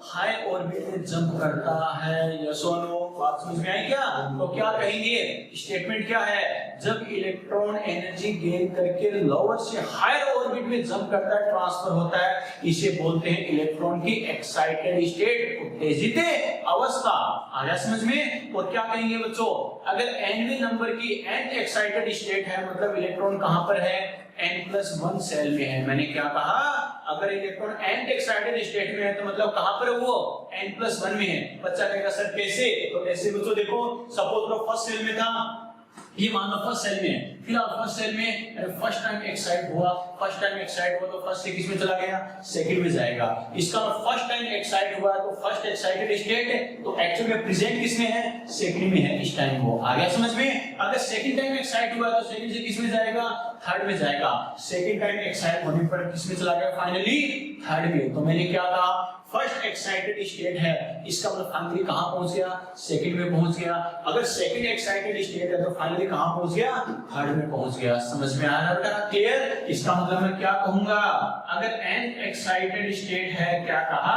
हाई ऑर्बिट में जंप करता है, यस और नो, बात समझ में आई क्या? तो क्या कहेंगे, स्टेटमेंट क्या है, जब इलेक्ट्रॉन एनर्जी गेन करके लोअर से हायर ऑर्बिट में जंप करता है, ट्रांसफर होता है, इसे बोलते हैं इलेक्ट्रॉन की एक्साइटेड स्टेट, उत्तेजित अवस्था। आया समझ में? और क्या कहेंगे बच्चों, अगर nवें नंबर की nth एक्साइटेड स्टेट है, मतलब इलेक्ट्रॉन कहां पर है, n+1 सेल में है। मैंने क्या कहा, अगर इलेक्ट्रॉन nth एक्साइटेड स्टेट में है तो मतलब कहां पर है वो, n+1 में है। बच्चा कहेगा सर कैसे? तो ऐसे बच्चों देखो, सपोज लो फर्स्ट सेल में था, ये मान लो फर्स्ट सेल में है, फिलहाल फर्स्ट सेल में फर्स्ट टाइम एक्साइट हुआ, फर्स्ट टाइम एक्साइट हुआ तो फर्स्ट से किस में चला गया, सेकंड में जाएगा। इसका मतलब फर्स्ट टाइम एक्साइट हुआ तो फर्स्ट एक्साइटेड स्टेट है, तो एक्चुअल में प्रेजेंट किस में है, सेकंड में है इस टाइम वो। आ गया समझ में? अगर सेकंड टाइम एक्साइट हुआ तो सेकंड से किस में जाएगा, थर्ड में जाएगा। सेकंड टाइम एक्साइट होने पर किस में चला गया, फाइनली थर्ड में। तो मैंने क्या कहा, फर्स्ट एक्साइटेड स्टेट है, इसका मतलब फाइनली कहां पहुंच गया, सेकंड में पहुंच गया। अगर सेकंड एक्साइटेड स्टेट है तो फाइनली कहां पहुंच गया, थर्ड में पहुंच गया। समझ में आ रहा है बेटा? क्लियर? इसका मतलब मैं क्या कहूंगा, अगर nth एक्साइटेड स्टेट है, क्या कहा,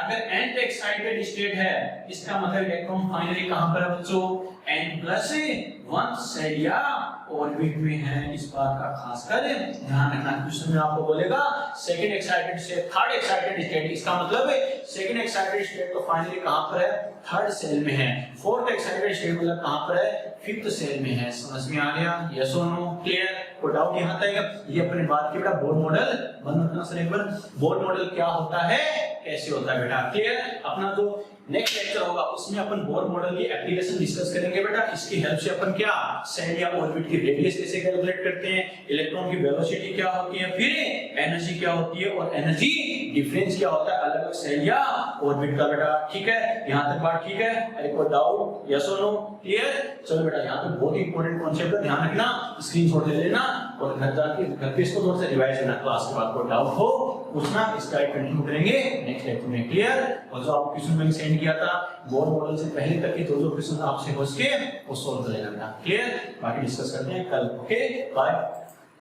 अगर nth एक्साइटेड स्टेट है, इसका मतलब इलेक्ट्रॉन फाइनली कहां पर है बच्चों, n+1 सेल या ऑर्बिट में है। इस बात का खासकर ध्यान रखना। क्वेश्चन में आपको बोलेगा second excited state, third excited state, इसका मतलब सेकंड एक्साइटेड स्टेट तो फाइनली कहां पर है, थर्ड सेल में है। फोर्थ एक्साइटेड स्टेट मतलब कहां पर है, फिफ्थ सेल में है। समझ में आ गया? यस और नो? क्लियर? कोई डाउट यहां तक? ये अपने बात की बेटा बोर मॉडल बंद रखना सर एक बार। बोर मॉडल क्या होता है, कैसे होता है बेटा? क्लियर? अपना जो नेक्स्ट लेक्चर होगा उसमें अपन बोर मॉडल की एप्लीकेशन डिस्कस करेंगे बेटा। इसकी हेल्प से अपन क्या, सेल या ऑर्बिट की रेडियस कैसे कैलकुलेट करते हैं, इलेक्ट्रॉन की वेलोसिटी क्या होती है, फिर एनर्जी क्या होती है और एनर्जी डिफरेंस क्या होता है अलग अलग सेल या ऑर्बिट का बेटा। ठीक है? यहां तक बात ठीक है? अरे कोई डाउट? यस और नो? क्लियर? चलो बेटा, यहां पे बहुत ही इंपॉर्टेंट कॉन्सेप्ट है, ध्यान रखना, स्क्रीनशॉट ले लेना और घर जाके घर पे इसको थोड़ा सा रिवाइज करना। क्लास के बाद कोई डाउट हो पूछना, इसका कंटिन्यू करेंगे नेक्स्ट लेक्चर में। क्लियर? और जो आपको क्वेश्चन मैंने सेंड किया था बोर मॉडल से पहले तक के जो क्वेश्चन आपसे हो सके वो सॉल्व कर लेना बेटा। क्लियर? बाकी डिस्कस करते हैं कल। Okay, bye.